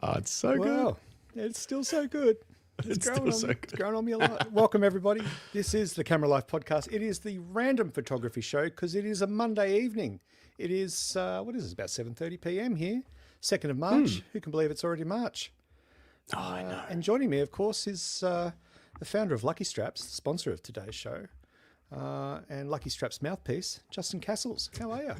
Oh, it's so good. It's still so good. It's growing on me a lot. Welcome, everybody. This is the Camera Life Podcast. It is the random photography show because it is a Monday evening. It is, what is it, about 7:30 p.m. here, 2nd of March. Who can believe it's already March? Oh, I know. And joining me, of course, is the founder of Lucky Straps, the sponsor of today's show, and Lucky Straps mouthpiece, Justin Castles. How are you?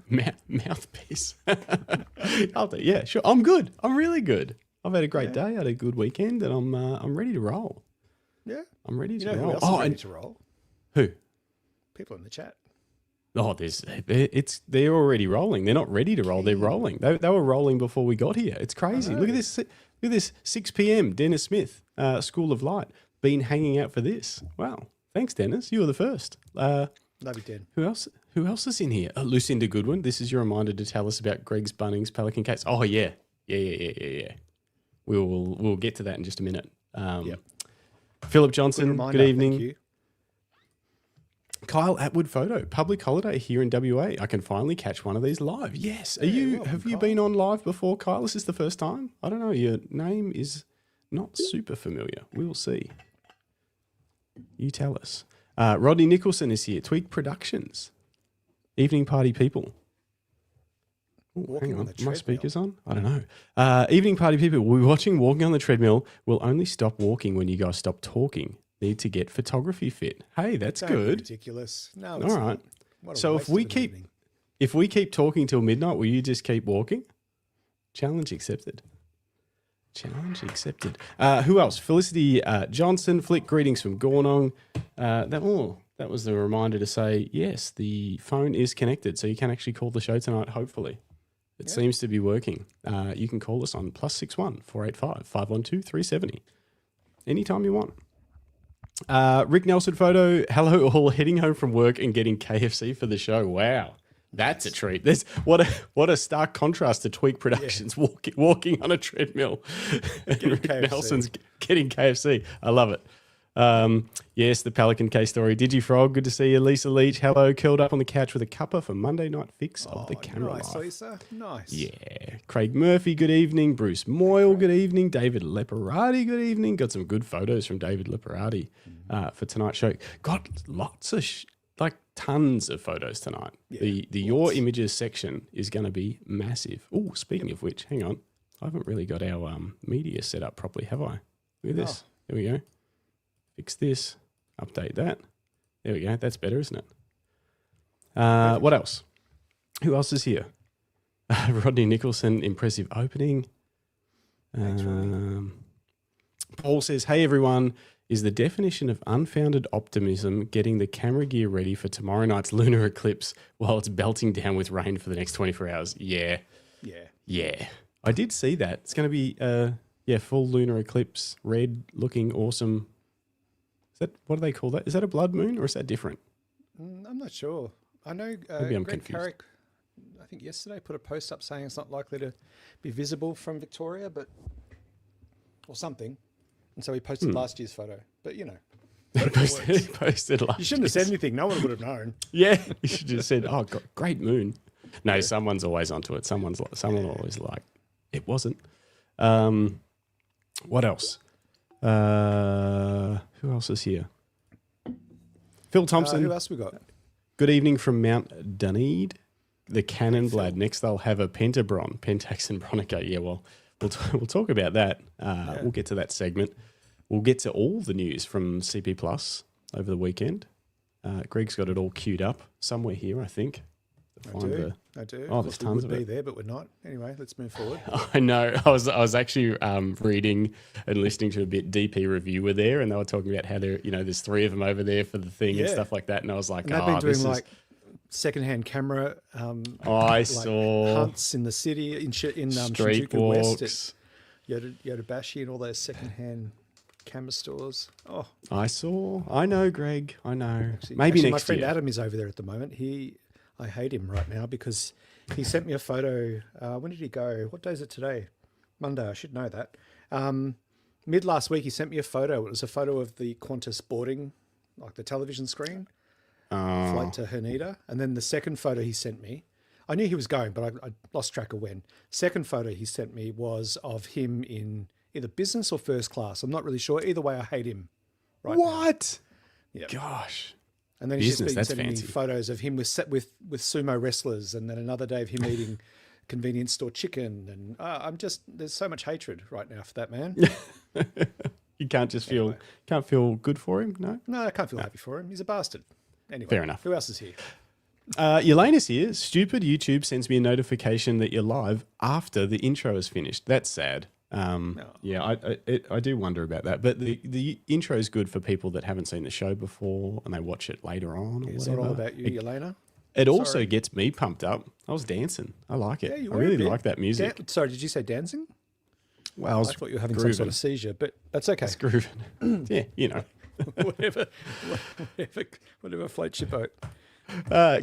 Mouthpiece. Yeah, sure. I'm good. I'm really good. I've had a great day. I had a good weekend, and I'm ready to roll. Yeah, I'm ready to roll. roll. Who else is ready to roll? Who? People in the chat. Oh, they're already rolling. They're not ready to roll. They're rolling. They were rolling before we got here. It's crazy. Look at this. Look at this. 6 p.m. Dennis Smith, School of Light, been hanging out for this. Wow. Thanks, Dennis. You were the first. Love you, Den. Who else is in here? Lucinda Goodwin. This is your reminder to tell us about Greg's Bunnings Pelican case. Oh yeah. We'll get to that in just a minute. Philip Johnson. Good evening. Thank you. Kyle Atwood photo. Public holiday here in WA. I can finally catch one of these live. Yes. Have you been on live before, Kyle? Is this the first time? I don't know. Your name is not super familiar. We'll see. You tell us. Rodney Nicholson is here. Tweak Productions. Evening party people. Ooh, hang on. My speaker's on? I don't know. Evening party people. We're watching Walking on the Treadmill. We'll only stop walking when you guys stop talking. Need to get photography fit. Hey, that's good. Ridiculous. No, all right. So if we keep talking till midnight, will you just keep walking? Challenge accepted. Who else? Felicity Johnson. Flick, greetings from Gornong. That was the reminder to say, yes, the phone is connected, so you can actually call the show tonight, hopefully. It seems to be working. You can call us on +61 485 512 370 anytime you want. Rick Nelson photo. Hello all, heading home from work and getting KFC for the show. Wow. That's a treat. What a stark contrast to Tweak Productions walking on a treadmill. And Rick Nelson's getting KFC. I love it. Yes, the Pelican case story. DigiFrog, good to see you. Lisa Leach, hello. Curled up on the couch with a cuppa for Monday night fix of the Camera Life. Nice, Lisa. Nice. Yeah. Craig Murphy, good evening. Bruce Moyle, good evening. David Leparati, good evening. Got some good photos from David Leparati for tonight's show. Got lots of tons of photos tonight. Yeah, the Your Images section is going to be massive. Oh, speaking of which, hang on. I haven't really got our media set up properly, have I? Look at this. There we go. Fix this. Update that. There we go. That's better, isn't it? What else? Who else is here? Rodney Nicholson, impressive opening. Thanks, Paul says, hey, everyone. Is the definition of unfounded optimism getting the camera gear ready for tomorrow night's lunar eclipse while it's belting down with rain for the next 24 hours? Yeah. I did see that. It's going to be, full lunar eclipse, red looking awesome. Is that, what do they call that? Is that a blood moon or is that different? I'm not sure. I know Maybe I'm Greg confused. Carrick, I think yesterday, put a post up saying it's not likely to be visible from Victoria, or something. And so he posted last year's photo. But, you know. He posted last You shouldn't have said anything. No one would have known. Yeah. You should have said, oh, great moon. No, someone's always onto it. Someone always like, it wasn't. What else? Who else is here? Phil Thompson. Who else we got? Good evening from Mount Dunedin. The Canon Blad. Next they'll have a Pentabron, Pentax and Bronica. Yeah, well, we'll talk about that. We'll get to that segment. We'll get to all the news from CP Plus over the weekend. Greg's got it all queued up somewhere here, I think. I do. Oh, there's tons of it. We would be there, but we're not. Anyway, let's move forward. I know. I was actually reading and listening to a bit DP reviewer there, and they were talking about how there's three of them over there for the thing and stuff like that. And I was like, and they've been doing like secondhand camera. I saw hunts in the city in street Shinjuku walks. West Yodobashi and all those secondhand camera stores. Oh, I know, Greg. I know. actually, Maybe my next friend year. Adam is over there at the moment. I hate him right now because he sent me a photo. When did he go? What day is it today? Monday. I should know that. Mid last week, he sent me a photo. It was a photo of the Qantas boarding, like the television screen, flight to Haneda. And then the second photo he sent me, I knew he was going, but I lost track of when. Second photo he sent me was of him in either business or first class. I'm not really sure. Either way, I hate him. Right now. What? Yeah. Gosh. And then he's Business, just been that's sending fancy. me photos of him with sumo wrestlers, and then another day of him eating convenience store chicken. And there's so much hatred right now for that man. You can't just can't feel good for him, no? No, I can't feel happy for him. He's a bastard. Anyway, Fair enough. Who else is here? Elena's here. Stupid YouTube sends me a notification that you're live after the intro is finished. That's sad. Yeah, I do wonder about that. But the intro is good for people that haven't seen the show before and they watch it later on. Or It's whatever. not all about you, Elena. It also gets me pumped up. I was dancing. I like it. Yeah, you I were a really bit. like that music. Sorry, did you say dancing? Well, I I thought you were having some sort of seizure, but that's okay. It's grooving. Yeah, you know. whatever floats your boat.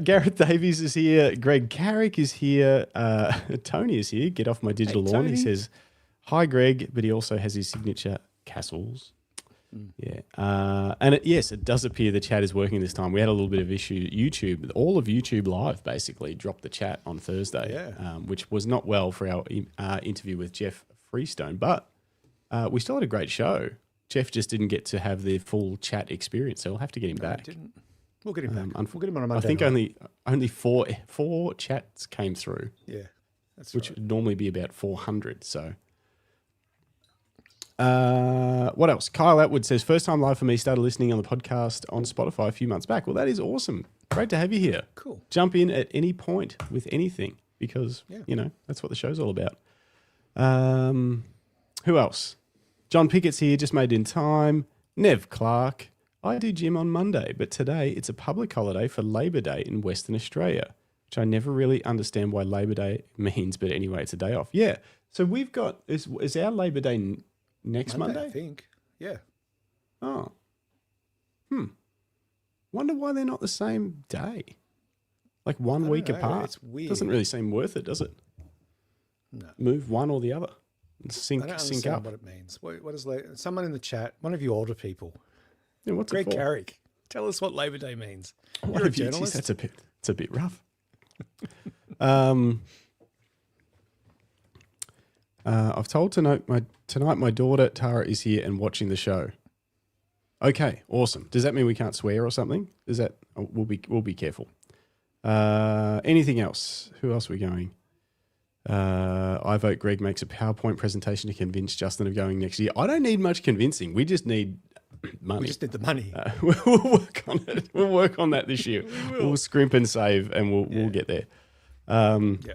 Gareth Davies is here. Greg Carrick is here. Tony is here. Get off my digital lawn. He Tony. says, hi, Greg, but he also has his signature castles. Yeah. And yes, it does appear the chat is working this time. We had a little bit of issue. YouTube, all of YouTube Live basically dropped the chat on Thursday, which was not well for our interview with Jeff Freestone. But we still had a great show. Jeff just didn't get to have the full chat experience, so we'll have to get him back. Didn't. We'll get him back. We'll get him on a Monday. I think night. only four chats came through, Yeah, that's which right. would normally be about 400. So, what else? Kyle Atwood says, first time live for me. Started listening on the podcast on Spotify a few months back. Well, that is awesome. Great to have you here. Cool. Jump in at any point with anything because that's what the show's all about. Who else? John Pickett's here. Just made it in time. Nev Clark. I do gym on Monday, but today it's a public holiday for Labor Day in Western Australia, which I never really understand why Labor Day means, but anyway, it's a day off. Yeah. So we've got, is our Labor Day next Monday? I think. Yeah. Oh. Wonder why they're not the same day. Like 1 week know. apart. It's weird. Doesn't really seem worth it, does it? No. Move one or the other. And I sync don't understand up. what it means. What is someone in the chat? One of you older people. Yeah, what's Greg it for? Carrick. Tell us what Labor Day means. What You're a have you- geez, journalist. it's a bit rough. I've told tonight my daughter Tara is here and watching the show. Okay, awesome. Does that mean we can't swear or something? Is that we'll be careful. Anything else? Who else are we going? I vote Greg makes a PowerPoint presentation to convince Justin of going next year. I don't need much convincing. We just need money. We just need the money. We'll work on it. We'll work on that this year. We'll scrimp and save, and we'll get there. Yeah.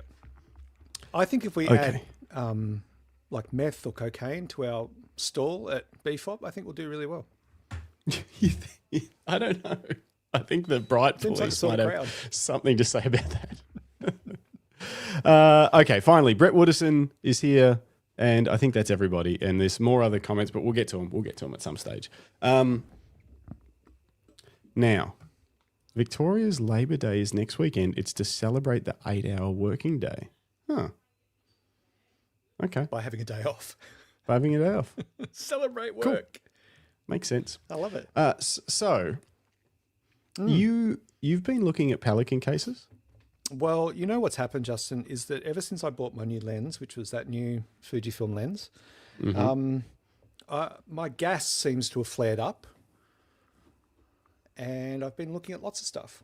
I think if we Okay. add like meth or cocaine to our stall at BFOP, I think we'll do really well. I don't know. I think the bright Seems like police sort might of have crowd. something to say about that. Okay, finally, Brett Wooderson is here, and I think that's everybody. And there's more other comments, but we'll get to them. We'll get to them at some stage. Now, Victoria's Labor Day is next weekend. It's to celebrate the 8-hour working day. Huh. Okay. By having a day off. Having it off. Celebrate Cool. work. Makes sense. I love it. So, you've been looking at Pelican cases? Well, you know what's happened, Justin, is that ever since I bought my new lens, which was that new Fujifilm lens, my gas seems to have flared up. And I've been looking at lots of stuff.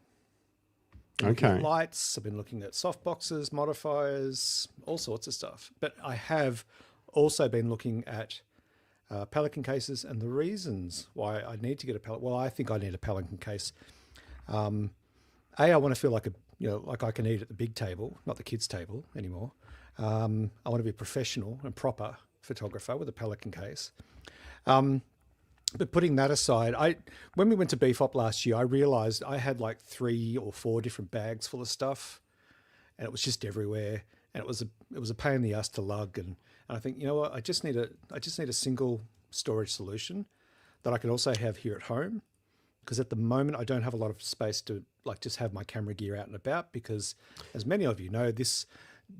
Looking at lights, I've been looking at softboxes, modifiers, all sorts of stuff. But I have also been looking at Pelican cases and the reasons why I need to get a Pelican. Well, I think I need a Pelican case. I want to feel like like I can eat at the big table, not the kids' table anymore. I want to be a professional and proper photographer with a Pelican case. But putting that aside, when we went to BFOP last year, I realized I had like 3 or 4 different bags full of stuff, and it was just everywhere. And it was a pain in the ass to lug, and And I think, you know what, I just need a single storage solution that I can also have here at home. Because at the moment, I don't have a lot of space to like just have my camera gear out and about. Because, as many of you know, this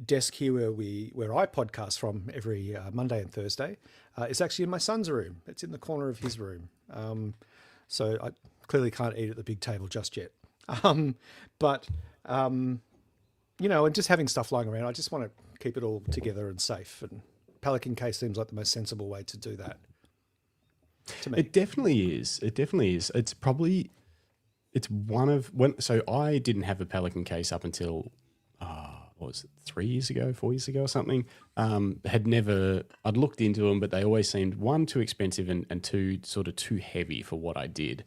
desk here where I podcast from every Monday and Thursday is actually in my son's room. It's in the corner of his room. So I clearly can't eat at the big table just yet. But you know, and just having stuff lying around, I just want to keep it all together and safe. And Pelican case seems like the most sensible way to do that. To me. It definitely is. It definitely is. It's one of so I didn't have a Pelican case up until what was it, 3 years ago, 4 years ago or something. I'd looked into them, but they always seemed, one, too expensive, and two, sort of too heavy for what I did.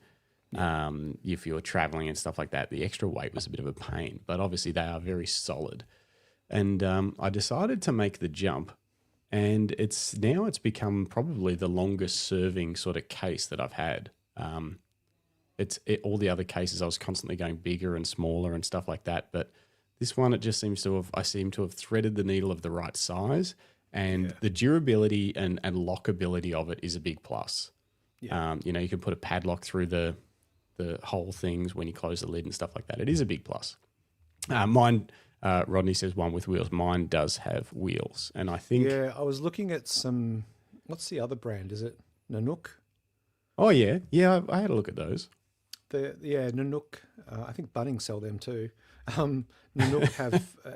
If you're traveling and stuff like that, the extra weight was a bit of a pain, but obviously they are very solid. And I decided to make the jump, and it's become probably the longest serving sort of case that I've had. All the other cases I was constantly going bigger and smaller and stuff like that, but this one, I seem to have threaded the needle of the right size, and the durability and lockability of it is a big plus. Yeah. You know, you can put a padlock through the whole things when you close the lid and stuff like that. It is a big plus. Mine, Rodney says one with wheels. Mine does have wheels, and I think I was looking at some. What's the other brand? Is it Nanook? Oh yeah, I had a look at those. Nanook. I think Bunnings sell them too. Nanook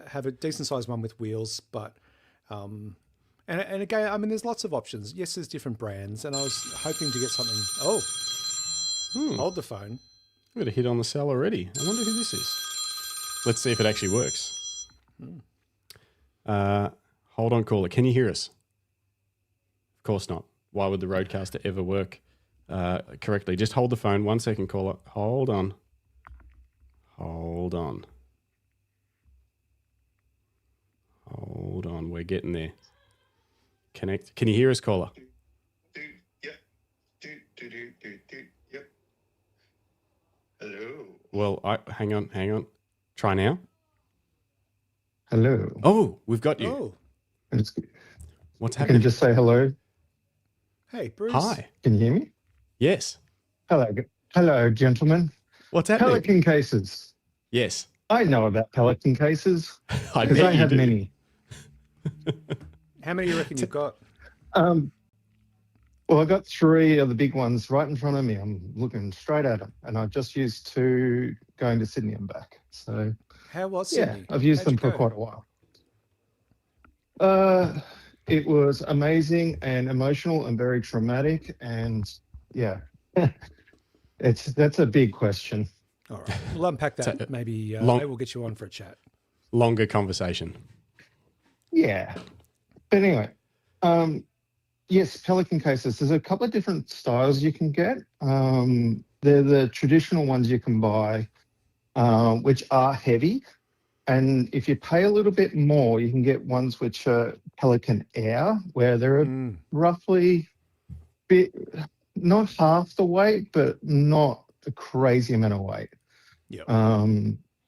have a decent sized one with wheels, but and again, I mean, there's lots of options. Yes, there's different brands, and I was hoping to get something. Oh, hold the phone. I've got a hit on the cell already. I wonder who this is. Let's see if it actually works. Hold on, caller. Can you hear us? Of course not. Why would the Roadcaster ever work correctly? Just hold the phone. 1 second, caller. Hold on. Hold on. Hold on. We're getting there. Connect. Can you hear us, caller? Yep. Hello. Well, hang on. Try now. Hello. Oh, we've got you. Oh, What's Can happening? you just say hello? hey, Bruce. Hi. Can you hear me? Yes. Hello, gentlemen. What's happening? Pelican cases. Yes. I know about Pelican cases I because bet I you have do. many. How many do you reckon you've got? Well, I got 3 of the big ones right in front of me. I'm looking straight at them, and I've just used 2 going to Sydney and back. So How was Sydney? I've used How'd them you for go? quite a while. It was amazing and emotional and very traumatic, and that's a big question. All right, we'll unpack that. So, maybe we'll get you on for a chat. Longer conversation. Yeah, but anyway, yes, Pelican cases. There's a couple of different styles you can get. They're the traditional ones you can buy, which are heavy. And if you pay a little bit more, you can get ones which are Pelican Air, where they're roughly not half the weight, but not a crazy amount of weight. Yeah.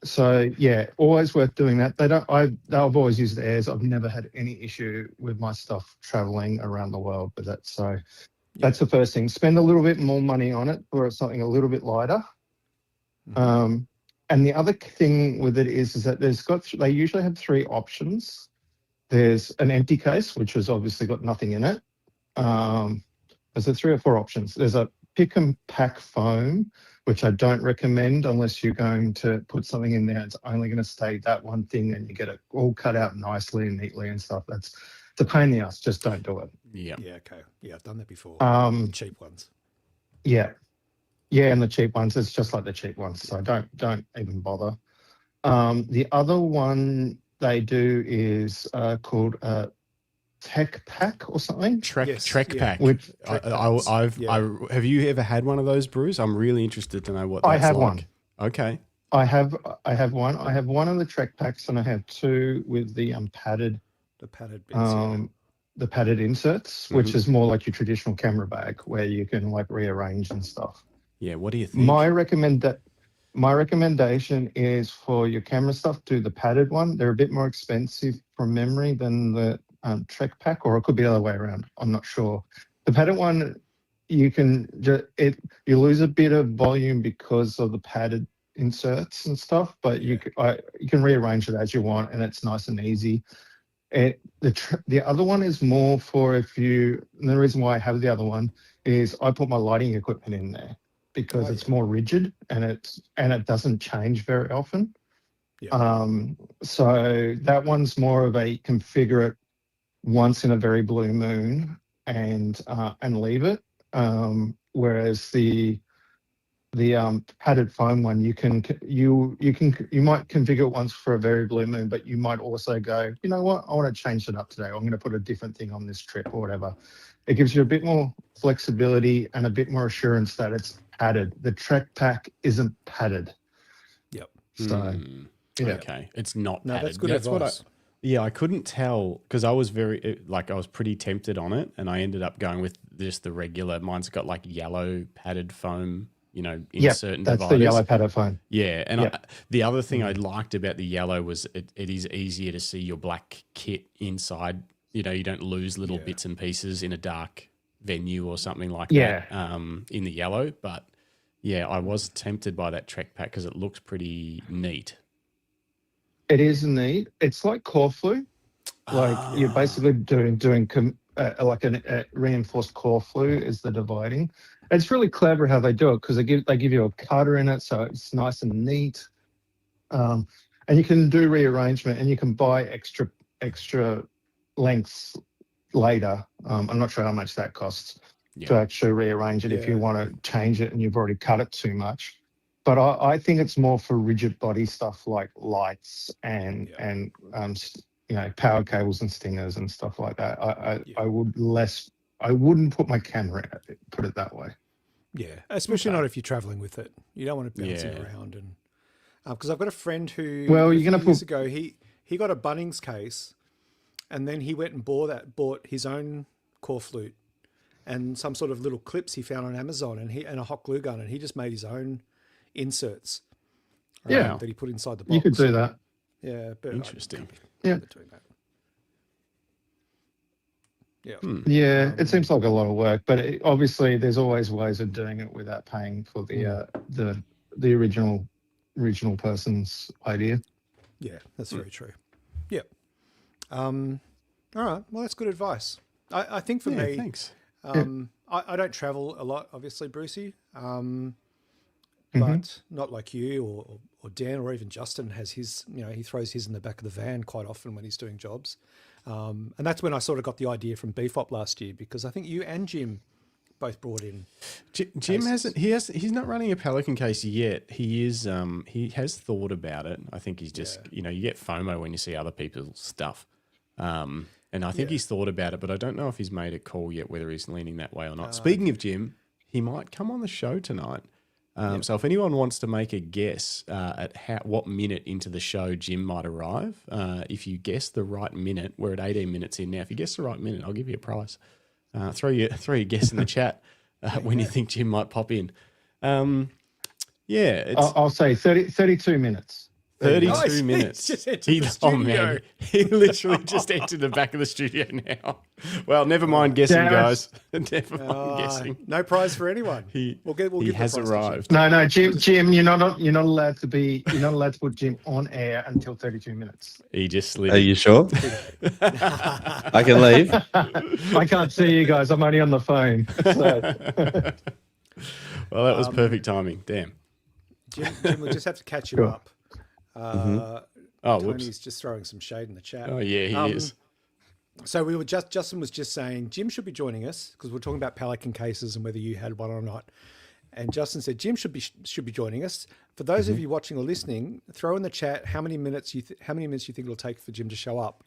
So yeah, always worth doing that. I've always used the Airs. I've never had any issue with my stuff traveling around the world. But that's the first thing. Spend a little bit more money on it for something a little bit lighter. And the other thing with it is that they usually have 3 options. There's an empty case, which has obviously got nothing in it. There's 3 or 4 options. There's a pick and pack foam, which I don't recommend unless you're going to put something in there. It's only going to stay that one thing, and you get it all cut out nicely and neatly and stuff. It's a pain in the ass. Just don't do it. Yeah. Yeah. Okay. Yeah, I've done that before. Cheap ones. Yeah. Yeah, and the cheap ones, it's just like the cheap ones. So don't even bother. The other one they do is called Tech Pack or something. Trek Yeah. Pack. Which Have you ever had one of those, Bruce? I'm really interested to know what that's I have like. one. Okay. I have one. I have one of the Trek Packs, and I have 2 with the padded. The padded bits. The padded inserts, which is more like your traditional camera bag, where you can like rearrange and stuff. Yeah. What do you think? My recommendation is for your camera stuff, do the padded one. They're a bit more expensive from memory than the Trek pack, or it could be the other way around. I'm not sure. The padded one, you lose a bit of volume because of the padded inserts and stuff, but you can rearrange it as you want, and it's nice and easy. The other one is more for and the reason why I have the other one is I put my lighting equipment in there because it's more rigid and it doesn't change very often. Yeah. So that one's more of a configure it once in a very blue moon and leave it. Whereas the padded foam one, you might configure it once for a very blue moon, but you might also go, you know what, I want to change it up today. I'm going to put a different thing on this trip or whatever. It gives you a bit more flexibility and a bit more assurance that it's padded. The Trek pack isn't padded. Yep. So Okay, it's not padded. That's good advice. I couldn't tell because I was I was pretty tempted on it, and I ended up going with just the regular. Mine's got like yellow padded foam, insert and that's dividers. the yellow padded foam. Yeah, and the other thing I liked about the yellow was it is easier to see your black kit inside. You don't lose little bits and pieces in a dark venue or something like that in the yellow. But yeah, I was tempted by that Trek pack because it looks pretty neat. It is neat. It's like core flu. Like you're basically doing like a reinforced core flu is the dividing. It's really clever how they do it because they give you a cutter in it, so it's nice and neat. And you can do rearrangement, and you can buy extra lengths later. I'm not sure how much that costs to actually rearrange it if you want to change it and you've already cut it too much. But I think it's more for rigid body stuff like lights and power cables and stingers and stuff like that. I wouldn't put my camera in it, put it that way. Yeah, especially not if you're traveling with it. You don't want it bouncing around. And because I've got a friend who years ago he got a Bunnings case, and then he went and bought his own core flute and some sort of little clips he found on Amazon, and a hot glue gun, and he just made his own inserts that he put inside the box. You could do that. Yeah, but interesting. Doing that. Yeah, it seems like a lot of work, but obviously there's always ways of doing it without paying for the original person's idea. Yeah, that's very true. Yeah. All right. Well, that's good advice. I think for me, thanks. I don't travel a lot, obviously, Brucey. But not like you or Dan or even Justin has his, he throws his in the back of the van quite often when he's doing jobs. And that's when I sort of got the idea from BFOP last year, because I think you and Jim both brought in. Jim he's not running a Pelican case yet. He is, he has thought about it. I think he's just, you get FOMO when you see other people's stuff. And I think he's thought about it, but I don't know if he's made a call yet, whether he's leaning that way or not. Speaking of Jim, he might come on the show tonight. So if anyone wants to make a guess at what minute into the show Jim might arrive, if you guess the right minute, we're at 18 minutes in now. If you guess the right minute, I'll give you a prize. Throw your guess in the chat when you think Jim might pop in. I'll say 32 minutes. 32 minutes. He literally just entered the back of the studio now. Well, never mind guessing, guys. Never mind guessing. No prize for anyone. He has arrived. No, Jim, you're not allowed to put Jim on air until 32 minutes. He just slid. Are you sure? I can leave. I can't see you guys. I'm only on the phone. So. Well, that was perfect timing. Damn. Jim, we'll just have to catch you up. Tony's just throwing some shade in the chat. Oh yeah, he is. So Justin was just saying Jim should be joining us because we're talking about Pelican cases and whether you had one or not. And Justin said Jim should be joining us. For those of you watching or listening, throw in the chat how many minutes you think it'll take for Jim to show up,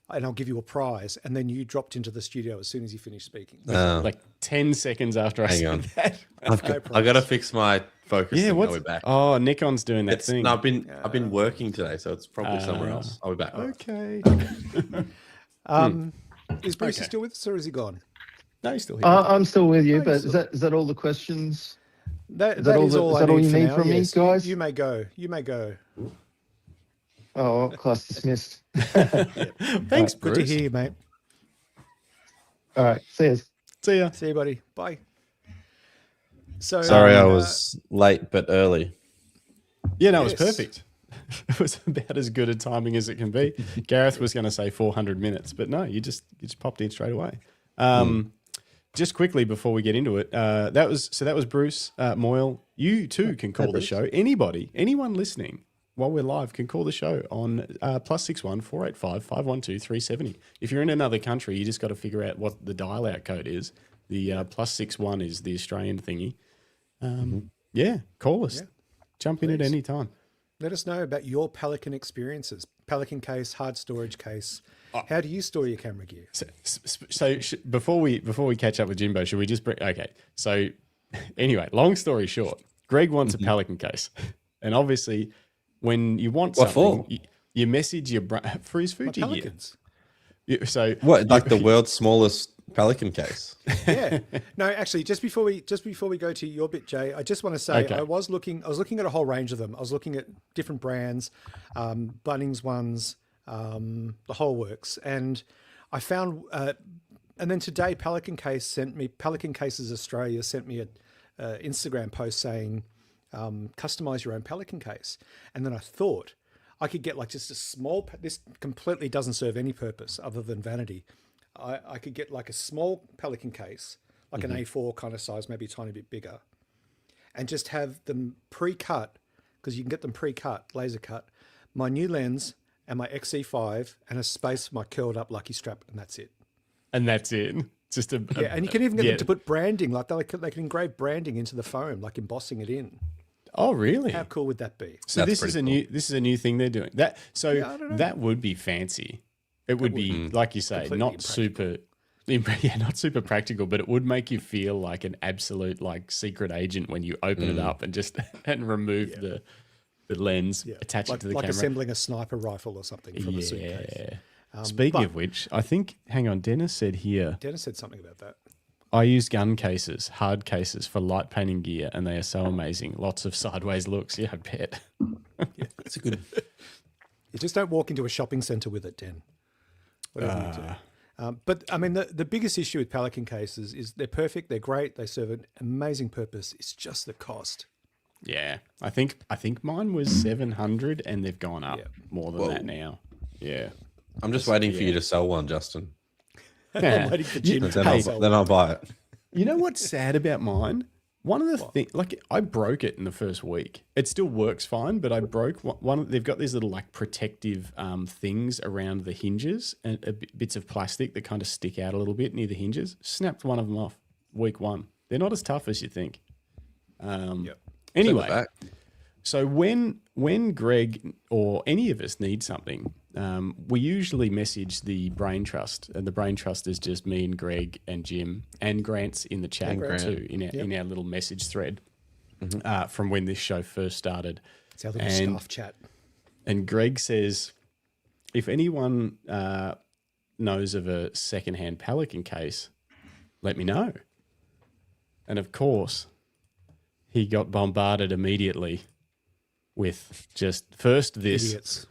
and I'll give you a prize. And then you dropped into the studio as soon as he finished speaking. Like 10 seconds after I said that. I got to fix my focus. Yeah, I'll be back. Oh, Nikon's doing that thing. No, I've been working today, so it's probably somewhere else. I'll be back. Okay. Is Bruce still with us, or is he gone? No, he's still here. I'm still with you, but is that all the questions? That is all you need from me, guys? You may go. Oh, class dismissed. Thanks, Good Bruce. to hear, mate. All right, see you. See ya. See you, buddy. Bye. So Sorry, I was late but early. Yeah, no, it was Yes. perfect. It was about as good a timing as it can be. Gareth was going to say 400 minutes, but no, you just popped in straight away. Just quickly before we get into it, that was Bruce Moyle. You too can call the show. Anyone listening while we're live can call the show on +61 485 512 370. If you're in another country, you just got to figure out what the dial out code is. The +61 is the Australian thingy. Yeah, call us. Yeah, Jump in at any time. let us know about your Pelican experiences. Pelican case, hard storage case. How do you store your camera gear? Before we catch up with Jimbo, should we just bring? Okay, so anyway, long story short, Greg wants a Pelican case, and obviously, when you want What something, for? you message your for his My Fuji gear. Pelicans. So What, like the world's smallest Pelican case? Yeah. No, actually, just before we go to your bit, Jay, I just want to say Okay. I was looking at a whole range of them. I was looking at different brands, Bunnings ones, the whole works, and I found. And then today, Pelican Cases Australia sent me a Instagram post saying, customize your own Pelican case. And then I thought I could get like just a small. This completely doesn't serve any purpose other than vanity. I could get like a small Pelican case, like an A4 kind of size, maybe a tiny bit bigger, and just have them pre-cut, because you can get them pre-cut, laser cut, my new lens and my XE5 and a space for my curled up lucky strap, and that's it. Just a Yeah, and you can even get yeah. them to put branding, like they can engrave branding into the foam, like embossing it in. Oh, really? How cool would that be? So That's this is pretty this is a new thing they're doing. That I don't know. that would be fancy. It would be like you say, Completely not super, not super practical, but it would make you feel like an absolute like secret agent when you open it up and just and remove the lens, attach it to the like camera. assembling a sniper rifle or something from a suitcase. Speaking but- of which, I think hang on, Dennis said here, Dennis said something about that. I use gun cases, hard cases for light painting gear, and they are so amazing. Lots of sideways looks. Yeah, I bet. That's a good. You just don't walk into a shopping centre with it, Den. Whatever you do. But I mean, the biggest issue with Pelican cases is they're perfect, they're great, they serve an amazing purpose. It's just the cost. Yeah, I think mine was 700, and they've gone up more than that now. Yeah. I'm just waiting for you to sell one, Justin. I'm waiting for Jim Then, to sell I'll buy it. You know what's sad about mine? One of the things, like I broke it in the first week. It still works fine, but I broke one. They've got these little like protective things around the hinges and bits of plastic that kind of stick out a little bit near the hinges. Snapped one of them off week one. They're not as tough as you think. Anyway, back. so when Greg or any of us need something, we usually message the Brain Trust, and the Brain Trust is just me and Greg and Jim and Grant's in the chat too in our little message thread from when this show first started. It's our little staff chat. And Greg says, if anyone knows of a secondhand Pelican case, let me know. And of course, he got bombarded immediately with just first this. Idiots.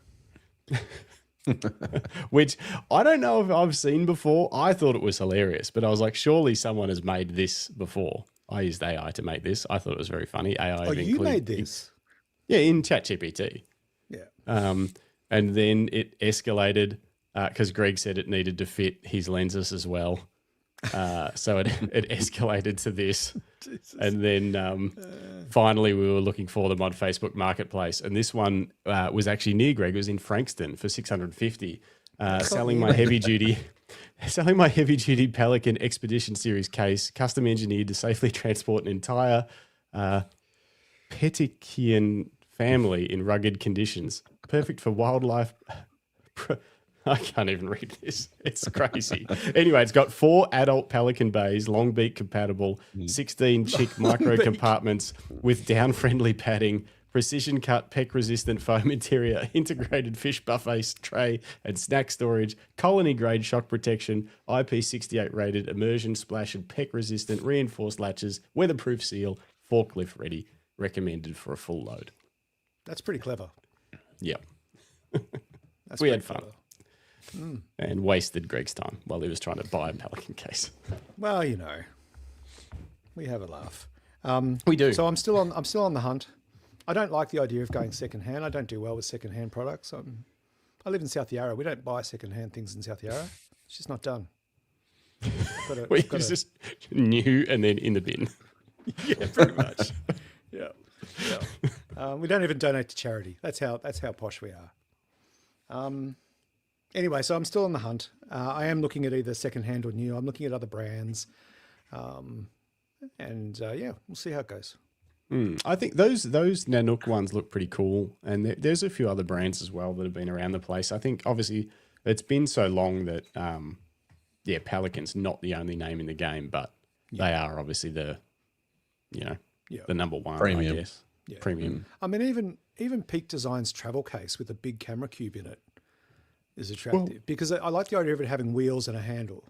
Which I don't know if I've seen before. I thought it was hilarious, but I was like, surely someone has made this before. I used AI to make this. I thought it was very funny. AI. Oh, you made this? Yeah, in ChatGPT. Yeah. And then it escalated because Greg said it needed to fit his lenses as well. So it escalated to this. And then finally we were looking for them on Facebook Marketplace. And this one was actually near Greg. It was in Frankston for $650, selling my heavy duty Pelican Expedition Series case, custom engineered to safely transport an entire Pelican family in rugged conditions. Perfect for wildlife. I can't even read this. It's crazy. Anyway, it's got 4 adult Pelican bays, long beak compatible, 16 chick micro compartments with down-friendly padding, precision cut, peck resistant foam interior, integrated fish buffet tray and snack storage, colony grade shock protection, IP68 rated, immersion splash and peck resistant, reinforced latches, weatherproof seal, forklift ready, recommended for a full load. That's pretty clever. Yep. We pretty had fun. clever. And wasted Greg's time while he was trying to buy a Pelican case. Well, you know, we have a laugh. We do. So I'm still on the hunt. I don't like the idea of going secondhand. I don't do well with secondhand products. I live in South Yarra. We don't buy secondhand things in South Yarra. It's just not done. It's just new and then in the bin. Yeah, pretty much. Yeah. We don't even donate to charity. That's how posh we are. Anyway, so I'm still on the hunt. I am looking at either secondhand or new. I'm looking at other brands, and we'll see how it goes. I think those Nanook ones look pretty cool, and there's a few other brands as well that have been around the place. I think obviously it's been so long that Pelican's not the only name in the game, but they are obviously the number one Premium. I guess. Yeah. Premium. I mean, even Peak Design's travel case with a big camera cube in it is attractive because I like the idea of it having wheels and a handle.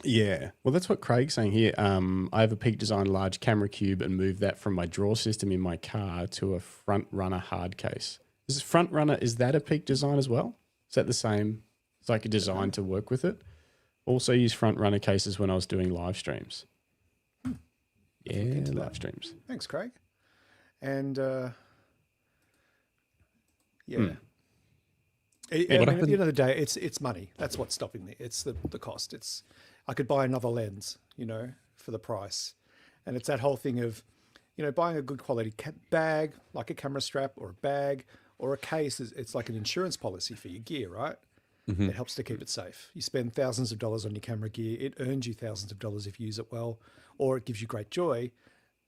Yeah. Well, that's what Craig's saying here. I have a Peak Design large camera cube and moved that from my drawer system in my car to a Front Runner hard case. Is Front Runner, is that a Peak Design as well? Is that the same? It's like a design to work with it. Also use Front Runner cases when I was doing live streams. Yeah, live streams. Thanks, Craig. And At the end of the day, it's money. That's what's stopping me. It's the cost. I could buy another lens, for the price, and it's that whole thing of, buying a good quality bag, like a camera strap or a bag or a case. It's like an insurance policy for your gear, right? Mm-hmm. It helps to keep it safe. You spend thousands of dollars on your camera gear. It earns you thousands of dollars if you use it well, or it gives you great joy.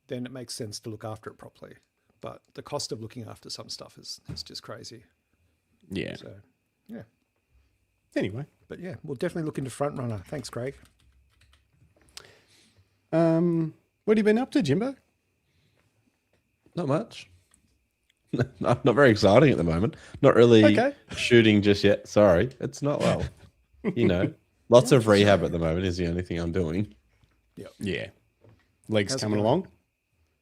Then it makes sense to look after it properly. But the cost of looking after some stuff is just crazy. Yeah. So, yeah. Anyway. But yeah, we'll definitely look into Front Runner. Thanks, Craig. What have you been up to, Jimbo? Not much. Not very exciting at the moment. Not really shooting just yet. Sorry. It's not well. Lots of rehab at the moment is the only thing I'm doing. Yep. Yeah. Legs How's it coming going? along?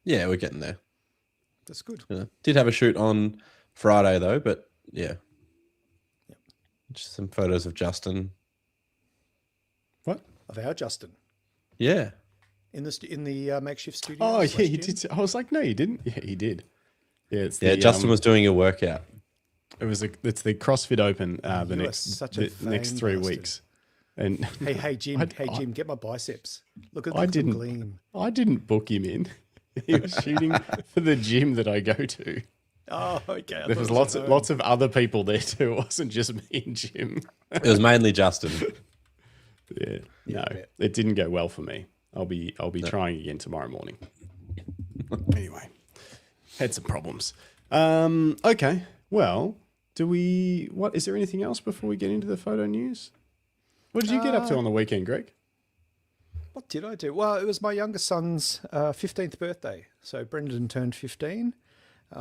Yeah, we're getting there. That's good. Did have a shoot on Friday though, but yeah. Yep. Just some photos of Justin. What? Of our Justin. Yeah. In the makeshift studio. Oh, yeah, you did. I was like, no, you didn't. Yeah, he did. Yeah, Justin was doing a workout. It's the CrossFit Open the next 3 bastard. weeks. And Hey, Jim. Jim, get my biceps. Look at them gleam. I didn't book him in. He was shooting for the gym that I go to. Oh, okay. There was lots of other people there too. It wasn't just me and Jim. It was mainly Justin. Yeah. No, it didn't go well for me. I'll be trying again tomorrow morning. Anyway, had some problems. Okay. Well, is there anything else before we get into the photo news? What did you get up to on the weekend, Greg? What did I do? Well, it was my youngest son's 15th birthday. So Brendan turned 15. I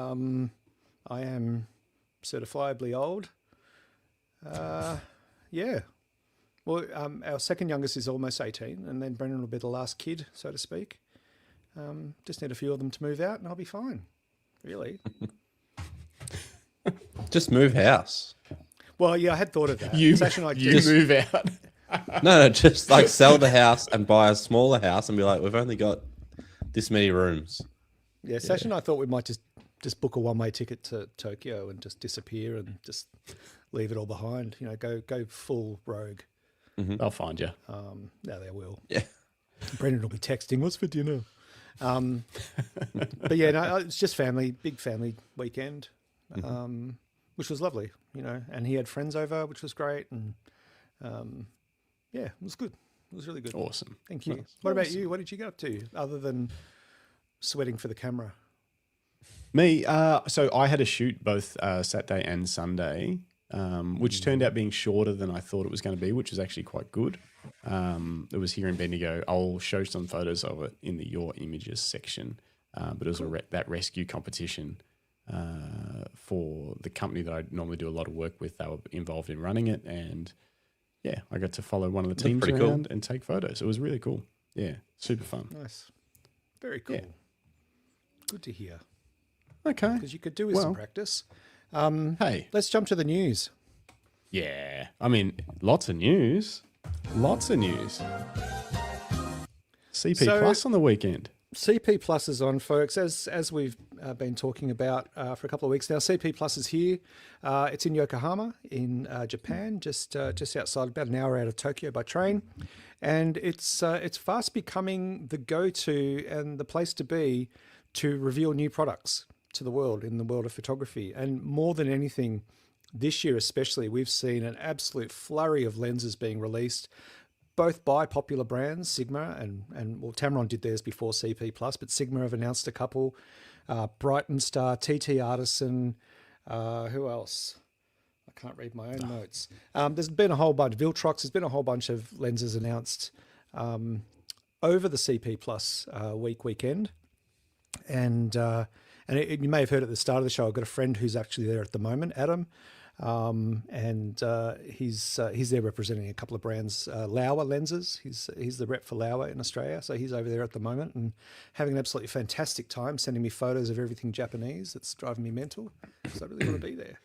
am certifiably old. Yeah. Well, our second youngest is almost 18, and then Brendan will be the last kid, so to speak. Just need a few of them to move out, and I'll be fine. Really. Just move house. Well, yeah, I had thought of that. You Just move out. No, just like sell the house and buy a smaller house and be like, we've only got this many rooms. Yeah, Sash and I thought we might just book a one-way ticket to Tokyo and just disappear and just leave it all behind. Go full rogue. Mm-hmm. I'll find you. No, they will. Yeah. Brendan will be texting, what's for dinner? But yeah, no, it's just big family weekend, which was lovely, and he had friends over, which was great. And yeah, it was good. It was really good. Awesome. Thank you. Nice. What about you? What did you get up to other than sweating for the camera? Me, so I had a shoot both Saturday and Sunday, which turned out being shorter than I thought it was going to be, which was actually quite good. It was here in Bendigo. I'll show some photos of it in the Your Images section, but it was that rescue competition for the company that I normally do a lot of work with. They were involved in running it, and yeah, I got to follow one of the teams around and take photos. It was really cool. Yeah, super fun. Nice. Very cool. Yeah. Good to hear. Okay. Because you could do with some practice. Hey. Let's jump to the news. Yeah. I mean, lots of news. Lots of news. CP Plus on the weekend. CP Plus is on, folks. As we've been talking about for a couple of weeks now, CP Plus is here. It's in Yokohama in Japan, just outside, about an hour out of Tokyo by train, and it's fast becoming the go-to and the place to be to reveal new products to the world in the world of photography. And more than anything, this year especially, we've seen an absolute flurry of lenses being released, both by popular brands, Sigma and well, Tamron did theirs before CP Plus, but Sigma have announced a couple, Brighton Star, TT Artisan, who else? I can't read my own notes. There's been a whole bunch, Viltrox, there's been a whole bunch of lenses announced over the CP Plus weekend. And you may have heard at the start of the show, I've got a friend who's actually there at the moment, Adam, and he's there representing a couple of brands, Lauer lenses. He's the rep for Lauer in Australia, so he's over there at the moment and having an absolutely fantastic time, sending me photos of everything Japanese. That's driving me mental, so I really want to be there.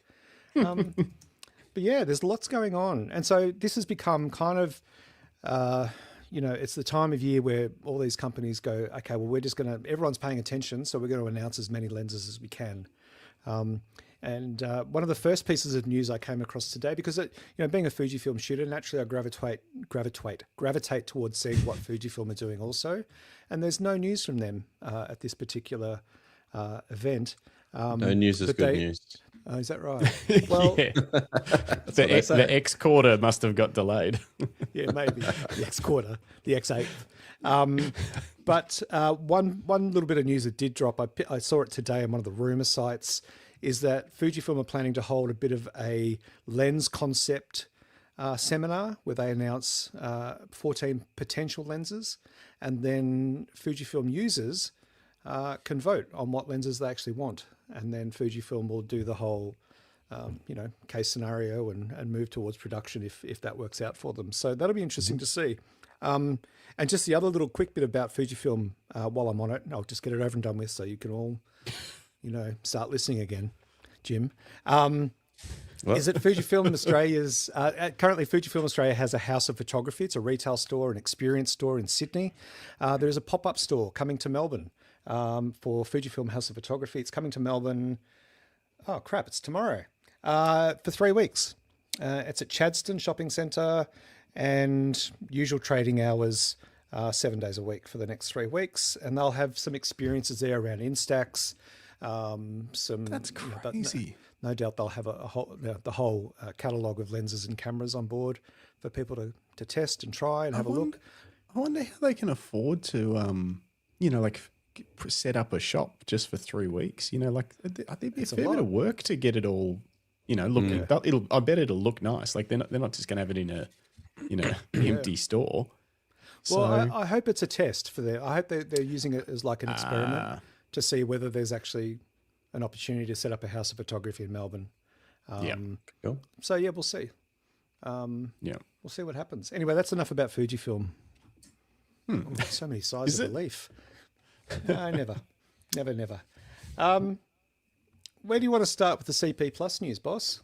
But yeah, there's lots going on, and so this has become kind of it's the time of year where all these companies go, okay, well, everyone's paying attention, so we're going to announce as many lenses as we can. And one of the first pieces of news I came across today, because being a Fujifilm shooter, naturally I gravitate towards seeing what Fujifilm are doing also. And there's no news from them at this particular event. No news is good news. Oh, is that right? Well, yeah. The X quarter must have got delayed. Yeah, maybe the X quarter, the X8. But one little bit of news that did drop, I saw it today on one of the rumor sites, is that Fujifilm are planning to hold a bit of a lens concept seminar where they announce 14 potential lenses, and then Fujifilm users can vote on what lenses they actually want. And then Fujifilm will do the whole, case scenario and move towards production if that works out for them. So that'll be interesting to see. And just the other little quick bit about Fujifilm while I'm on it, and I'll just get it over and done with so you can all, start listening again, Jim. Is that Fujifilm Australia's, currently Fujifilm Australia has a house of photography. It's a retail store, an experience store in Sydney. There is a pop-up store coming to Melbourne for Fujifilm House of Photography. It's coming to Melbourne. Oh crap, it's tomorrow for 3 weeks. It's at Chadstone Shopping Centre and usual trading hours, 7 days a week for the next 3 weeks. And they'll have some experiences there around Instax. That's crazy. No doubt they'll have the whole catalogue of lenses and cameras on board for people to test and try and have a look. I wonder how they can afford to, set up a shop just for 3 weeks. I think there's a fair bit of work to get it all, look. I bet it'll look nice. Like they're not just going to have it in a, empty store. Well, I hope it's a test for them. I hope they're using it as like an experiment to see whether there's actually an opportunity to set up a house of photography in Melbourne. Cool. So yeah, we'll see. We'll see what happens. Anyway, that's enough about Fujifilm. Oh, so many sides of the leaf. No, never. Where do you want to start with the CP Plus news, boss?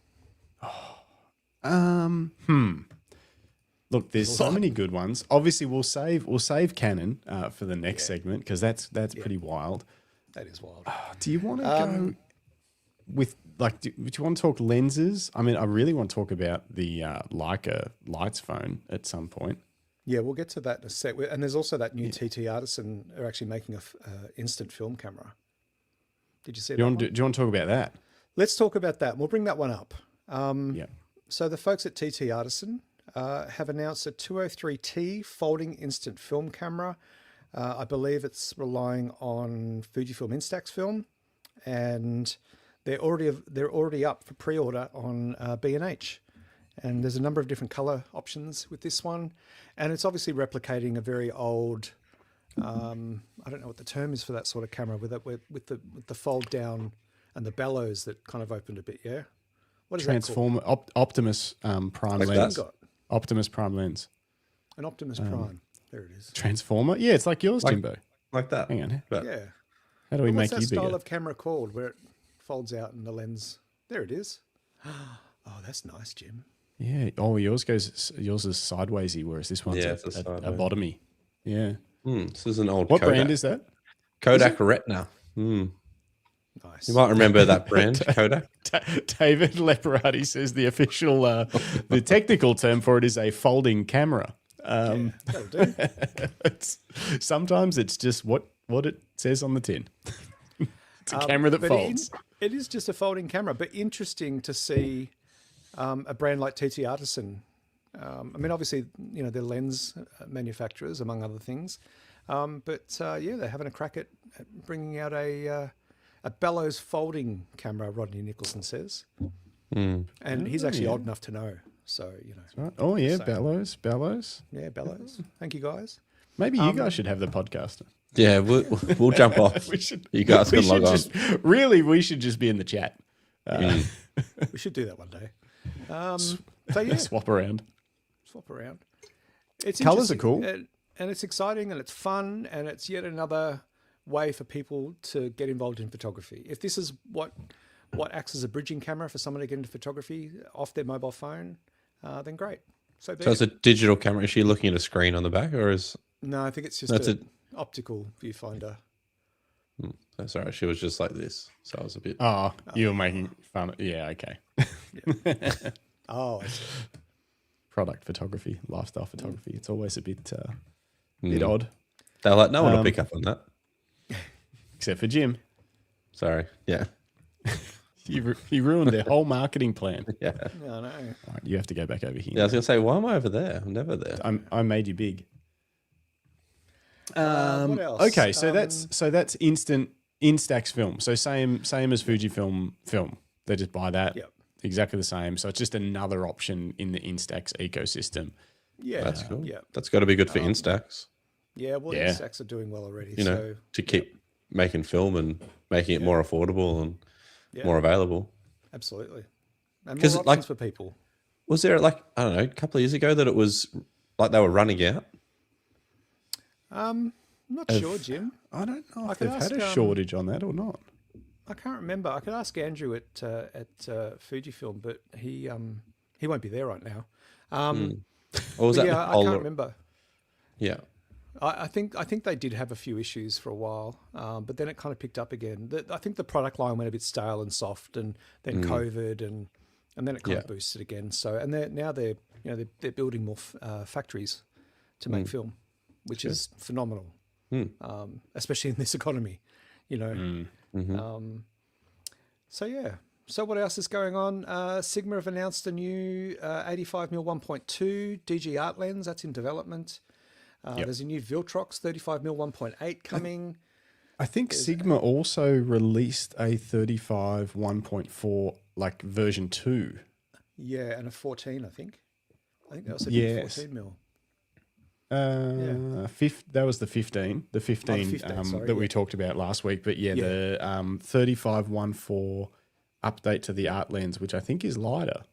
Look, there's so many good ones. Obviously, we'll save Canon for the next segment because that's pretty wild. That is wild. Do you want to go with do you want to talk lenses? I mean, I really want to talk about the Leica Lights phone at some point. Yeah, we'll get to that in a sec. And there's also that new TT Artisan are actually making a instant film camera. Did you see that? Do you want to talk about that? Let's talk about that. We'll bring that one up. So the folks at TT Artisan have announced a 203T folding instant film camera. I believe it's relying on Fujifilm Instax film, and they're already up for pre-order on B&H. And there's a number of different color options with this one, and it's obviously replicating a very old. I don't know what the term is for that sort of camera with the fold down and the bellows that kind of opened a bit. Yeah, what is Transformer that called? Optimus Prime lens. Optimus Prime lens. An Optimus Prime. There it is. Transformer. Yeah, it's like yours, Jimbo. Like that. Hang on. Yeah. How do we make you bigger? What's that style of camera called where it folds out and the lens? There it is. Oh, that's nice, Jim. Yeah. Oh, yours is sidewaysy, whereas this one's Yeah, it's a a sideways. bottomy. Yeah. This is an old What Kodak. brand is that? Kodak Retina. Nice. You might remember that brand, Kodak. David Leperati says the official, the technical term for it is a folding camera. That'll do. Sometimes it's just what it says on the tin. It's a camera that But folds. it is just a folding camera, but interesting to see a brand like TT Artisan. I mean, obviously, they're lens manufacturers, among other things. But they're having a crack at bringing out a bellows folding camera, Rodney Nicholson says. And he's actually old enough to know. So, Right. Oh, yeah, So- Bellows. Yeah, bellows. Thank you, guys. Maybe you guys should have the podcast. Yeah, we'll jump off. We should. You guys we can log on. we should just be in the chat. We should do that one day. So, yeah, Swap around. swap around. It's Colours are interesting, cool. and it's exciting, and it's fun, and it's yet another way for people to get involved in photography. If this is what acts as a bridging camera for someone to get into photography off their mobile phone, then great. So So it's a digital camera. Is she looking at a screen on the back, or is? no, I think it's just That's an optical viewfinder. Oh, sorry, she was just like this. So I was a bit. Oh, you were making fun of. Yeah, okay. Oh, I see. Product photography, lifestyle photography. It's always a bit odd, They're like, no one will pick up on that. except for Jim. Sorry. Yeah. You ruined their whole marketing plan. Yeah. No, no. All right, you have to go back over here. Yeah, I was gonna say, why am I over there? I'm never there. I made you big. What else? Okay, so that's instant Instax film. So same as Fujifilm film. They just buy that. Yep. Exactly the same. So it's just another option in the Instax ecosystem. Yeah, That's cool. Yeah, That's got to be good for Instax. yeah. Well, Yeah. Instax are doing well already. You know, So to keep making film and making it more affordable and yeah, more available. absolutely, and 'Cause, more like- options for people. Was there like, I don't know, a couple of years ago that it was like they were running out? I'm not sure, Jim. I don't know I if could they've had ask, a shortage on that or not. I can't remember. I could ask Andrew at Fujifilm, but he won't be there right now. Or was But that yeah, the I whole? can't remember. Yeah. I think they did have a few issues for a while, but then it kind of picked up again. I think the product line went a bit stale and soft, and then COVID, and then it kind of boosted again. So they're building more factories to make film, which is phenomenal, especially in this economy, So yeah. So what else is going on? Sigma have announced a new 85mm 1.2 DG art lens that's in development. There's a new Viltrox 35mm 1.8 coming. I think Sigma also released a 35 1.4 like version 2. Yeah, and a 14, I think. I think that was a Yes. 14mm. That was the 15. The 15, 15, sorry, that we yeah. talked about last week. But the 35 1.4 update to the art lens, which I think is lighter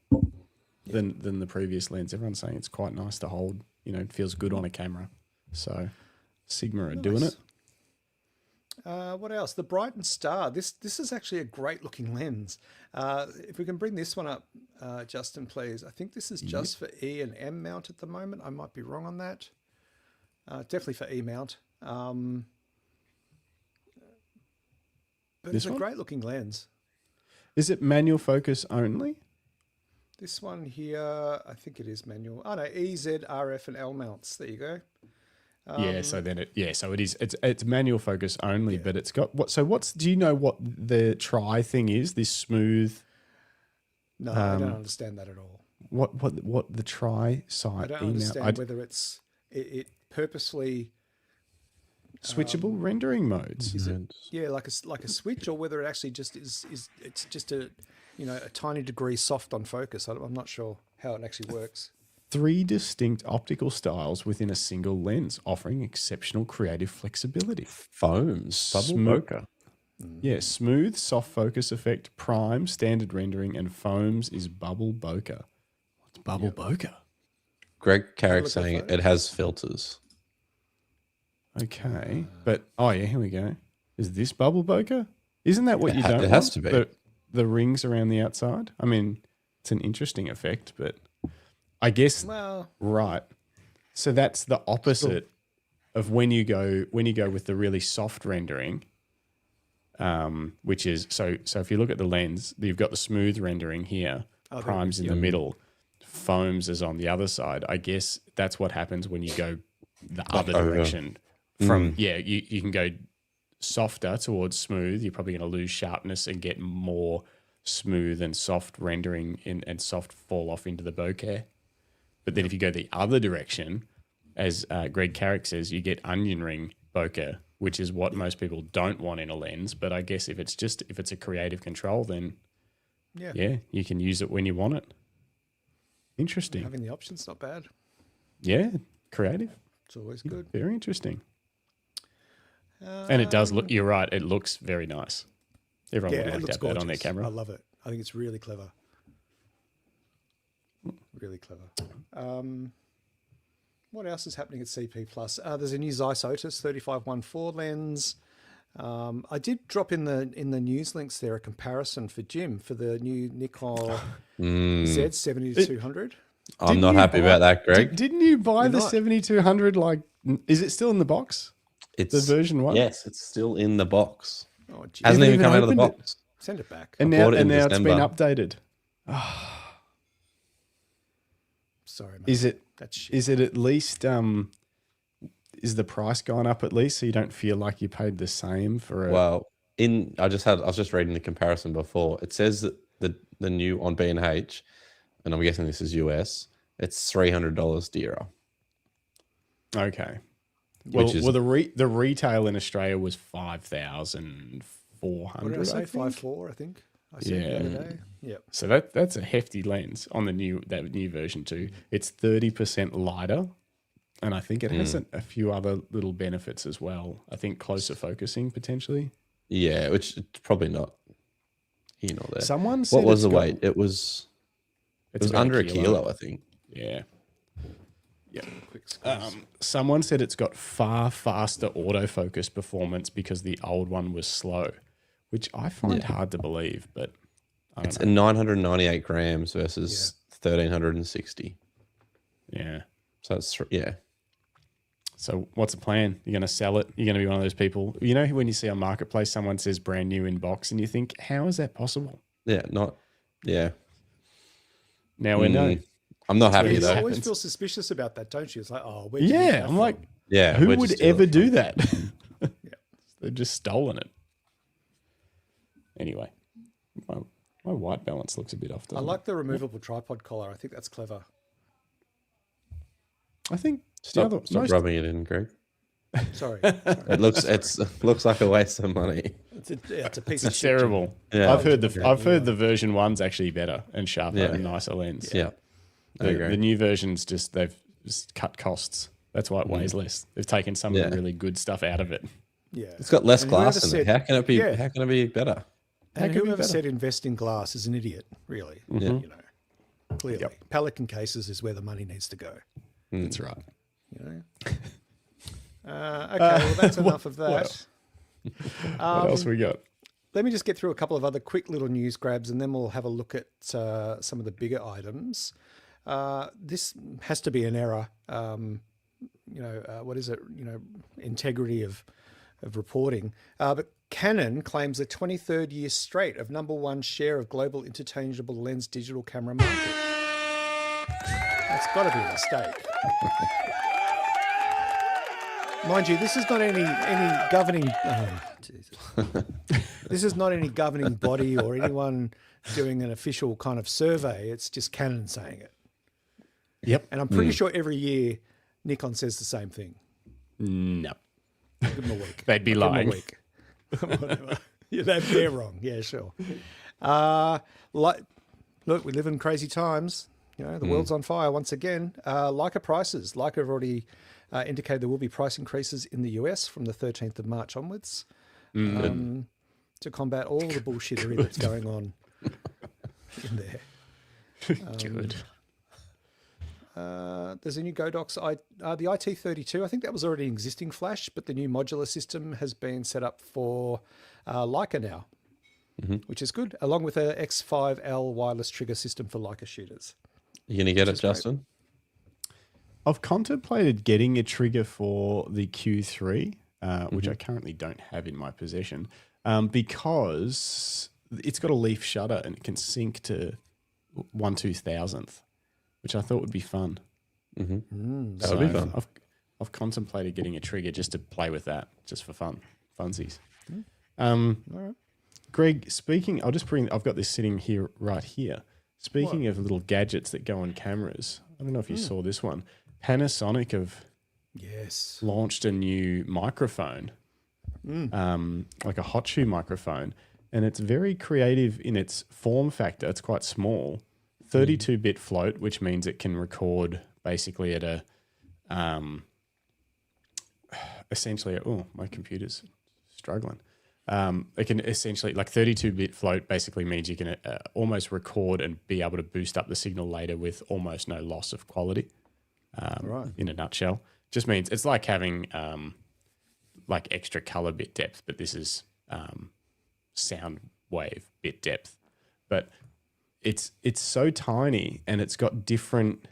than the previous lens. Everyone's saying it's quite nice to hold. It feels good on a camera. So Sigma are doing it. What else? The Brighton Star. This is actually a great looking lens. If we can bring this one up, Justin, please. I think this is just for E and M mount at the moment. I might be wrong on that. Definitely for E mount. But This it's a one? great looking lens. Is it manual focus only? This one here, I think it is manual. Oh no, E, Z, RF, and L mounts. There you go. So it is. It's manual focus only, but it's got what? So do you know what the tri thing is? This smooth. No, I don't understand that at all. What the tri site? I don't email- understand whether it purposefully switchable rendering modes. is it like a switch, or whether it actually just is it's just a tiny degree soft on focus. I'm not sure how it actually works. 3 distinct optical styles within a single lens, offering exceptional creative flexibility. Foams. Bubble Smooth- bokeh. Yeah, smooth, soft focus effect, prime, standard rendering, and foams is bubble bokeh. What's bubble bokeh? Greg Carrick look at saying photos. it has filters. Okay, but here we go. Is this bubble bokeh? Isn't that what you don't? It has want? to be. The rings around the outside. I mean, it's an interesting effect, but I guess Well, right. So that's the opposite of when you go with the really soft rendering, which is so if you look at the lens, you've got the smooth rendering here, primes in the middle, foams is on the other side. I guess that's what happens when you go the other direction. From you can go softer towards smooth. You're probably going to lose sharpness and get more smooth and soft rendering and soft fall off into the bokeh. But then if you go the other direction, as Greg Carrick says, you get onion ring bokeh, which is what most people don't want in a lens. But I guess if it's a creative control, then yeah, you can use it when you want it. Interesting. Having the option's not bad. Yeah, creative. It's always good. Very interesting. And it does look, you're right, it looks very nice. Everyone would like to have that on their camera. I love it. I think it's really clever. Really clever. What else is happening at CP Plus? There's a new Zeiss Otis 3514 lens. I did drop in the news links there a comparison for Jim for the new Nikon Z7200. I'm not happy about that, Greg. Didn't you buy the 7200? Like, is it still in the box? It's the version 1? Yes, it's still in the box. Oh, geez. Hasn't even come out of the box. Send it back. And now it's been updated. Sorry, mate. Is it at least is the price gone up at least so you don't feel like you paid the same for a Well, I was just reading the comparison before. It says that the new on B&H, and I'm guessing this is US, it's $300 dearer. Okay. Well, the retail in Australia was 5,400. What did I say? 5.4, I think. I said the other day. Yep. So that's a hefty lens on that new version too. It's 30% lighter, and I think it has a few other little benefits as well. I think closer focusing potentially. Yeah, which it's probably not here nor there. Someone said what was the weight? It was under a kilo, I think. Yeah. Yeah. Quick squeeze. Someone said it's got far faster autofocus performance because the old one was slow, which I find hard to believe, but I don't know. 998 grams versus 1,360. Yeah. So it's, So what's the plan? You're going to sell it? You're going to be one of those people, you know, when you see on Marketplace, someone says brand new in box and you think, how is that possible? Yeah, Now we know. I'm not happy You though. always feel suspicious about that, don't you? It's like, oh, I'm like, who would ever do that? They've just stolen it. Anyway, my white balance looks a bit off. I like the removable tripod collar. I think that's clever. I think Stop rubbing it in, Greg. Sorry. It looks like a waste of money. It's a piece of it's shit. terrible. Yeah. I've heard the version 1's actually better and sharper and nicer lens. Yeah. The new versions they've just cut costs. That's why it weighs less. They've taken some of the really good stuff out of it. Yeah. It's got less And glass whoever in it. said- How can it be? How can it be better? And whoever said invest in glass is an idiot, really. You know, clearly. Pelican cases is where the money needs to go. That's right. You know? Okay, well, that's enough of that. What else we got? Let me just get through a couple of other quick little news grabs, and then we'll have a look at some of the bigger items. This has to be an error. What is it? Integrity of reporting. But Canon claims a 23rd year straight of #1 share of global interchangeable lens digital camera market. That's got to be a mistake. Mind you, this is not any governing. Oh, Jesus. This is not any governing body or anyone doing an official kind of survey. It's just Canon saying it. Yep. And I'm pretty sure every year Nikon says the same thing. No. Give them a week. They'd be lying. Give them a week. Whatever. Yeah, they're wrong. Yeah, sure. Look, we live in crazy times. You know, the world's on fire once again. Leica prices. Leica have already indicated there will be price increases in the US from the 13th of March onwards to combat all the bullshittery that's going on in there. Good. There's a new Godox, the IT32. I think that was already an existing flash, but the new modular system has been set up for Leica now, which is good, along with a X5L wireless trigger system for Leica shooters. You going to get it, Justin? I've contemplated getting a trigger for the Q3, which I currently don't have in my possession, because it's got a leaf shutter and it can sync to 1/2000th, which I thought would be fun. That would be fun. I've contemplated getting a trigger just to play with that, just for funsies. All right. Greg, I've got this sitting here right here. Speaking of little gadgets that go on cameras, I don't know if you saw this one. Panasonic have launched a new microphone, like a hot shoe microphone, and it's very creative in its form factor. It's quite small, 32-bit float, which means it can record basically at a essentially. Oh, my computer's struggling. It can essentially, like 32-bit float basically means you can almost record and be able to boost up the signal later with almost no loss of quality. In a nutshell, just means it's like having like extra color bit depth, but this is sound wave bit depth. But it's so tiny and it's got different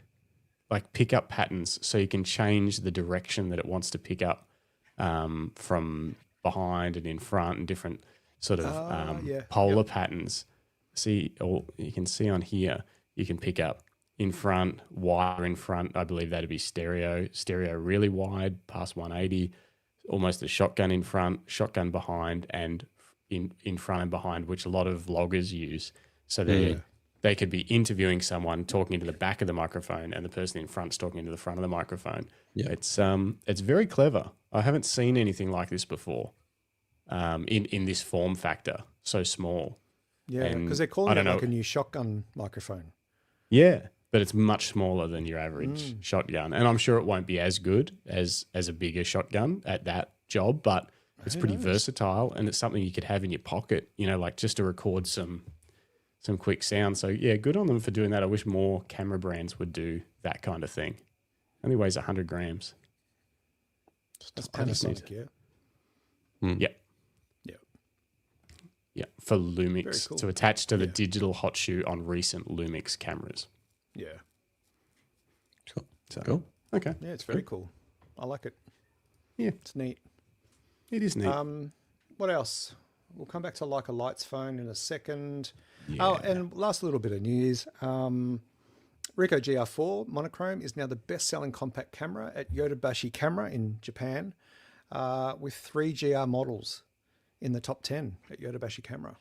like pickup patterns, so you can change the direction that it wants to pick up from behind and in front, and different sort of polar patterns. You can see on here, you can pick up in front, wider in front. I believe that'd be stereo really wide, past 180, almost a shotgun in front, shotgun behind, and in front and behind, which a lot of vloggers use. So they could be interviewing someone talking into the back of the microphone, and the person in front's talking into the front of the microphone. Yeah. It's very clever. I haven't seen anything like this before. In this form factor, so small. Yeah, because they're calling it like a new shotgun microphone. Yeah, but it's much smaller than your average shotgun, and I'm sure it won't be as good as a bigger shotgun at that job, but it's pretty versatile, and it's something you could have in your pocket, like just to record some quick sound. So yeah, good on them for doing that. I wish more camera brands would do that kind of thing. Only weighs 100 grams. That's Panasonic, yeah. Yep. Yeah, for Lumix, to attach to the digital hot shoe on recent Lumix cameras. Yeah. Cool. Okay. Yeah, it's very cool. I like it. Yeah. It's neat. It is neat. What else? We'll come back to Leica Light's phone in a second. Yeah. Oh, and last little bit of news. Ricoh GR4 monochrome is now the best-selling compact camera at Yodobashi Camera in Japan, with 3 GR models in the top 10 at Yodobashi Camera,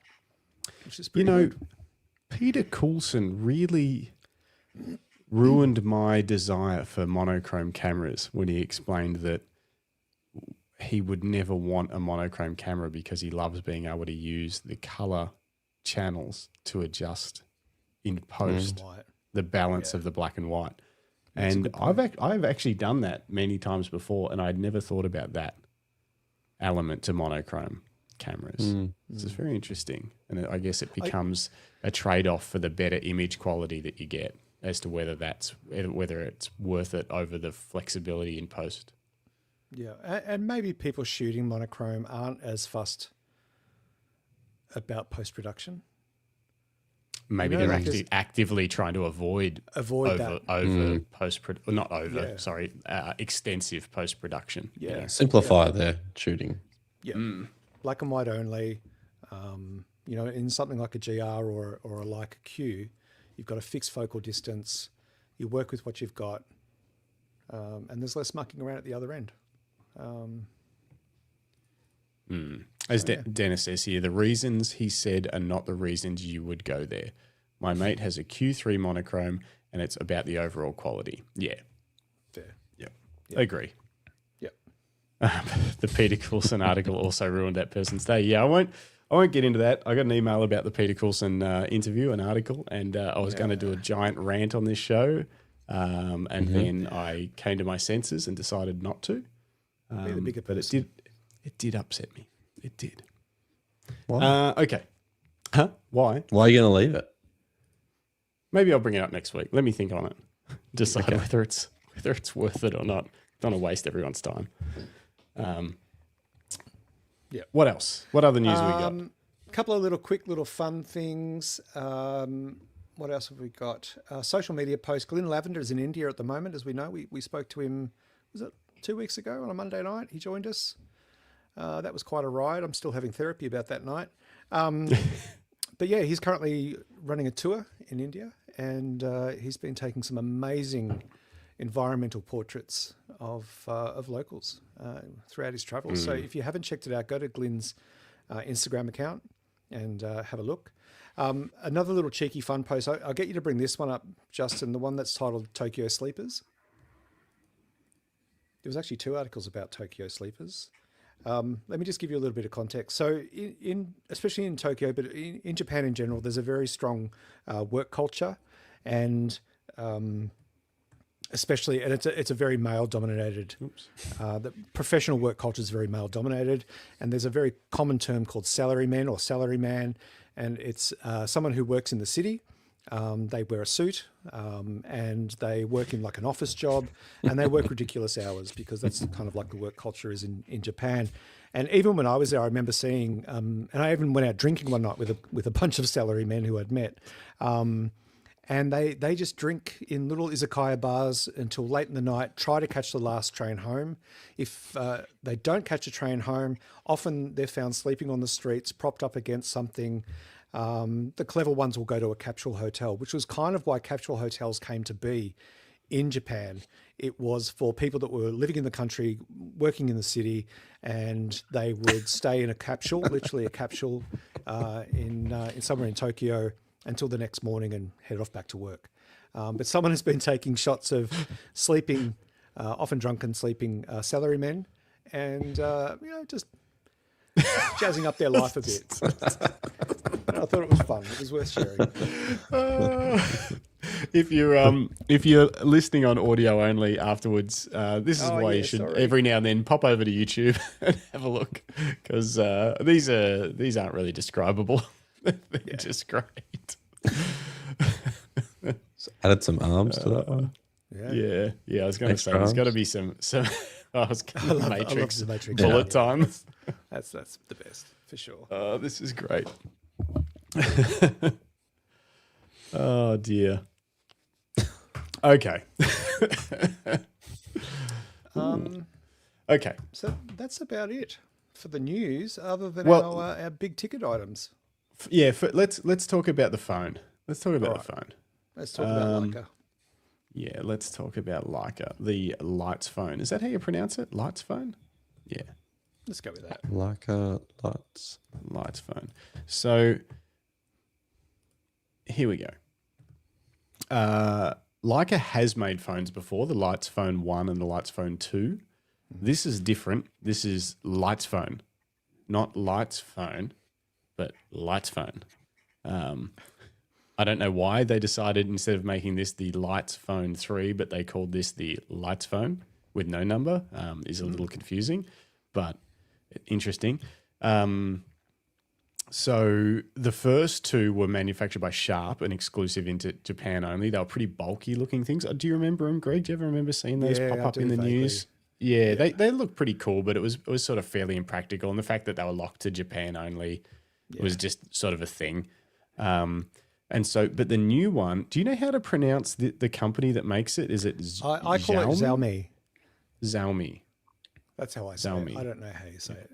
which is pretty good. Peter Coulson really ruined my desire for monochrome cameras when he explained that he would never want a monochrome camera because he loves being able to use the color channels to adjust in post the balance of the black and white. And I've actually done that many times before, and I'd never thought about that element to monochrome cameras. This is very interesting, and I guess it becomes a trade-off for the better image quality that you get as to whether it's worth it over the flexibility in post. Yeah, and maybe people shooting monochrome aren't as fussed about post-production. Maybe they're actively trying to avoid that. Extensive post-production. Yeah. Simplify their shooting. Yeah. Black and white only. In something like a GR or a Leica Q, you've got a fixed focal distance. You work with what you've got, and there's less mucking around at the other end. As Dennis says here, the reasons he said are not the reasons you would go there. My mate has a Q3 monochrome, and it's about the overall quality. Yeah. Fair. Yep. Agree. Yep. The Peter Coulson article also ruined that person's day. Yeah, I won't get into that. I got an email about the Peter Coulson interview, an article, and I was going to do a giant rant on this show, and then I came to my senses and decided not to. But it did upset me. It did. Why? Okay. Huh? Why? Why are you going to leave it? Maybe I'll bring it up next week. Let me think on it. Decide whether it's worth it or not. Don't want to waste everyone's time. What else? What other news we got? A couple of quick little fun things. One What else have we got? Social media post. Glyn Lavender is in India at the moment, as we know. We spoke to him, was it 2 weeks ago on a Monday night? He joined us. That was quite a ride. I'm still having therapy about that night. But yeah, he's currently running a tour in India, and he's been taking some amazing environmental portraits of locals throughout his travels. So if you haven't checked it out, go to Glyn's Instagram account and have a look. Another little cheeky fun post. I'll get you to bring this one up, Justin, the one that's titled Tokyo Sleepers. There was actually 2 articles about Tokyo Sleepers. Let me just give you a little bit of context. So especially in Tokyo, but in Japan in general, there's a very strong work culture, and especially, and it's a very male dominated, the professional work culture is very male dominated. And there's a very common term called salaryman or salaryman. And it's someone who works in the city. They wear a suit and they work in like an office job, and they work ridiculous hours because that's kind of like the work culture is in Japan. And even when I was there, I remember seeing, and I even went out drinking one night with a bunch of salary men who I'd met. And they just drink in little izakaya bars until late in the night, try to catch the last train home. If they don't catch a train home, often they're found sleeping on the streets, propped up against something. The clever ones will go to a capsule hotel, which was kind of why capsule hotels came to be in Japan. It was for people that were living in the country, working in the city, and they would stay in a capsule, literally a capsule, in somewhere in Tokyo until the next morning and head off back to work. But someone has been taking shots of sleeping, often drunken sleeping salarymen, and just jazzing up their life a bit. I thought it was fun. It was worth sharing. If you're listening on audio only afterwards, this is why you should every now and then pop over to YouTube and have a look, because these aren't really describable. They're just great. Added some arms to that one. Yeah. I was going to say there's got to be some. I was going to Matrix bullet time. That's the best for sure. This is great. Oh dear. Okay. Okay. So that's about it for the news, other than our big ticket items. Let's talk about the phone. Let's talk about the phone. Let's talk about Leica. Yeah, let's talk about Leica, the Lights phone. Is that how you pronounce it? Lights phone? Yeah. Let's go with that. Leica Lights phone. So here we go. Leica has made phones before, the Lights Phone 1 and the Lights Phone 2. This is different. This is Lights phone. Not Lights phone, but Lights phone. I don't know why they decided instead of making this the Lights Phone 3, but they called this the Lights phone with no number. Is a little confusing, but interesting. So the first 2 were manufactured by Sharp and exclusive into Japan only. They were pretty bulky looking things. Do you remember them, Greg? Do you ever remember seeing those pop up in the news? Yeah, they look pretty cool, but it was sort of fairly impractical. And the fact that they were locked to Japan only was just sort of a thing. And so, but the new one, do you know how to pronounce the company that makes it? Is it I call it Xiaomi. Xiaomi. That's how I say it. I don't know how you say it.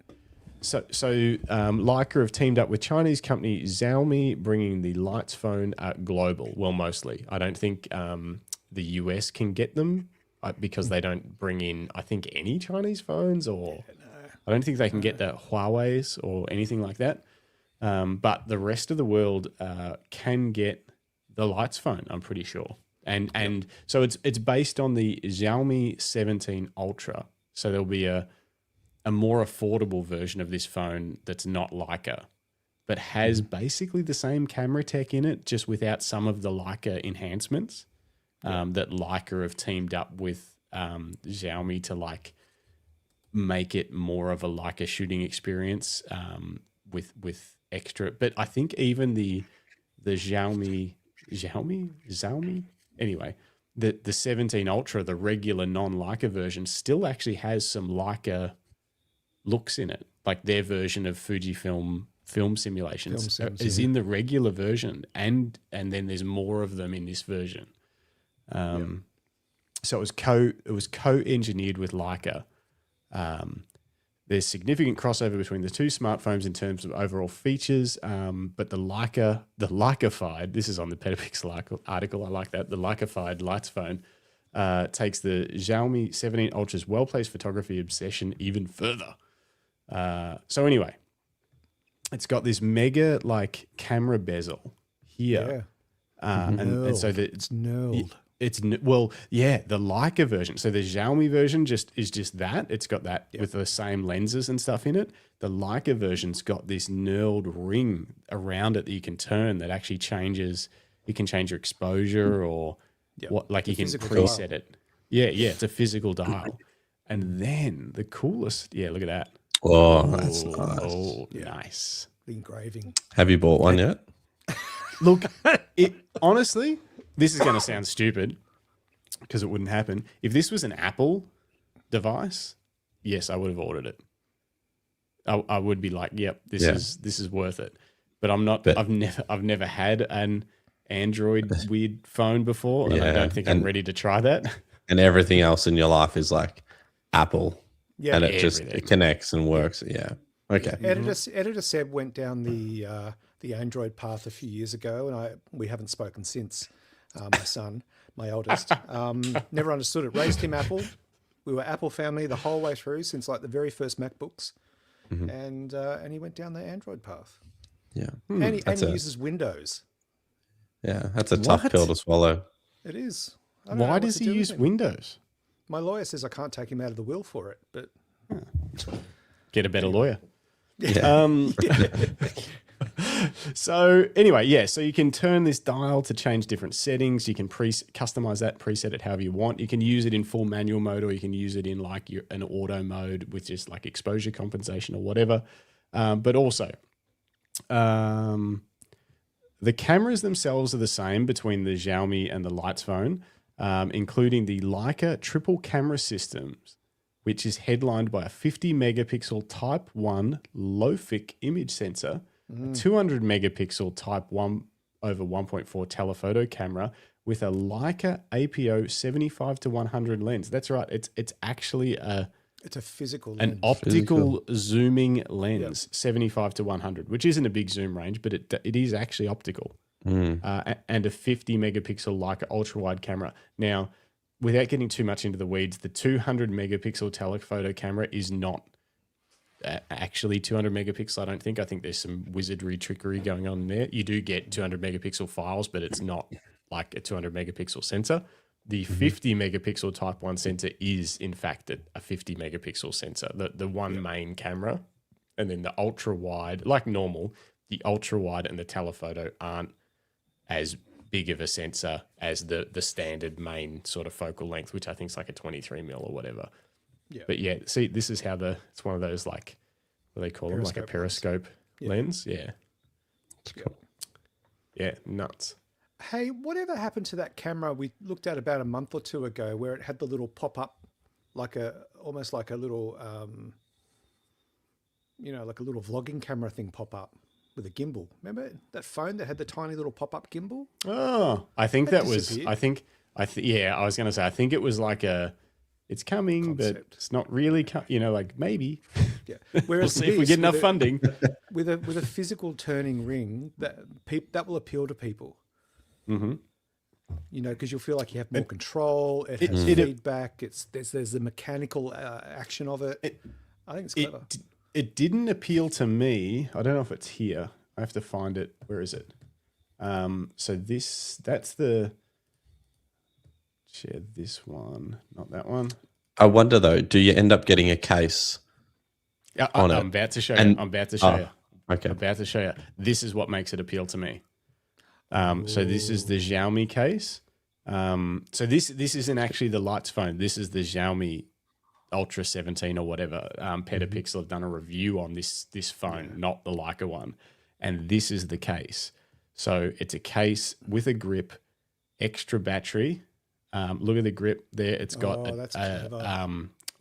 So Leica have teamed up with Chinese company Xiaomi, bringing the Lights phone global. Well, mostly. I don't think the US can get them because they don't bring in, I think, any Chinese phones, or I don't think they can get the Huawei's or anything like that. But the rest of the world can get the Lights phone, I'm pretty sure. And so it's based on the Xiaomi 17 Ultra. So there'll be a more affordable version of this phone that's not Leica, but has basically the same camera tech in it, just without some of the Leica enhancements that Leica have teamed up with Xiaomi to like make it more of a Leica shooting experience with extra. But I think even the Xiaomi, anyway, the 17 Ultra, the regular non-Leica version, still actually has some Leica looks in it, like their version of Fujifilm film simulations Film sims, is in the regular version, and then there's more of them in this version. So it was co-engineered with Leica. There's significant crossover between the two smartphones in terms of overall features, but the Leica-fied, this is on the Petapixel article, I like that, the Leica-fied Lights phone takes the Xiaomi 17 Ultra's well-placed photography obsession even further. So anyway, it's got this mega like camera bezel here. And so it's knurled. The Leica version. So the Xiaomi version is just that. It's got that with the same lenses and stuff in it. The Leica version's got this knurled ring around it that you can turn that actually changes. You can change your exposure or what, like you can preset it. Yeah, it's a physical dial. And then the coolest, look at that. Oh, that's nice. Oh, nice. The engraving. Have you bought one yet? Look, honestly, this is going to sound stupid because it wouldn't happen. If this was an Apple device, yes, I would have ordered it. I would be like, yep, this is worth it. But I'm not. I've never had an Android weird phone before, and I don't think I'm ready to try that. And everything else in your life is like Apple, and it connects and works. Yeah. Okay. Editor Seb went down the Android path a few years ago, and we haven't spoken since. My son, my oldest, never understood it. Raised him Apple. We were Apple family the whole way through since like the very first MacBooks, and he went down the Android path. Yeah, and he uses Windows. Yeah, that's a tough pill to swallow. It is. Why does he use Windows? My lawyer says I can't take him out of the will for it, but get a better lawyer. Yeah. So anyway, so you can turn this dial to change different settings. You can customize that, preset it however you want. You can use it in full manual mode, or you can use it in like an auto mode with just like exposure compensation or whatever. But also, the cameras themselves are the same between the Xiaomi and the Lights phone, including the Leica triple camera systems, which is headlined by a 50 megapixel Type 1 low-fic image sensor, a 200 megapixel Type 1/1.4 telephoto camera with a Leica APO 75 to 100 lens. That's right. It's actually it's a physical an optical zooming lens, 75 to 100, which isn't a big zoom range, but it is actually optical. And a 50 megapixel Leica ultra wide camera. Now, without getting too much into the weeds, the 200 megapixel telephoto camera is not actually 200 megapixels. I don't think. I think there's some wizardry trickery going on there. You do get 200 megapixel files, but it's not like a 200 megapixel sensor. The 50 megapixel Type 1 sensor is in fact a 50 megapixel sensor, the one main camera. And then the ultra wide, like normal, the ultra wide and the telephoto aren't as big of a sensor as the standard main sort of focal length, which I think is like a 23 mil or whatever. Yeah. But yeah, see, this is how it's one of those like, what do they call them? Like a periscope lens. Yeah. That's cool. Yeah, nuts. Hey, whatever happened to that camera we looked at about a month or two ago where it had the little pop-up, almost like a little, like a little vlogging camera thing pop up with a gimbal. Remember that phone that had the tiny little pop-up gimbal? Oh, I think that was, I was going to say, I think it was like it's coming, but it's not really, like maybe. Yeah. Whereas we'll see if we get enough funding. With a physical turning ring, that will appeal to people. Mm-hmm. Because you'll feel like you have more control. It has feedback. There's the mechanical action of it. I think it's clever. It didn't appeal to me. I don't know if it's here. I have to find it. Where is it? So that's the share this one, not that one. I wonder though, do you end up getting a case? Yeah, I'm about to show you. I'm about to show you. Okay. I'm about to show you. This is what makes it appeal to me. So this is the Xiaomi case. So this isn't actually the Lights phone. This is the Xiaomi Ultra 17 or whatever. Petapixel have done a review on this phone, not the Leica one. And this is the case. So it's a case with a grip, extra battery. Look at the grip there. It's got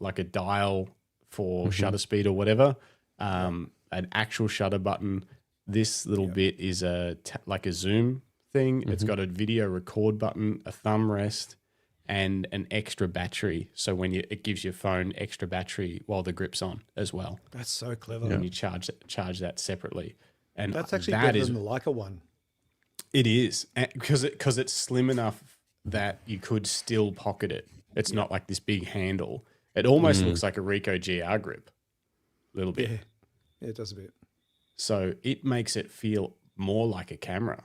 like a dial for shutter speed or whatever. A an actual shutter button. This little bit is like a zoom thing. It's got a video record button, a thumb rest, and an extra battery. So when it gives your phone extra battery while the grip's on as well. That's so clever. And you charge that separately. And That's actually that better is, than the Leica one. It is, because it's slim enough that you could still pocket it. It's not like this big handle. It almost looks like a Ricoh GR grip, a little bit. Yeah, it does a bit. So it makes it feel more like a camera.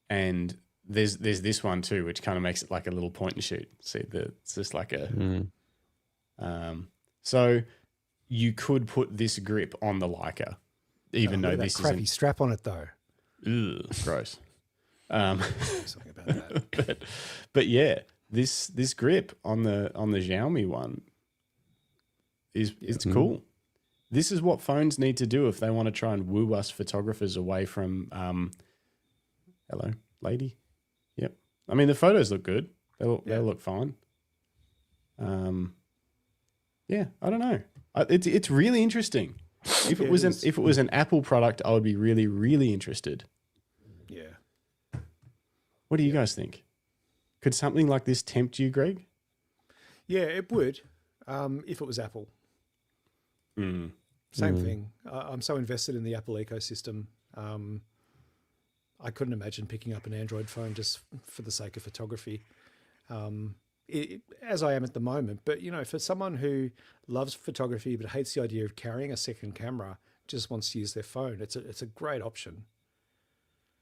And there's this one too, which kind of makes it like a little point and shoot. See, it's just like a. So you could put this grip on the Leica, even though this crappy isn't. strap on it though. Ugh, gross. Something about that. But yeah, this grip on the Xiaomi one is cool. This is what phones need to do if they want to try and woo us photographers away from. Hello, lady. Yep. I mean, the photos look good. They look fine. Yeah, I don't know. It's really interesting. If it was an Apple product, I would be really, really interested. Yeah. What do you guys think? Could something like this tempt you, Greg? Yeah, it would, if it was Apple. Same thing. I'm so invested in the Apple ecosystem. I couldn't imagine picking up an Android phone just for the sake of photography, as I am at the moment. But, you know, for someone who loves photography but hates the idea of carrying a second camera, just wants to use their phone, it's a great option.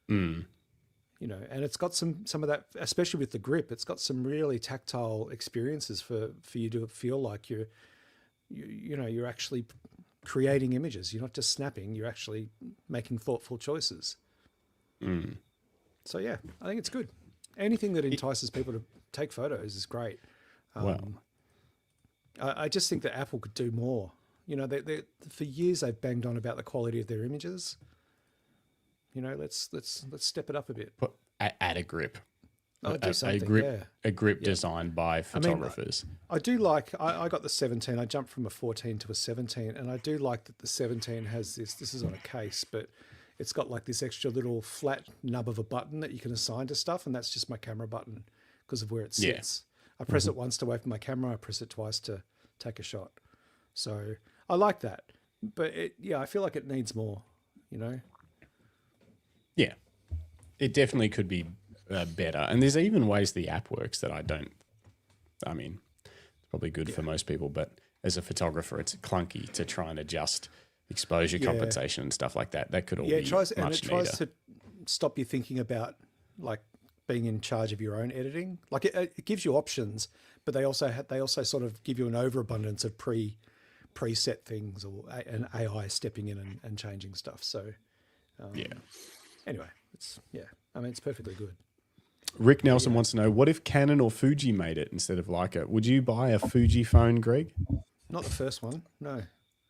You know, and it's got some of that, especially with the grip, it's got some really tactile experiences for you to feel like you're actually creating images. You're not just snapping, you're actually making thoughtful choices. So yeah, I think it's good. Anything that entices people to take photos is great. I just think that Apple could do more. You know, they for years they've banged on about the quality of their images. You know, let's step it up a bit. Add a grip. A grip designed by photographers. I do like. I got the 17. I jumped from a 14 to a 17, and I do like that the 17 has this. This is on a case, but it's got like this extra little flat nub of a button that you can assign to stuff, and that's just my camera button because of where it sits. I press it once to open my camera. I press it twice to take a shot. So I like that, but I feel like it needs more. You know. Yeah, it definitely could be better. And there's even ways the app works that I mean, it's probably good for most people, but as a photographer, it's clunky to try and adjust exposure compensation and stuff like that. That could all be much neater. It tries to stop you thinking about like being in charge of your own editing. Like it gives you options, but they also sort of give you an overabundance of preset things or an AI stepping in and changing stuff. So anyway, it's perfectly good. Rick Nelson wants to know, what if Canon or Fuji made it instead of Leica? Would you buy a Fuji phone, Greg? Not the first one, no.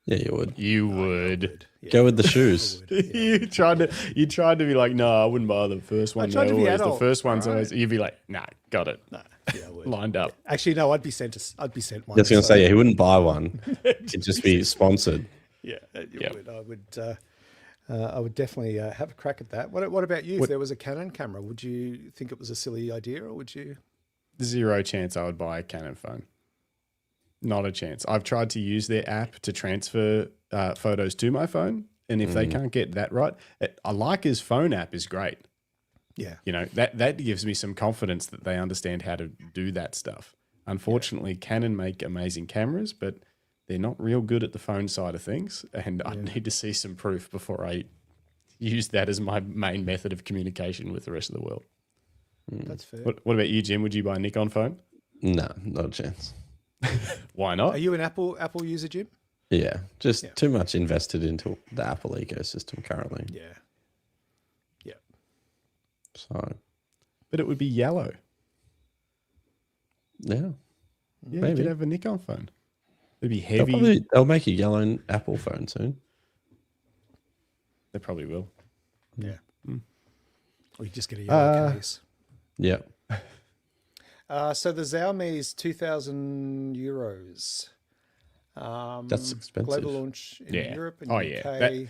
Yeah, you would. You would. Yeah. Go with the shoes. You tried to be like, no, I wouldn't buy the first one. I tried to be adult, the first one's right? always. You'd be like, nah, got it. No, I would. Lined up. Actually, no, I'd be sent one. I was going to say, he wouldn't buy one. It'd just be sponsored. Yeah, would. I would definitely have a crack at that. What about you? If there was a Canon camera, would you think it was a silly idea, or would you? Zero chance I would buy a Canon phone. Not a chance. I've tried to use their app to transfer photos to my phone, and if they can't get that right, Leica's phone app is great. Yeah, you know, that gives me some confidence that they understand how to do that stuff. Unfortunately, Canon make amazing cameras, but they're not real good at the phone side of things, and I need to see some proof before I use that as my main method of communication with the rest of the world. That's fair. What about you, Jim? Would you buy a Nikon phone? No, not a chance. Why not? Are you an Apple user, Jim? Yeah, just too much invested into the Apple ecosystem currently. Yeah. So, but it would be yellow. Yeah, You could have a Nikon phone. It'd be heavy. They'll make a yellow Apple phone soon. They probably will. Yeah. Or you just get a yellow case. Yeah. So the Xiaomi is €2,000. That's expensive. Global launch in Europe and UK.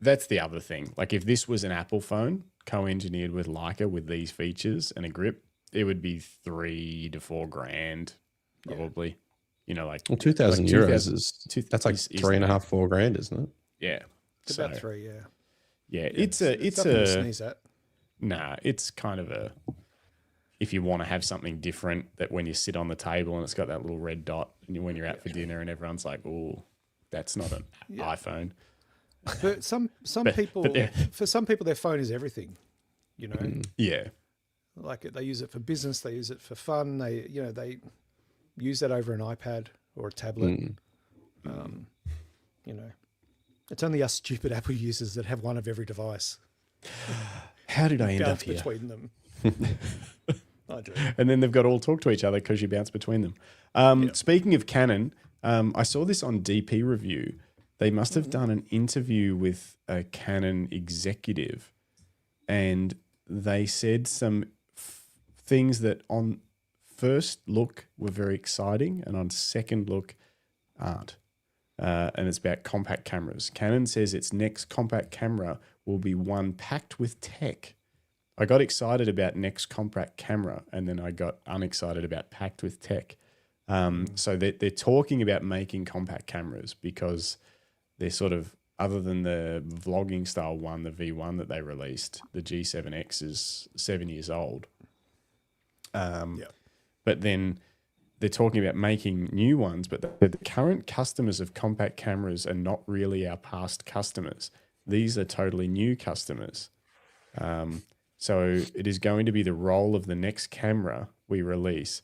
that's the other thing. Like if this was an Apple phone co-engineered with Leica with these features and a grip, it would be $3,000 to $4,000 probably. You know, like Well, 2,000 like euros that's like is 3.5, 4 grand, isn't it? Yeah, It's about 3, yeah. Yeah, It's it's nothing to a sneeze at. nah. It's kind of a if you want to have something different that when you sit on the table and it's got that little red dot, and when you're out for dinner and everyone's like, "Oh, that's not an iPhone." For some people, for some people, their phone is everything. You know, Yeah, like they use it for business, they use it for fun. They use that over an iPad or a tablet. You know, it's only us stupid Apple users that have one of every device. how did I end up Bounce here? between them. I do. And then they've got to all talk to each other because you bounce between them. Speaking of Canon, I saw this on DP Review. They must have done an interview with a Canon executive, and they said some things that on first look were very exciting and on second look aren't. And it's about compact cameras. Canon says its next compact camera will be one packed with tech. I got excited about next compact camera, and then I got unexcited about packed with tech. So they're talking about making compact cameras because they're sort of, other than the vlogging style one, the V1 that they released, the G7X is 7 years old. But then they're talking about making new ones, but the current customers of compact cameras are not really our past customers. These are totally new customers. So it is going to be the role of the next camera we release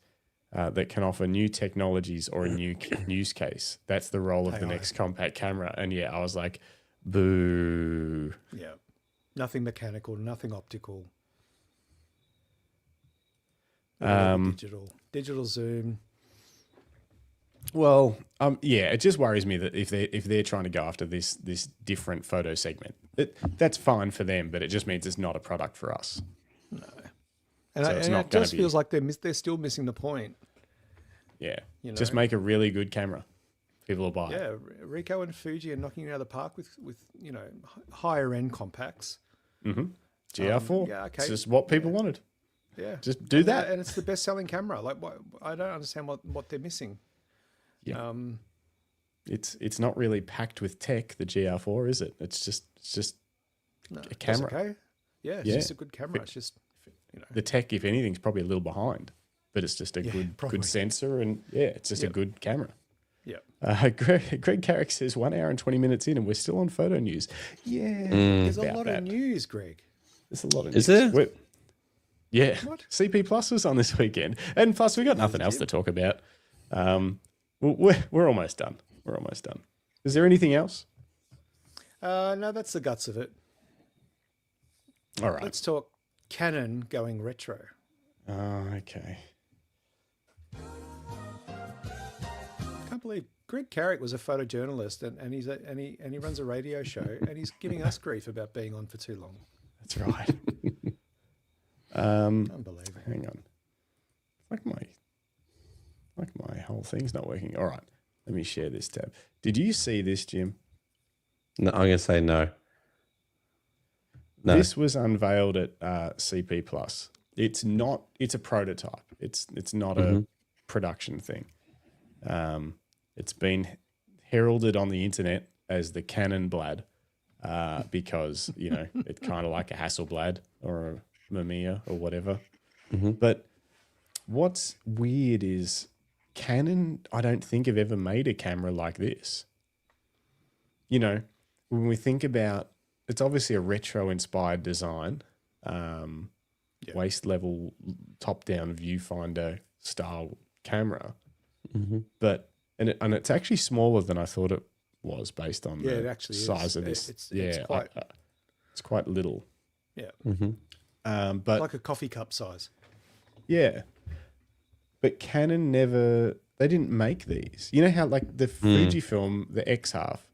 that can offer new technologies or a new use case. That's the role of the next compact camera. And yeah, I was like, boo. Yeah. Nothing mechanical, nothing optical. Digital zoom. Well, yeah, it just worries me that if they're trying to go after this different photo segment, that's fine for them, but it just means it's not a product for us. No, and, So I, it's and not it gonna just be- feels like they're still missing the point. Yeah, You know? just make a really good camera. People will buy it. Yeah, Ricoh and Fuji are knocking it out of the park with higher end compacts. GR4. yeah, okay. It's just what people wanted. Yeah, Just do that. and it's the best selling camera. Like, I don't understand what they're missing. Yeah. It's not really packed with tech, the GR4, is it? It's just No, a camera. That's okay. Yeah, it's just a good camera. It's just The tech, if anything, is probably a little behind, but it's just a probably. good sensor, and it's just a good camera. yeah. Greg Carrick says 1 hour and 20 minutes in, and we're still on photo news. Yeah, There's a about lot that. of news, Greg. There's a lot of Is news. there? Yeah. What? CP Plus was on this weekend, and plus we got nothing else to talk about. We're almost done. We're almost done. Is there anything else? No, that's the guts of it. All right. Let's talk Canon going retro. Okay. Can't believe Greg Carrick was a photojournalist and he runs a radio show and he's giving us grief about being on for too long. That's right. Unbelievable. Hang on. Like my whole thing's not working. All right. Let me share this tab. Did you see this, Jim? No, I'm going to say no. No. This was unveiled at CP Plus. It's a prototype. It's not a production thing. It's been heralded on the internet as the Canon Blad because, it's kind of like a Hasselblad or a Mamiya or whatever. But what's weird is Canon, I don't think have ever made a camera like this. When we think about, it's obviously a retro-inspired design, waist level, top-down viewfinder style camera, but and it's actually smaller than I thought it was based on it the actually size is. of this. It's quite little. Yeah. But Like a coffee cup size. yeah, but Canon they didn't make these. You know how like the Fujifilm, the X half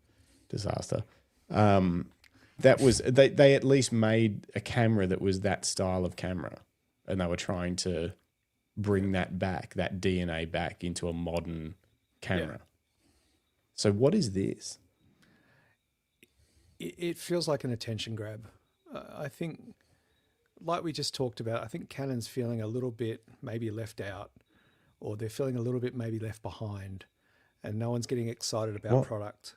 disaster, that was they at least made a camera that was that style of camera, and they were trying to bring that DNA back into a modern camera. So what is this? it feels like an attention grab. I think, like we just talked about, I think Canon's feeling a little bit maybe left out, or they're feeling a little bit maybe left behind, and no one's getting excited about product.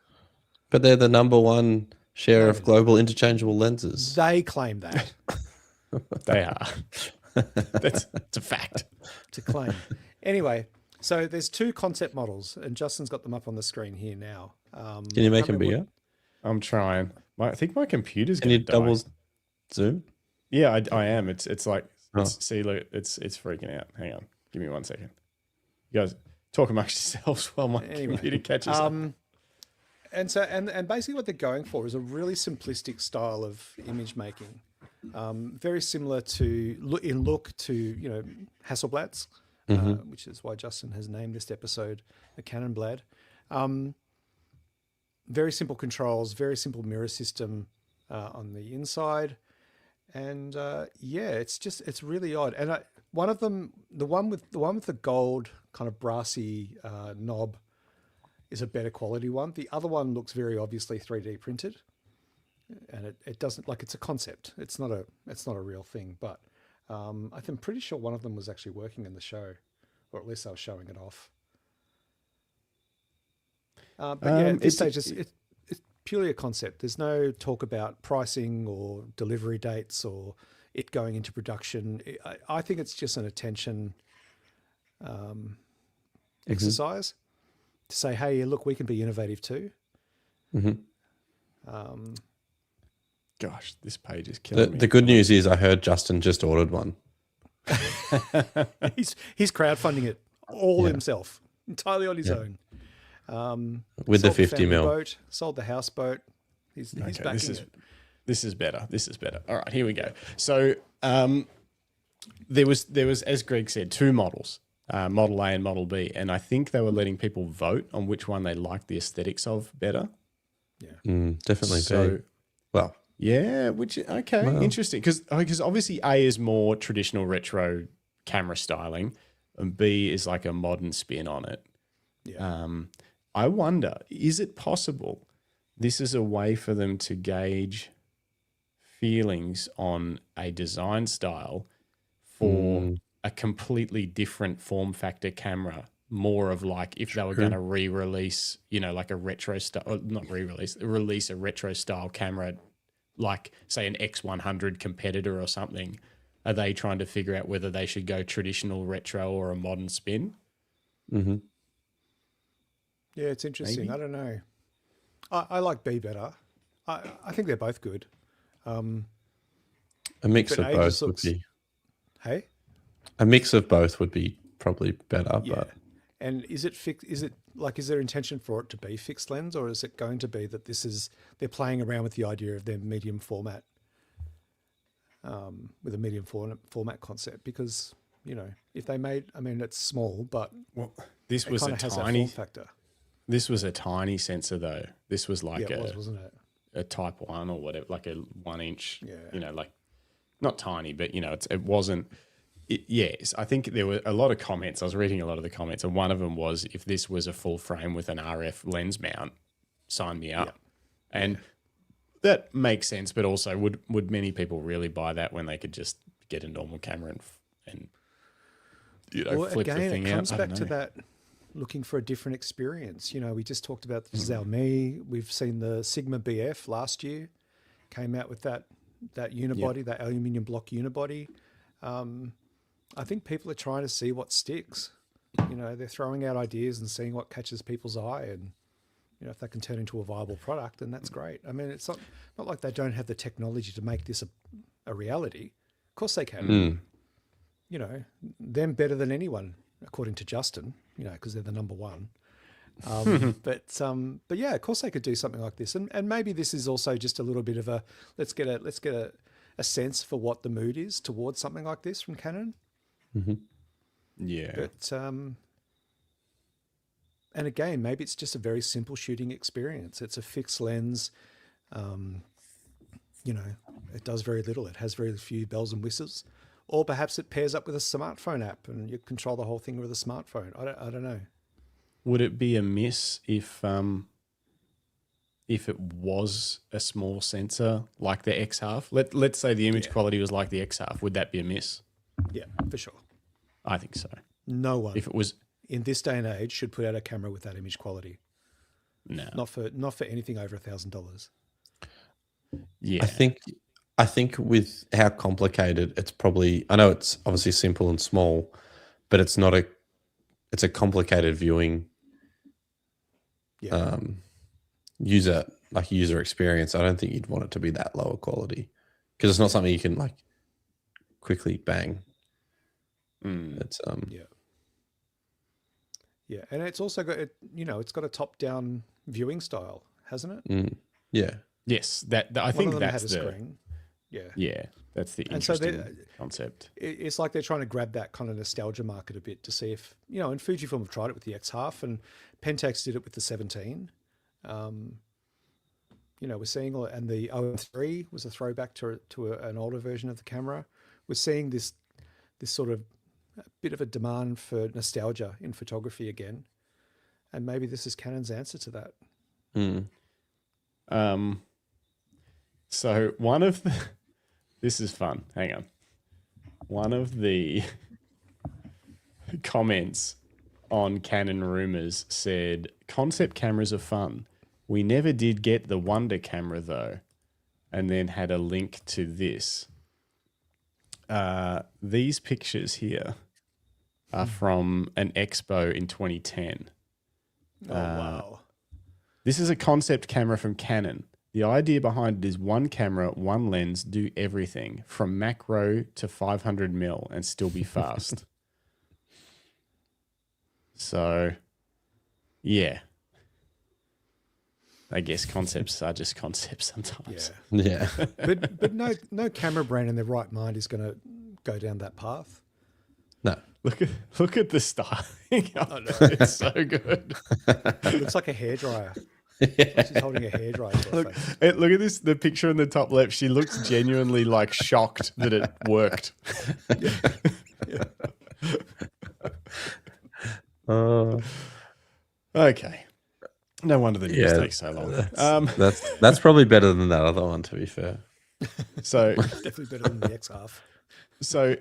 But they're the number one share No, of global interchangeable lenses. They claim that. They are. That's a fact. To claim. Anyway, so there's 2 concept models, and Justin's got them up on the screen here now. Can you make them bigger? I'm trying. I think my computer's Can going you to die. double zoom? Yeah, I am. It's like, Oh. see, look, it's freaking out. Hang on. Give me 1 second. You guys talk amongst yourselves while my computer catches up. And so, and basically what they're going for is a really simplistic style of image making. Very similar in look to, you know, Hasselblad's, which is why Justin has named this episode the Canon Blad. Very simple controls, very simple mirror system on the inside. And it's really odd. And one of them, the one with the gold kind of brassy knob, is a better quality one. The other one looks very obviously 3D printed, and it doesn't, like, it's a concept. It's not a real thing. But I'm pretty sure one of them was actually working in the show, or at least they were showing it off. But yeah, at this stage, it's purely a concept. There's no talk about pricing or delivery dates or it going into production. I think it's just an attention exercise to say, hey, look, we can be innovative too. Gosh, this page is killing me. The good news is I heard Justin just ordered one. He's crowdfunding it all himself, entirely on his own. With the Sold 50 mil. boat, sold the houseboat. He's backing it. This is better. This is better. All right, here we go. So there was, as Greg said, 2 models, Model A and Model B, and I think they were letting people vote on which one they liked the aesthetics of better. Yeah, Definitely. So, well, yeah, interesting, because obviously A is more traditional retro camera styling, and B is like a modern spin on it. yeah. I wonder, is it possible this is a way for them to gauge feelings on a design style for a completely different form factor camera? More of like if they were going to re-release, you know, like a retro style, not re-release, release a retro style camera, like say an X100 competitor or something. Are they trying to figure out whether they should go traditional retro or a modern spin? Yeah, it's interesting. Maybe. I don't know. I like B better. I think they're both good. a mix But of A both just would looks- be Hey? a mix of both would be probably better. Yeah. But And is it fixed? Is there intention for it to be fixed lens, or is it going to be that they're playing around with the idea of their medium format, with a medium format concept? Because, you know, if they made, I mean, it's small, but Well, this it was kind a of has that tiny. form factor. This was a tiny sensor though. This was like Yeah, it was, wasn't it? a Type 1 or whatever, like a 1 inch. Yeah. You know, like not tiny, but you know, it wasn't. Yes, I think there were a lot of comments. I was reading a lot of the comments, and one of them was, if this was a full frame with an RF lens mount, sign me up. Yeah. And that makes sense, but also would many people really buy that when they could just get a normal camera and you know, Well, flip again, the thing it out? comes I don't back to know. that looking for a different experience. You know, we just talked about the Mm. Xiaomi. We've seen the Sigma BF last year, came out with that unibody, that aluminium block unibody. I think people are trying to see what sticks. You know, they're throwing out ideas and seeing what catches people's eye, and you know, if they can turn into a viable product, then that's great. I mean, it's not like they don't have the technology to make this a reality. Of course they can. You know, them better than anyone, according to Justin. You know, because they're the number one. But yeah, of course they could do something like this, and maybe this is also just a little bit of a let's get a sense for what the mood is towards something like this from Canon. Yeah. But and again, maybe it's just a very simple shooting experience. It's a fixed lens. You know, it does very little. It has very few bells and whistles. Or perhaps it pairs up with a smartphone app and you control the whole thing with a smartphone. I don't know. Would it be amiss if if it was a small sensor like the X half. Let's say the image quality was like the X half. Would that be a miss? Yeah, for sure. I think so. No one If it was, in this day and age should put out a camera with that image quality. no. Not for anything over $1,000. Yeah. I think with how complicated it's probably, I know it's obviously simple and small, but it's a complicated viewing Yeah. user experience. I don't think you'd want it to be that lower quality because it's not something you can like quickly bang. It's Yeah, and it's also got it's got a top-down viewing style, hasn't it? yeah. Yes. I One think of them that's had a screen. Yeah. Yeah. That's the And so interesting concept. It's like they're trying to grab that kind of nostalgia market a bit to see if, and Fujifilm have tried it with the X-Half and Pentax did it with the 17. We're seeing, and the OM3 was a throwback to an older version of the camera. We're seeing this sort of a bit of a demand for nostalgia in photography again. And maybe this is Canon's answer to that. So one of the, this is fun. Hang on. One of the comments on Canon Rumours said, concept cameras are fun. We never did get the Wonder camera though. And then had a link to this. These pictures here are from an expo in 2010. Oh, wow. This is a concept camera from Canon. The idea behind it is one camera, one lens, do everything from macro to 500mm and still be fast. So, yeah. I guess concepts are just concepts sometimes. Yeah. Yeah. But no camera brand in their right mind is going to go down that path. No. Look at the styling. It's so good. It looks like a hairdryer. She's holding a hairdryer to her face. Look at this. The picture in the top left. She looks genuinely like shocked that it worked. Okay. No wonder the news takes so long. That's probably better than that other one, to be fair. So Definitely better than the X-Half. So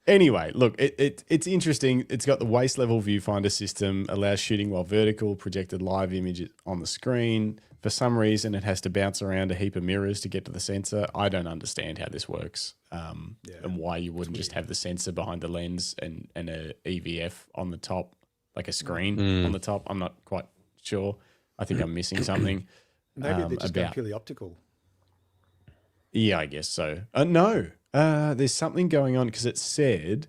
anyway, look, it's interesting. It's got the waist level viewfinder system, allows shooting while vertical, projected live image on the screen. For some reason, it has to bounce around a heap of mirrors to get to the sensor. I don't understand how this works and why you wouldn't just have the sensor behind the lens and a EVF on the top, like a screen on the top. I'm not quite sure. I think I'm missing something. Maybe they're just going purely optical. Yeah, I guess so. No, there's something going on because it said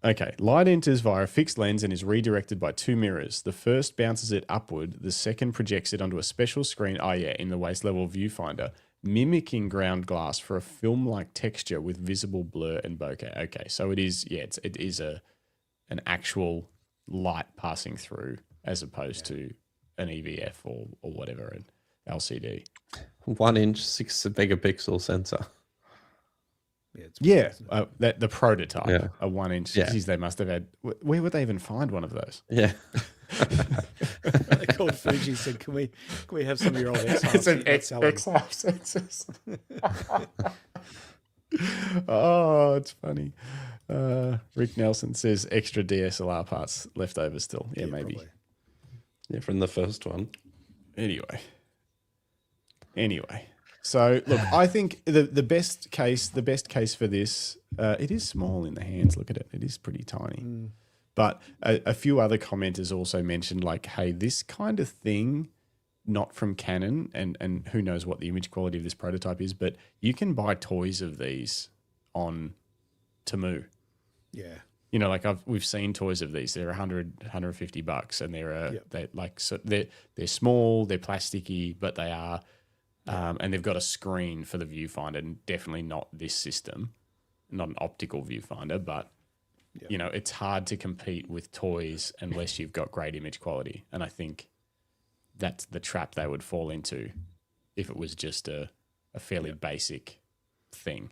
okay, light enters via a fixed lens and is redirected by two mirrors. The first bounces it upward. The second projects it onto a special screen, in the waist level viewfinder, mimicking ground glass for a film-like texture with visible blur and bokeh. Okay, so it is, it is an actual light passing through as opposed to an EVF or whatever, an LCD. 1 inch, 6 megapixel sensor. That the prototype, a 1 inch. Yeah. Geez, they must have had. Where would they even find one of those? Yeah. They called Fuji, said, "Can we have some of your old X-Halves?" It's an X-Half sensors. Oh, it's funny. Rick Nelson says extra DSLR parts left over still. Yeah, maybe. Probably. Yeah, from the first one. Anyway. So look, I think the best case for this, it is small in the hands. Look at it; it is pretty tiny. But a few other commenters also mentioned, like, hey, this kind of thing, not from Canon, and who knows what the image quality of this prototype is, but you can buy toys of these on Temu. Yeah. You know, like we've seen toys of these. They're $150, and they're small, they're plasticky, but they are. And they've got a screen for the viewfinder, and definitely not this system, not an optical viewfinder, but you know, it's hard to compete with toys unless you've got great image quality. And I think that's the trap they would fall into if it was just a fairly basic thing.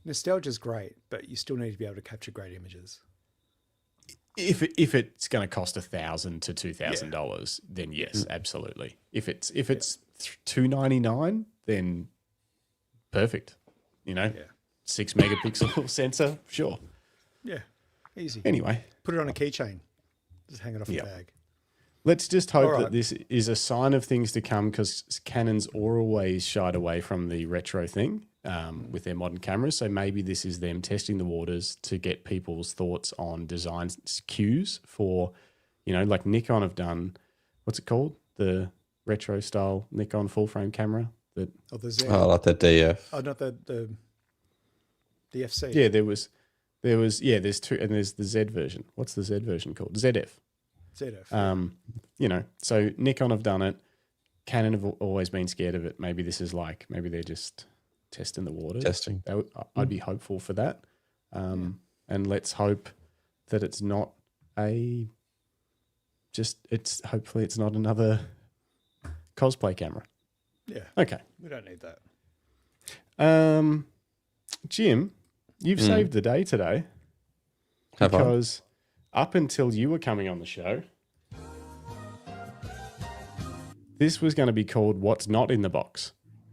Nostalgia's great, but you still need to be able to capture great images. If it's going to cost $1,000 to $2,000, then yes, absolutely. If it's $299, then perfect. 6 megapixel sensor, sure. Yeah, easy. Anyway, Put it on a keychain. Just hang it off your bag. let's just hope that this is a sign of things to come, because Canon's always shied away from the retro thing with their modern cameras. So maybe this is them testing the waters to get people's thoughts on design cues for, like Nikon have done, what's it called? The retro style Nikon full frame camera. The Z. Oh, like the DF. Oh, not the FC. Yeah, there's two, and there's the Z version. What's the Z version called? ZF. ZF. So Nikon have done it. Canon have always been scared of it. Maybe this is maybe they're just testing the waters. Testing. I'd be hopeful for that. And let's hope that it's not hopefully it's not another cosplay camera. Yeah. Okay. We don't need that. Jim, you've saved the day today. Have I? Because up until you were coming on the show, this was going to be called What's Not in the Box,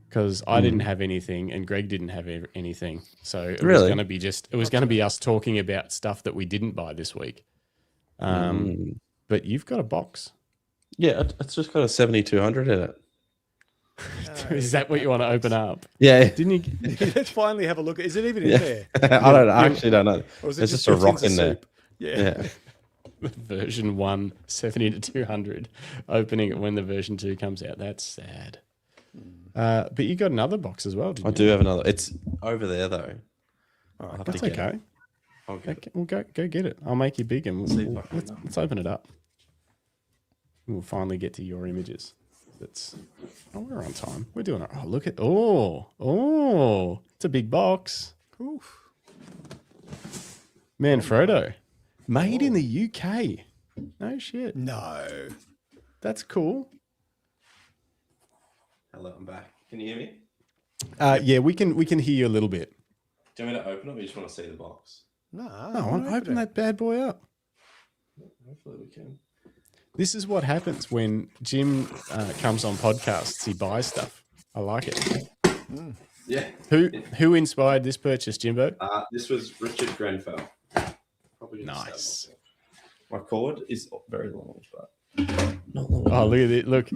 because I didn't have anything and Greg didn't have anything. So it was going to be us talking about stuff that we didn't buy this week. But you've got a box. Yeah, it's just got a 7200 in it. Is that what you want to open up? Yeah. Didn't you? Let's finally have a look. Is it even in there? I actually don't know. Or is it There's just a rock in there. Yeah. Version 1, 70 to 200, opening it when the version 2 comes out. That's sad. But you got another box as well, didn't you? I do have another. It's over there, though. All right, That's okay. We'll go get it. I'll make you big and let's open it up. We'll finally get to your images. We're on time. We're doing it. Oh, look at it's a big box. Oof. Manfrotto, made in the UK. No shit. No. That's cool. Hello, I'm back. Can you hear me? Yeah, we can hear you a little bit. Do you want me to open it, or you just want to see the box? No. Open that bad boy up. Hopefully we can. This is what happens when Jim comes on podcasts. He buys stuff. I like it. Yeah. Who inspired this purchase, Jimbo? This was Richard Grenfell. Probably Nice. My cord is very long, but Oh, look at it. Look,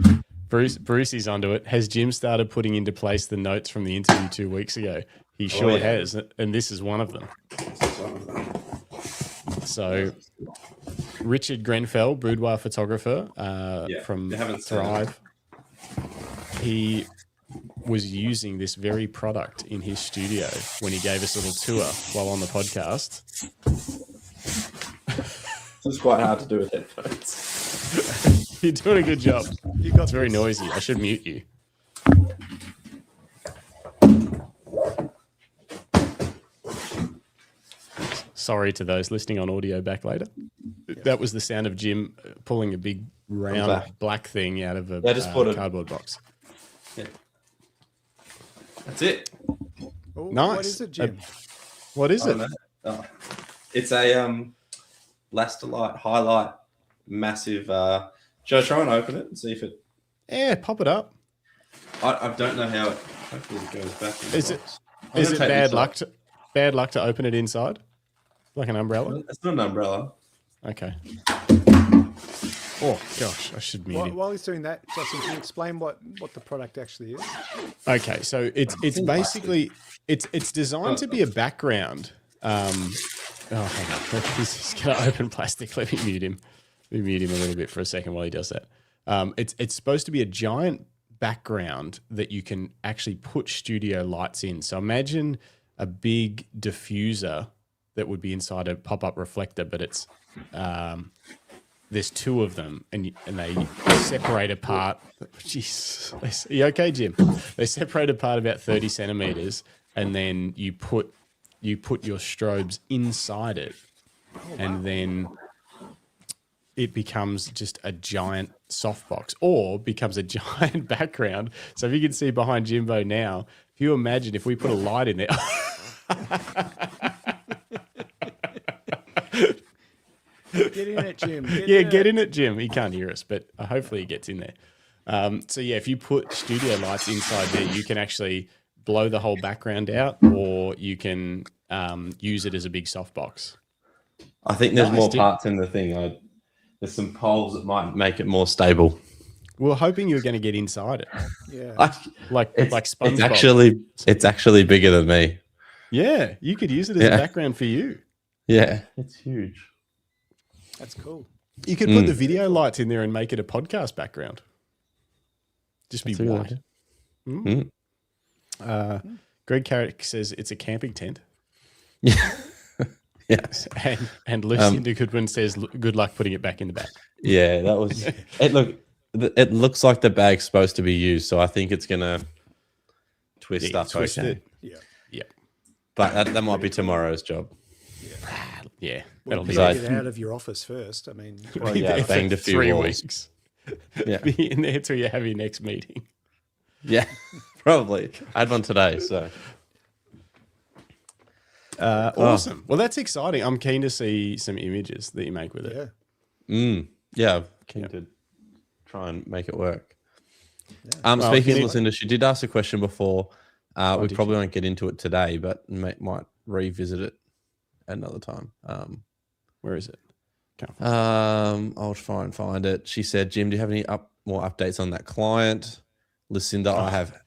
Bruce is onto it. Has Jim started putting into place the notes from the interview 2 weeks ago? He sure has, and this is one of them. So, Richard Grenfell, boudoir photographer from Thrive. He was using this very product in his studio when he gave us a little tour while on the podcast. This is quite hard to do with headphones. You're doing a good job. It's very noisy. I should mute you. Sorry to those listening on audio back later. That was the sound of Jim pulling a big round black thing out of a cardboard box. Yeah. That's it. Oh, Nice. What is it, Jim? What is it? It's a Lasterlight highlight massive. Should I try and open it and see if it? Yeah, pop it up. I don't know how it. Hopefully it goes back. Is it bad luck to open it inside, like an umbrella? It's not an umbrella. Okay. Oh gosh, I should mute him. While he's doing that, Justin, can you explain what the product actually is? Okay, so it's basically it's designed to be a background. Hang on, he's going to open plastic. Let me mute him. Let me mute him a little bit for a second while he does that. It's supposed to be a giant background that you can actually put studio lights in. So imagine a big diffuser that would be inside a pop-up reflector, but it's there's two of them, and they separate apart. Jeez, are you okay, Jim? They separate apart about 30 centimeters, and then you put your strobes inside it, and then it becomes just a giant softbox, or becomes a giant background. So if you can see behind Jimbo now, if you imagine if we put a light in there. Get in it, Jim. Get in it, Jim. He can't hear us, but hopefully he gets in there. So yeah, if you put studio lights inside there, you can actually blow the whole background out, or you can use it as a big softbox. I think there's Nice, more Jim. parts in the thing. There's some poles that might make it more stable. We were hoping you were going to get inside it, Yeah. like SpongeBob. It's actually bigger than me. Yeah, you could use it as a background for you. Yeah, it's huge. That's cool. You could put the video lights in there and make it a podcast background. Just be white. Greg Carrick says it's a camping tent. Yes. And Lucinda Goodwin says, good luck putting it back in the bag. Yeah, that was it looks like the bag's supposed to be used, so I think it's gonna twist stuff. Twist it. Yeah. But that might be tomorrow's job. Yeah. Well, That'll be get it out of your office first. I mean, Well, yeah, I banged a few 3 walls. weeks. Yeah. Be in there till you have your next meeting. Yeah, probably. I had one today, so Awesome. Well, that's exciting. I'm keen to see some images that you make with it. yeah. yeah, I'm keen to try and make it work. Well, Speaking of can Lucinda, she did ask a question before. We did probably won't get into it today, but might revisit it another time. Where is it? Can't find I'll try and find it. She said, Jim, do you have any more updates on that client? Lucinda, I have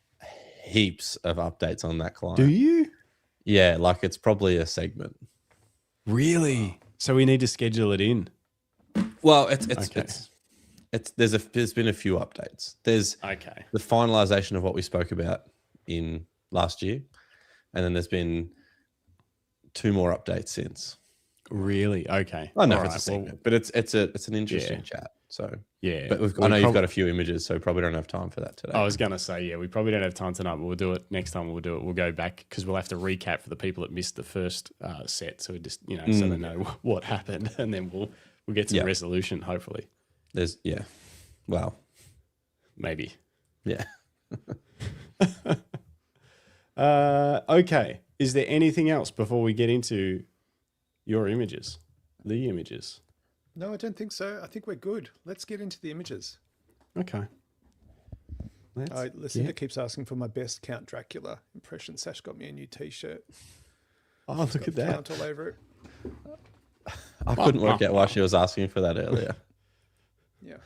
heaps of updates on that client. Do you? Yeah, like it's probably a segment. Really? So we need to schedule it in. Well, Okay. there's been a few updates. There's Okay. the finalization of what we spoke about in last year, and then there's been 2 more updates since. Really? Okay. I know All it's a right, segment, but it's an interesting Yeah. chat. So yeah. but I know you've got a few images, so we probably don't have time for that today. I was going to say, yeah, we probably don't have time tonight, but we'll do it next time. We'll do it. We'll go back because we'll have to recap for the people that missed the first set. So we just, so they know what happened, and then we'll get some resolution, hopefully. Well, Maybe. yeah. Okay. Is there anything else before we get into your images? The images. No, I don't think so. I think we're good. Let's get into the images. Okay. Lucinda keeps asking for my best Count Dracula impression. Sash got me a new T-shirt. Oh, look Got at that. Count all over it. I couldn't work out why she was asking for that earlier. Yeah.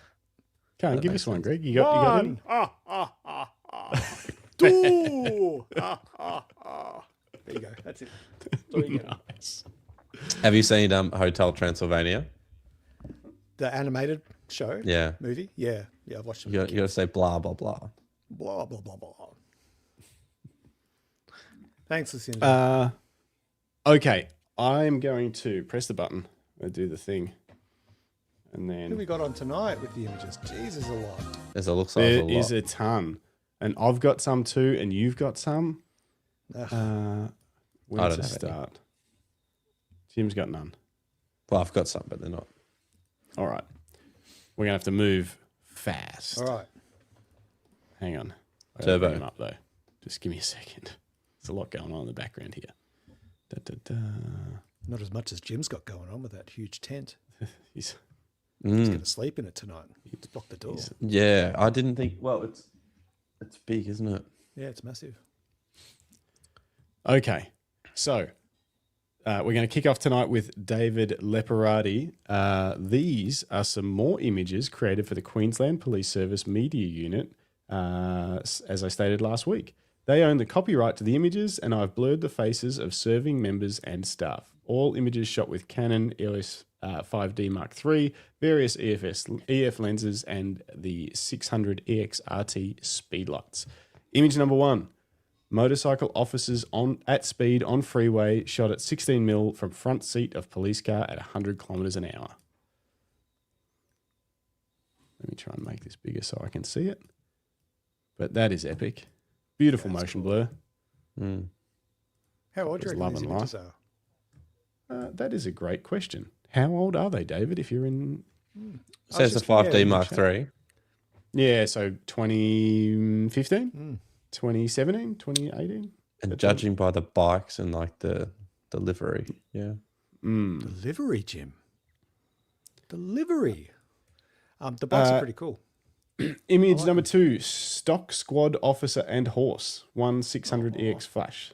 Can't give us one, Greg. You got any? Two. There you go. That's it. That's all you get. Nice. Have you seen Hotel Transylvania? The animated show? Yeah. Movie? Yeah. Yeah, I've watched it. You got to say blah, blah, blah. Blah, blah, blah, blah. Thanks, Lucinda. Okay. I'm going to press the button and do the thing. And Who we then got on tonight with the images? Jesus, a lot. There's a looks like there a lot. is a ton. And I've got some too, and you've got some. Ugh. Where I to don't have any. start? Jim's got none. Well, I've got some, but they're not. All right. We're going to have to move fast. All right. Hang on. I gotta Turbo. bring him up, though. Just give me a second. There's a lot going on in the background here. Da, da, da. Not as much as Jim's got going on with that huge tent. He's He's going to sleep in it tonight. Let's block the door. Yeah, I didn't think. Well, it's big, isn't it? Yeah, it's massive. Okay, so we're going to kick off tonight with David Leparati. These are some more images created for the Queensland Police Service Media Unit, as I stated last week. They own the copyright to the images, and I've blurred the faces of serving members and staff. All images shot with Canon EOS 5D Mark III, various EF lenses, and the 600 EX RT speedlights. Image number 1. Motorcycle officers at speed on freeway, shot at 16mm from front seat of police car at 100 kilometers an hour. Let me try and make this bigger so I can see it. But that is epic. Beautiful motion blur. How old do you There's reckon love these and images are? That is a great question. How old are they, David, if you're in... Says the 5D Mark III. Yeah, so 2015, 2017, 2018. And judging by the bikes and like the livery. Yeah. The livery, Jim. The livery. The bikes are pretty cool. Image number 2, stock squad officer and horse, 1/600EX flash.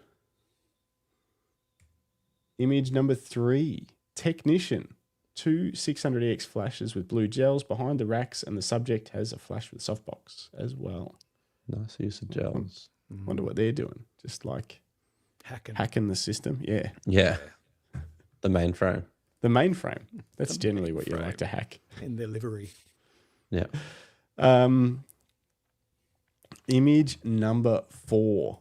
Image number 3, technician, 2 600EX flashes with blue gels behind the racks, and the subject has a flash with softbox as well. Nice use of gels. Wonder what they're doing. Just like hacking the system. Yeah. Yeah. The mainframe. The mainframe. That's generally what you like to hack. In their livery. Yeah. Image number 4,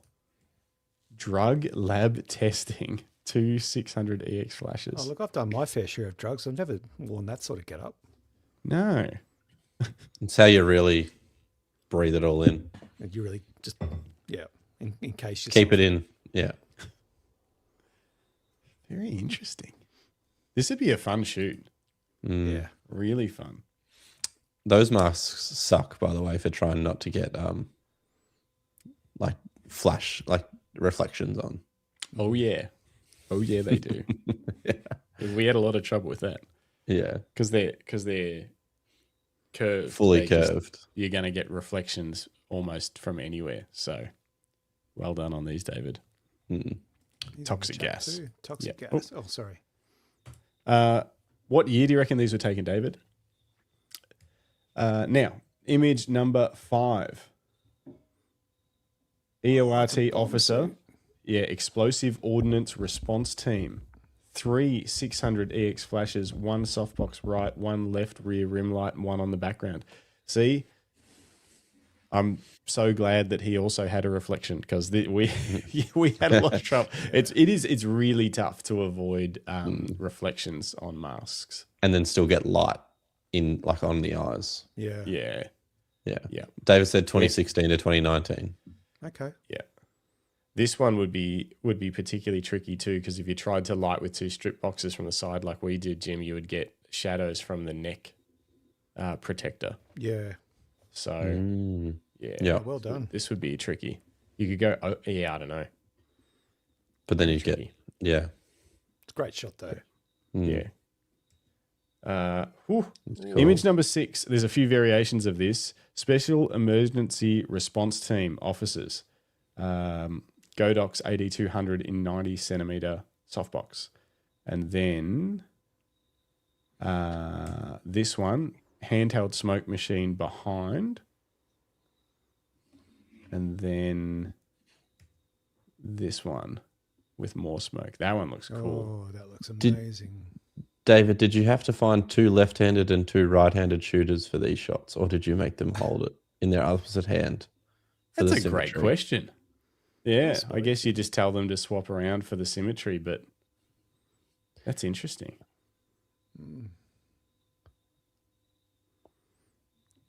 drug lab testing, 2 600EX flashes. Oh, look, I've done my fair share of drugs. I've never worn that sort of get up. No. It's how you really breathe it all in. And you really just, in case you Keep it in. Yeah. Very interesting. This would be a fun shoot. Yeah. Really fun. Those masks suck, by the way, for trying not to get like flash, like reflections on. Oh yeah. Oh yeah, they do. We had a lot of trouble with that. Yeah. Because they're curved. Fully curved. You're going to get reflections almost from anywhere. So well done on these, David. Toxic gas. Toxic gas. Oh, sorry. What year do you reckon these were taken, David? Now, image number 5. EORT officer. Yeah, explosive ordnance response team. 3 600EX flashes, 1 softbox right, 1 left rear rim light, and 1 on the background. See, I'm so glad that he also had a reflection, because we had a lot of trouble. It's really tough to avoid reflections on masks, And then still get light in, like, on the eyes. Yeah. Yeah. Yeah. David said 2016 to 2019. Okay. Yeah. This one would be particularly tricky too, because if you tried to light with 2 strip boxes from the side like we did, Jim, you would get shadows from the neck protector. Yeah. So Yeah. Well done. This would be tricky. You could go, I don't know. But then you get, It's a great shot though. Yeah. Image number 6. There's a few variations of this. Special Emergency Response Team officers. Godox AD200 in 90 centimeter softbox. And then this one, handheld smoke machine behind. And then this one with more smoke. That one looks cool. Oh, that looks amazing. David, did you have to find 2 left-handed and 2 right-handed shooters for these shots, or did you make them hold it in their opposite hand? That's a great question. Yeah, I guess you just tell them to swap around for the symmetry, but that's interesting.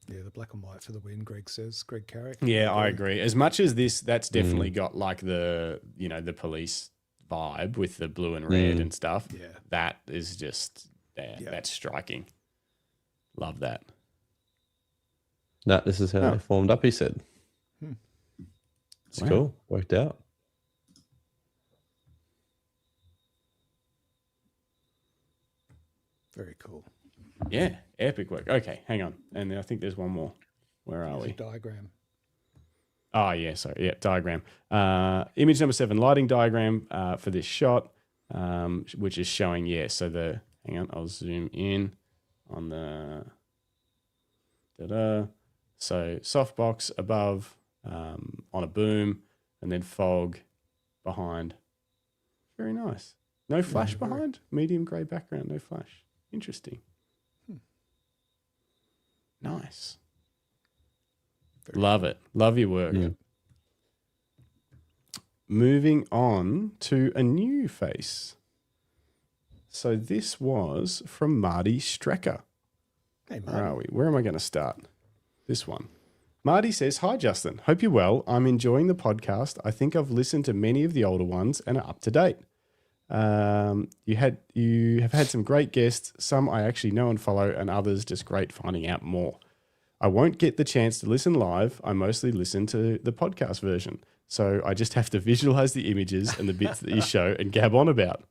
Yeah, the black and white for the win, Greg says. Greg Carrick. Yeah, I agree. As much as that's definitely got like the police vibe with the blue and red and stuff. Yeah. That is just, that's striking. Love that. No, this is how they formed up, he said. It's cool. Worked out. Very cool. Yeah, epic work. Okay, hang on. And I think there's one more. Where are we? Diagram. Oh, yeah, sorry. Yeah, diagram. Image number 7, lighting diagram for this shot, which is showing, so hang on, I'll zoom in on the, so softbox above on a boom, and then fog behind. Very nice. No flash behind? Medium grey background, no flash. Interesting. Nice. Love it. Love your work. Yeah. Moving on to a new face. So this was from Marty Strecker. Hey, Where Marty. are we? Where am I going to start? This one. Marty says, "Hi, Justin. Hope you're well. I'm enjoying the podcast. I think I've listened to many of the older ones and are up to date. You have had some great guests. Some I actually know and follow, and others just great finding out more. I won't get the chance to listen live. I mostly listen to the podcast version. So I just have to visualize the images and the bits that you show and gab on about.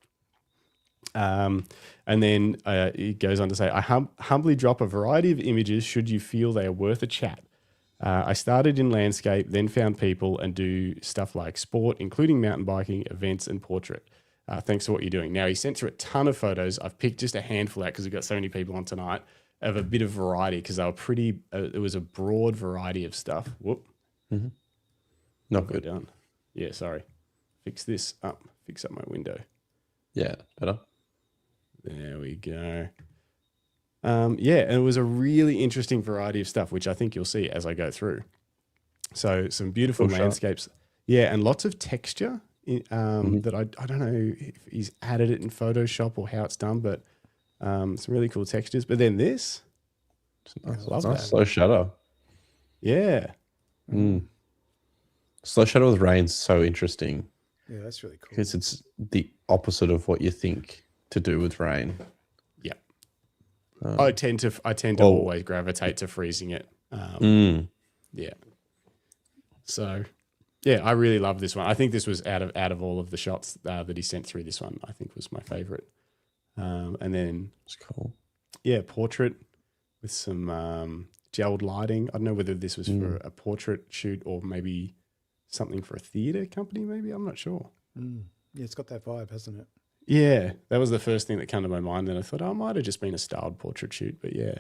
And then it goes on to say, I humbly drop a variety of images should you feel they are worth a chat. I started in landscape, then found people and do stuff like sport, including mountain biking, events, and portrait. Thanks for what you're doing. Now, he sent through a ton of photos. I've picked just a handful out because we've got so many people on tonight of a bit of variety because they were pretty, it was a broad variety of stuff. Whoop. Mm-hmm. Not good. Done. Yeah, sorry. Fix this up. Fix up my window. Yeah, better. There we go. Yeah, and it was a really interesting variety of stuff, which I think you'll see as I go through. So some beautiful landscapes. Yeah, and lots of texture that I don't know if he's added it in Photoshop or how it's done, but some really cool textures. But then this, I love that. Slow shutter. Yeah. Slow shutter with rain's so interesting. Yeah, that's really cool. Because it's the opposite of what you think to do with rain. Yeah. I tend to always gravitate to freezing it. Yeah. So, yeah, I really love this one. I think this was out of all of the shots that he sent through. This one I think was my favorite. And then it's cool. Yeah, portrait with some gelled lighting. I don't know whether this was for a portrait shoot or maybe something for a theatre company. Maybe I'm not sure. Yeah, it's got that vibe, hasn't it? Yeah, that was the first thing that came to my mind. Then I thought, it might have just been a styled portrait shoot, but yeah.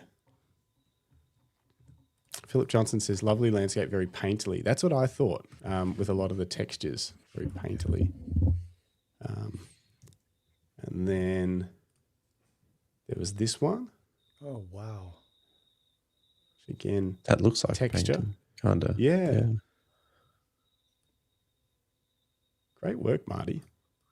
Philip Johnson says, lovely landscape, very painterly. That's what I thought with a lot of the textures, very painterly. And then there was this one. Oh, wow. Again, that looks like texture. Kind of. Yeah. Great work, Marty.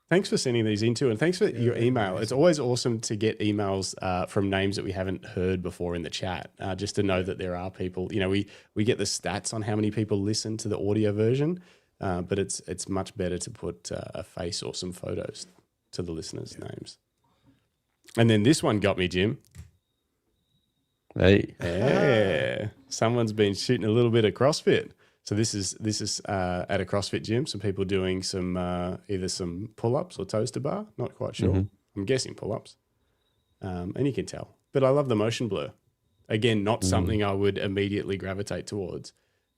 Thanks for sending these into, and thanks for your email. It's always awesome to get emails from names that we haven't heard before in the chat, just to know that there are people. You know, we get the stats on how many people listen to the audio version, but it's much better to put a face or some photos to the listeners' names. And then this one got me, Jim. Hey. Yeah. Someone's been shooting a little bit of CrossFit. So this is at a CrossFit gym. Some people doing some either some pull-ups or toes to bar. Not quite sure. I'm guessing pull-ups. And you can tell. But I love the motion blur. Again, not something I would immediately gravitate towards.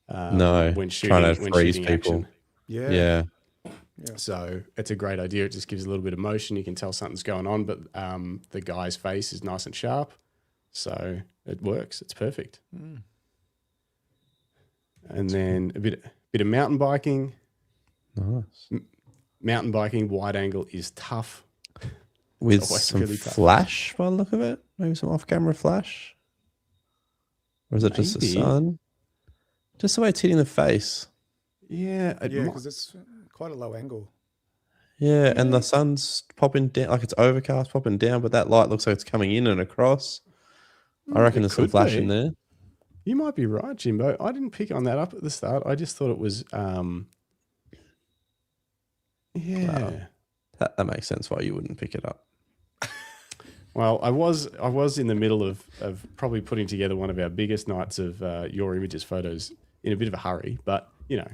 No, when shooting, trying to freeze people. Action. Yeah. So it's a great idea. It just gives a little bit of motion. You can tell something's going on, but the guy's face is nice and sharp. So it works. It's perfect. And then a bit of mountain biking. Nice. Mountain biking wide angle is tough. With some really flash by the look of it? Maybe some off-camera flash? Or is it just the sun? Just the way it's hitting the face. Yeah. Because it's quite a low angle. Yeah, and the sun's popping down, like it's overcast, popping down, but that light looks like it's coming in and across. I reckon there's some flash in there. You might be right, Jimbo. I didn't pick on that up at the start. I just thought it was, Wow. That makes sense why you wouldn't pick it up. Well, I was in the middle of probably putting together one of our biggest nights of Your Images photos in a bit of a hurry, but, I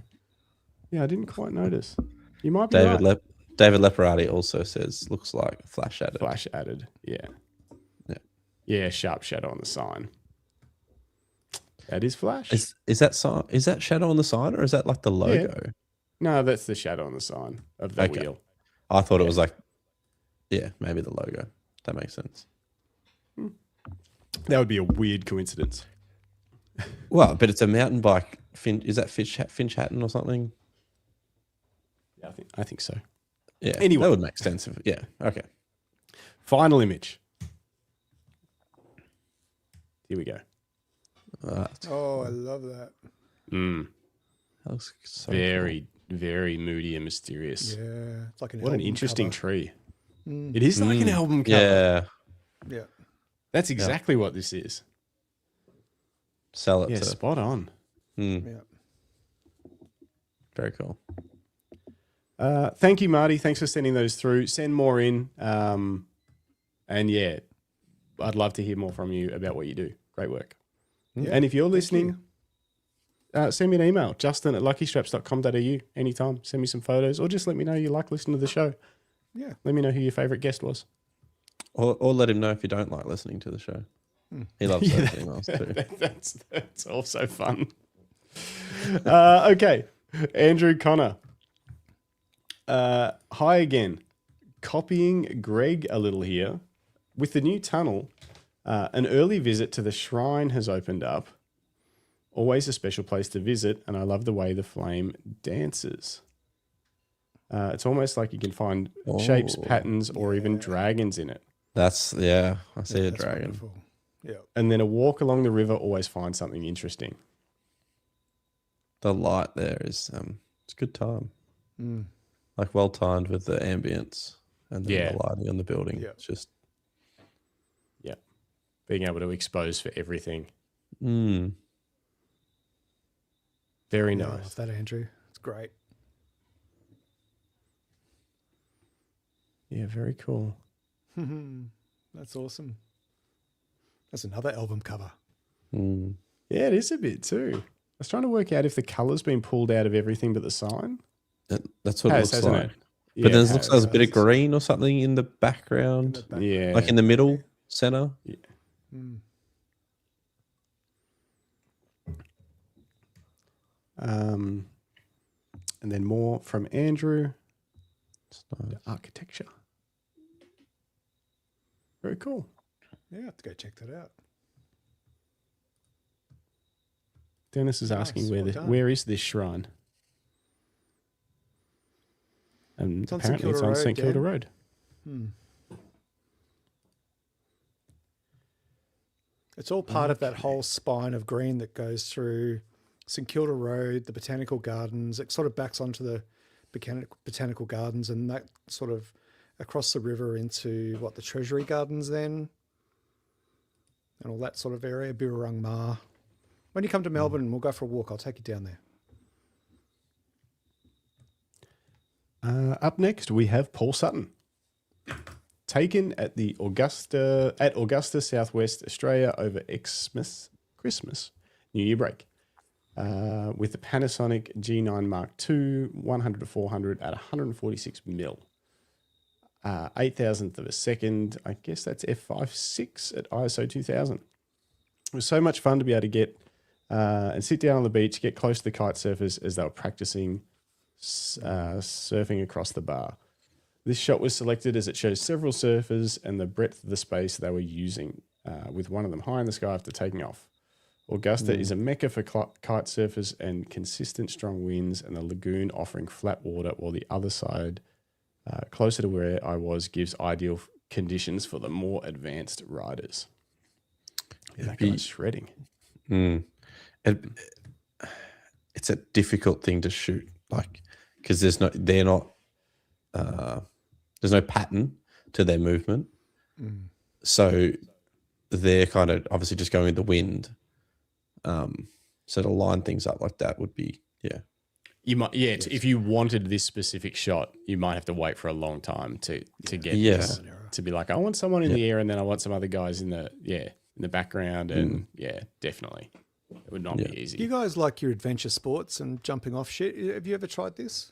didn't quite notice. You might be right. David Leparati also says, looks like flash added. Flash added, yeah. Yeah, sharp shadow on the sign. That is flash. Is that shadow on the sign, or is that like the logo? Yeah. No, that's the shadow on the sign of the wheel. I thought it was like, maybe the logo. That makes sense. That would be a weird coincidence. Well, but it's a mountain bike. Is that Finch Hatton or something? Yeah, I think so. Yeah. Anyway, that would make sense. Okay. Final image. Here we go. Oh, I love that. That looks so very, very moody and mysterious. Yeah, it's like what an interesting tree. It is like an album cover. Yeah. Yeah. That's exactly what this is. Sell it. Yeah, spot on. Yeah. Very cool. Thank you, Marty. Thanks for sending those through. Send more in. And I'd love to hear more from you about what you do. Great work. Yeah. And if you're listening, send me an email, justin@luckystraps.com.au anytime. Send me some photos or just let me know you like listening to the show. Yeah. Let me know who your favorite guest was. Or let him know if you don't like listening to the show. He loves those emails too. That's also fun. Okay, Andrew Connor. Hi again. Copying Greg a little here. With the new tunnel, an early visit to the shrine has opened up. Always a special place to visit, and I love the way the flame dances. It's almost like you can find shapes, patterns, or even dragons in it. I see a dragon. Wonderful. Yeah. And then a walk along the river always finds something interesting. The light there is it's a good time. Like well timed with the ambience and then the lighting on the building. Yeah. It's just being able to expose for everything. Mm. Very Yeah, I nice. love that, Andrew. It's great. Yeah, very cool. That's awesome. That's another album cover. Mm. Yeah, it is a bit too. I was trying to work out if the colour's been pulled out of everything but the sign. That's what it looks hasn't like. it? But then it it looks like there's a bit of green or something in the background. Yeah. Like in the middle center. Yeah. And then more from Andrew. The architecture. Very cool. Yeah, I have to go check that out. Dennis is asking Nice, well done. where is this shrine? And It's on apparently it's St. on Kilda St Kilda Road, Road. It's all part of that whole spine of green that goes through St Kilda Road, the Botanical Gardens. It sort of backs onto the Botanical Gardens and that sort of across the river into the Treasury Gardens then and all that sort of area, Birrarung Ma. When you come to Melbourne, we'll go for a walk. I'll take you down there. Up next, we have Paul Sutton. Taken at the Augusta, Southwest Australia over Christmas, New Year break, with the Panasonic G9 Mark II 100 to 400 at 146 mil, 8,000th of a second. I guess that's f5.6 at ISO 2000. It was so much fun to be able to get and sit down on the beach, get close to the kite surfers as they were practicing surfing across the bar. This shot was selected as it shows several surfers and the breadth of the space they were using, with one of them high in the sky after taking off. Augusta is a mecca for kite surfers and consistent strong winds, and the lagoon offering flat water, while the other side, closer to where I was, gives ideal conditions for the more advanced riders. Yeah, that guy's shredding. It's a difficult thing to shoot, like, because there's no pattern to their movement. So they're kind of obviously just going with the wind. So to line things up like that would be, You might, if you wanted this specific shot, you might have to wait for a long time to get this, to be like, I want someone in the air and then I want some other guys in the background, and definitely. It would not be easy. Do you guys like your adventure sports and jumping off shit? Have you ever tried this?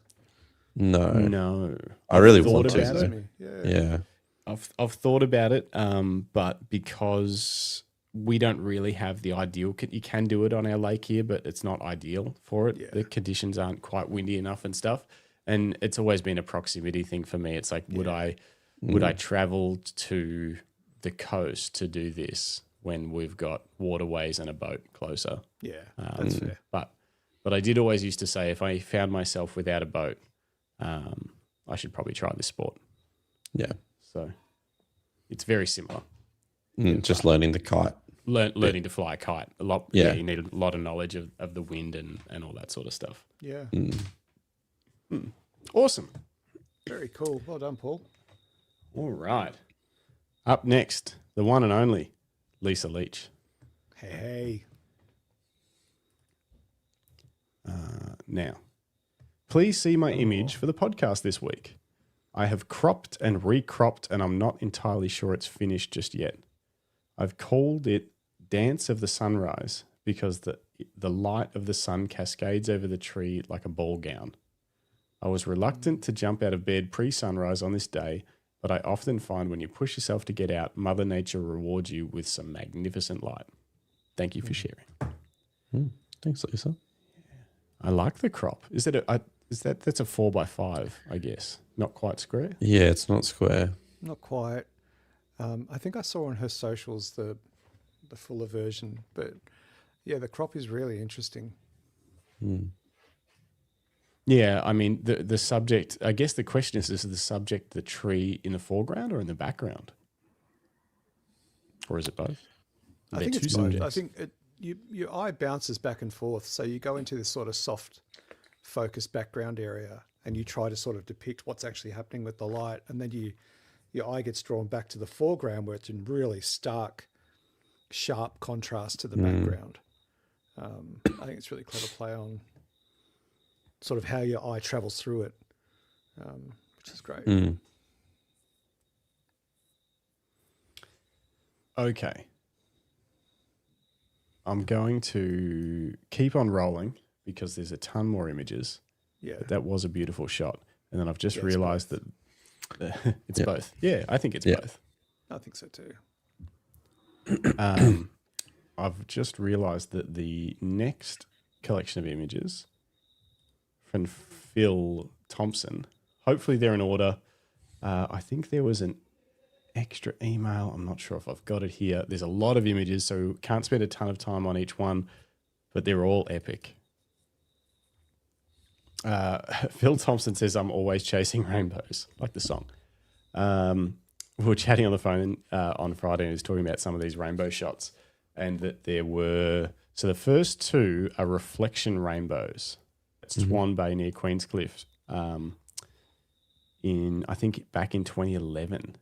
No. I really thought want to. about it. Yeah. I've thought about it, but because we don't really have the ideal, you can do it on our lake here, but it's not ideal for it. Yeah. The conditions aren't quite windy enough and stuff. And it's always been a proximity thing for me. It's like, would I travel to the coast to do this when we've got waterways and a boat closer? Yeah, that's fair. But I did always used to say, if I found myself without a boat, I should probably try this sport. Yeah. So it's very similar. Just learning the kite. Learning to fly a kite. A lot. Yeah. You need a lot of knowledge of the wind and all that sort of stuff. Yeah. Awesome. Very cool. Well done, Paul. All right. Up next, the one and only Lisa Leach. Hey. Now, please see my image for the podcast this week. I have cropped and recropped, and I'm not entirely sure it's finished just yet. I've called it Dance of the Sunrise because the light of the sun cascades over the tree like a ball gown. I was reluctant to jump out of bed pre-sunrise on this day but I often find when you push yourself to get out, Mother Nature rewards you with some magnificent light. Thank you for sharing. Thanks, Lisa. I like the crop. Is it that's a 4x5, I guess. Not quite square. Yeah, it's not square. Not quite. I think I saw on her socials the fuller version, but yeah, the crop is really interesting. Yeah, I mean the subject. I guess the question is the subject the tree in the foreground or in the background, or is it both? I think it's both. I think your eye bounces back and forth, so you go into this sort of soft, focused background area, and you try to sort of depict what's actually happening with the light, and then your eye gets drawn back to the foreground where it's in really stark, sharp contrast to the background. I think it's really clever play on sort of how your eye travels through it, which is great. Okay. I'm going to keep on rolling because there's a ton more images. Yeah. But that was a beautiful shot. And then I've just realized that it's both. Yeah, I think it's both. I think so too. I've just realized that the next collection of images from Phil Thompson, hopefully they're in order. I think there was an extra email. I'm not sure if I've got it here. There's a lot of images, so can't spend a ton of time on each one, but they're all epic. Phil Thompson says, I'm always chasing rainbows, like the song. We were chatting on the phone on Friday and he was talking about some of these rainbow shots and that there were, so the first two are reflection rainbows. It's Swan Bay near Queenscliff I think back in 2011.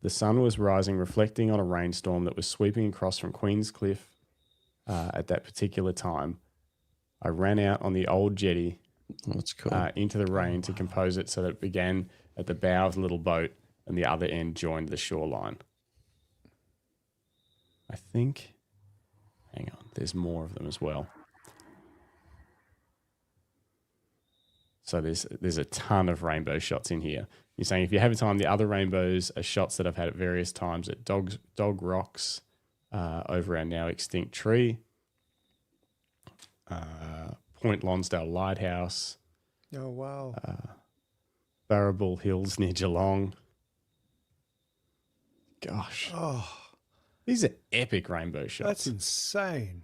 The sun was rising, reflecting on a rainstorm that was sweeping across from Queenscliff at that particular time. I ran out on the old jetty That's cool. into the rain to compose it so that it began at the bow of the little boat and the other end joined the shoreline. I think, hang on, there's more of them as well. So there's a ton of rainbow shots in here. You're saying if you have time, the other rainbows are shots that I've had at various times at Dog Rocks, over our now extinct tree, Point Lonsdale Lighthouse. Oh, wow. Barrabull Hills near Geelong. Gosh. Oh, These are epic rainbow shots. that's insane.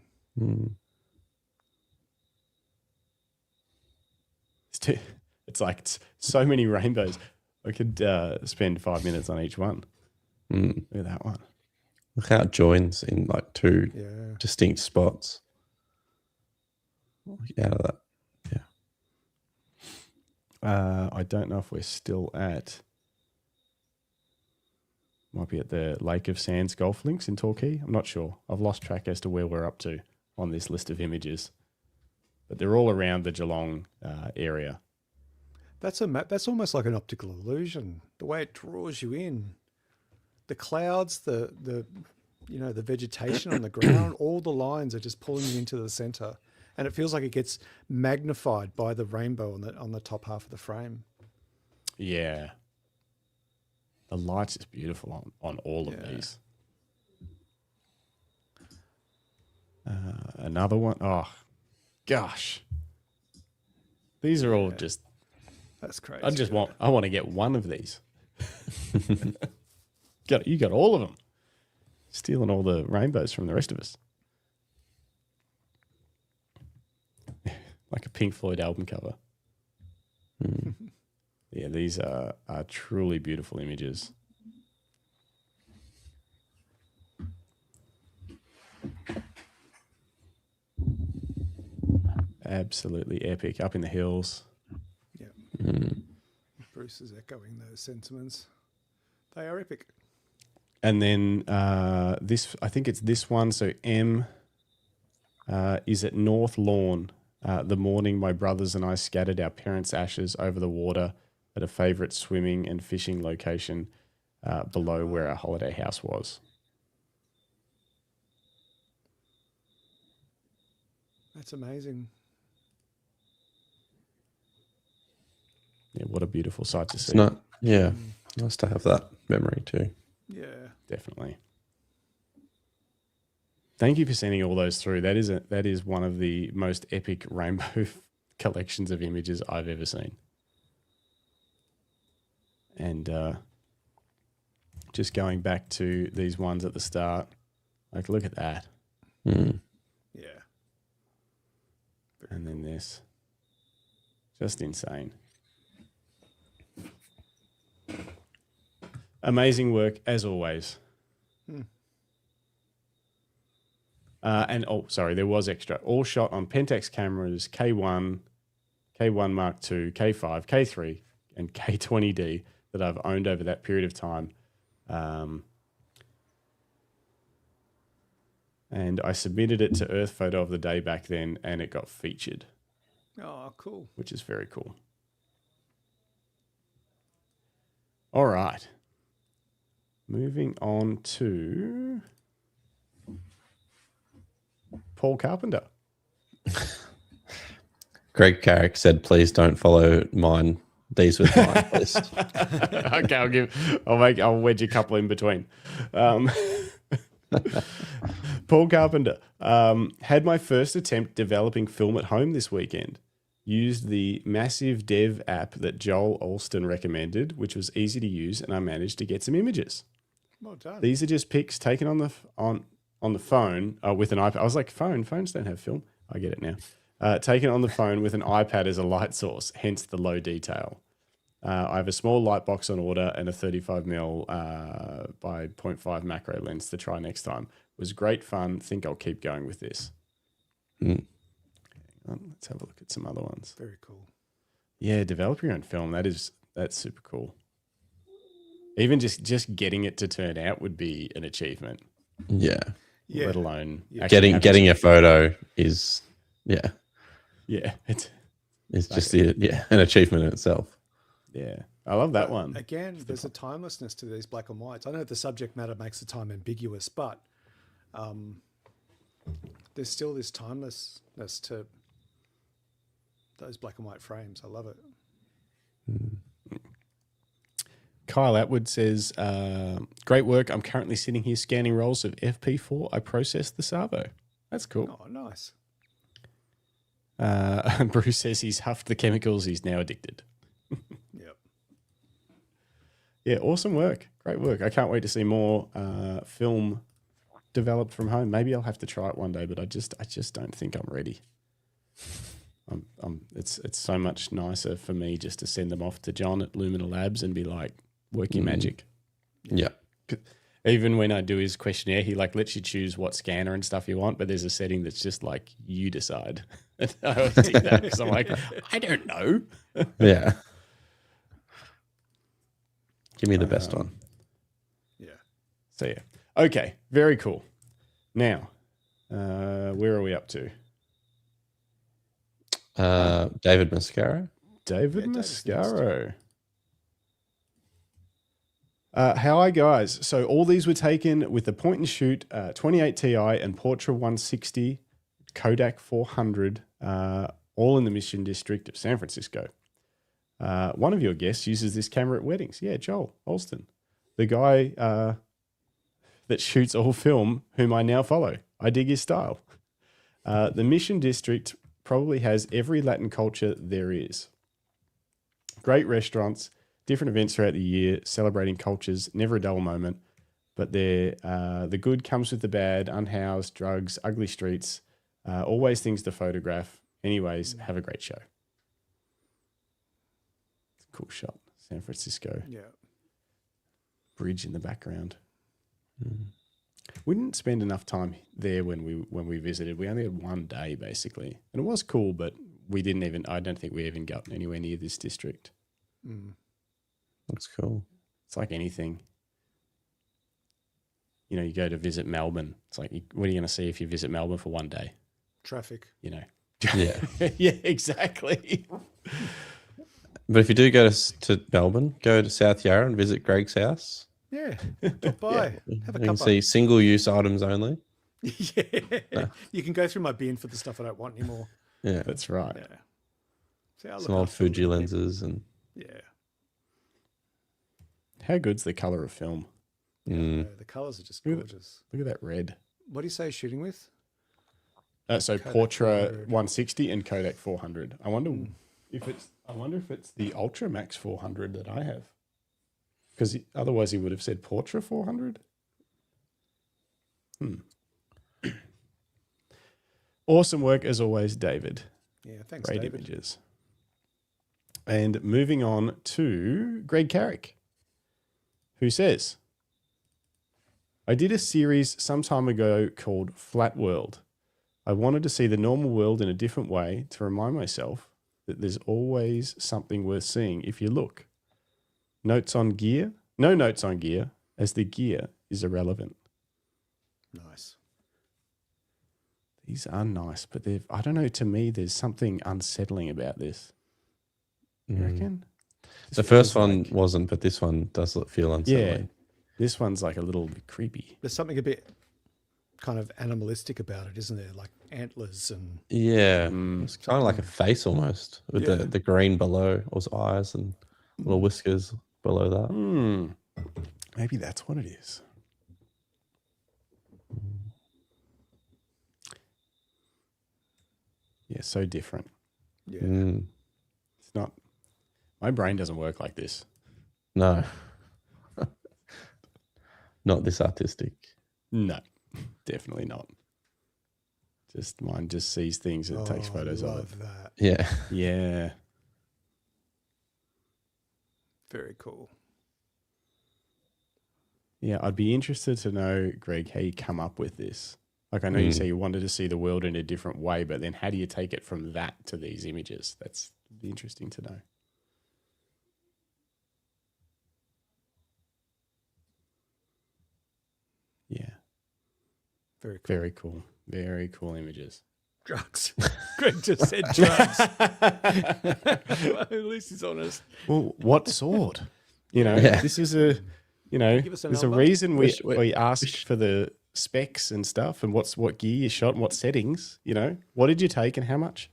It's like so many rainbows. I could spend 5 minutes on each one. Look at that one. Look how it joins in like two distinct spots. Out of that. Yeah. I don't know if we're still might be at the Lake of Sands Golf Links in Torquay. I'm not sure. I've lost track as to where we're up to on this list of images. But they're all around the Geelong area. That's almost like an optical illusion. The way it draws you in, the clouds, the vegetation on the ground, all the lines are just pulling you into the center, and it feels like it gets magnified by the rainbow on the top half of the frame. Yeah, the lights is beautiful on all of these. Another one. Oh, gosh, these are all just. That's crazy. I want to get one of these. You got all of them. Stealing all the rainbows from the rest of us. Like a Pink Floyd album cover. Yeah, these are truly beautiful images. Absolutely epic. Up in the hills. Bruce is echoing those sentiments. They are epic. And then I think it's this one. So M is at North Lawn. The morning my brothers and I scattered our parents' ashes over the water at a favourite swimming and fishing location below where our holiday house was. That's amazing. Yeah, what a beautiful sight to see. Yeah, nice to have that memory too. Yeah. Definitely. Thank you for sending all those through. That is one of the most epic rainbow collections of images I've ever seen. And just going back to these ones at the start, like look at that. Mm. Yeah. And then this. Just insane. Amazing work as always. And there was extra. All shot on Pentax cameras K1, K1 Mark II, K5, K3, and K20D that I've owned over that period of time. And I submitted it to Earth Photo of the Day back then, and it got featured. Oh, cool. Which is very cool. All right. Moving on to Paul Carpenter. Greg Carrick said, "Please don't follow mine. These with mine list." Okay, I'll wedge a couple in between. Paul Carpenter had my first attempt developing film at home this weekend. Used the massive dev app that Joel Alston recommended, which was easy to use, and I managed to get some images. Well done. These are just pics taken on the phone with an iPad. I was like, phones don't have film. I get it now. Taken on the phone with an iPad as a light source, hence the low detail. I have a small light box on order and a 35mm by 0.5 macro lens to try next time. It was great fun. Think I'll keep going with this. Let's have a look at some other ones. Very cool. Yeah, develop your own film. That's super cool. Even just getting it to turn out would be an achievement. Yeah. Let alone getting a photo is it's just an achievement in itself. Yeah, I love that one. Again, there's a timelessness to these black and whites. I know the subject matter makes the time ambiguous, but there's still this timelessness to those black and white frames. I love it. Kyle Atwood says, great work. I'm currently sitting here scanning rolls of FP4. I processed the Savo. That's cool. Oh, nice. Bruce says he's huffed the chemicals. He's now addicted. Yep. Yeah, awesome work. Great work. I can't wait to see more film developed from home. Maybe I'll have to try it one day, but I just don't think I'm ready. It's so much nicer for me just to send them off to John at Lunar Labs and be like, work your magic. Yeah. Even when I do his questionnaire, he lets you choose what scanner and stuff you want, but there's a setting that's just like, you decide. And I always do that because I'm like, I don't know. Yeah. Give me the best one. Yeah. So yeah. Okay. Very cool. Now, where are we up to? David Mascaro. David Mascaro. Hi guys. So all these were taken with the point and shoot 28 Ti and Portra 160, Kodak 400, all in the Mission District of San Francisco. One of your guests uses this camera at weddings. Yeah, Joel Alston, the guy that shoots all film, whom I now follow. I dig his style. The Mission District probably has every Latin culture there is. Great restaurants, different events throughout the year, celebrating cultures, never a dull moment. But the good comes with the bad, unhoused, drugs, ugly streets, always things to photograph. Anyways, have a great show. Cool shot. San Francisco. Yeah. Bridge in the background. We didn't spend enough time there when we visited. We only had one day basically, and it was cool, but we didn't even. I don't think we even got anywhere near this district. That's cool. It's like anything. You know, you go to visit Melbourne. It's like, what are you going to see if you visit Melbourne for one day? Traffic. You know. Yeah. Yeah. Exactly. But if you do go to Melbourne, go to South Yarra and visit Greg's house. Yeah. Drop by. Have a You can cuppa. see single-use items only. Yeah. You can go through my bin for the stuff I don't want anymore. Yeah. That's right. Yeah. See, I Some old Fuji lenses and Yeah. How good's the color of film? The colours are just gorgeous. Look at that red. What do you say shooting with? So Kodak Portra 400. 160 and Kodak 400. I wonder if it's the Ultra Max 400 that I have. Because otherwise he would have said Portra 400. Awesome work as always, David. Yeah, thanks, Great David. images. And moving on to Greg Carrick, who says, I did a series some time ago called Flat World. I wanted to see the normal world in a different way to remind myself that there's always something worth seeing if you look. Notes on gear? No notes on gear, as the gear is irrelevant. Nice. These are nice, but I don't know, to me, there's something unsettling about this. You reckon? The first one wasn't, but this one does feel unsettling. Yeah. This one's like a little bit creepy. There's something a bit kind of animalistic about it, isn't there? Like antlers and... Yeah. It's kind of like a face almost, with the green below, or his eyes and little whiskers below that. Maybe that's what it is. Yeah, so different. Yeah. It's not... My brain doesn't work like this. No. Not this artistic. No, definitely not. Just mine just sees things and takes photos of it. Love that. Yeah. Yeah. Very cool. Yeah, I'd be interested to know, Greg, how you come up with this. Like, I know you say you wanted to see the world in a different way, but then how do you take it from that to these images? That's be interesting to know. Yeah. Very cool. Very cool. Very cool images. Drugs. Greg just said drugs. Well, at least he's honest. Well, what sword? You know, Yeah. this is a, Give us a there's a number. reason we asked for the specs and stuff and what gear you shot and what settings, you know. What did you take and how much?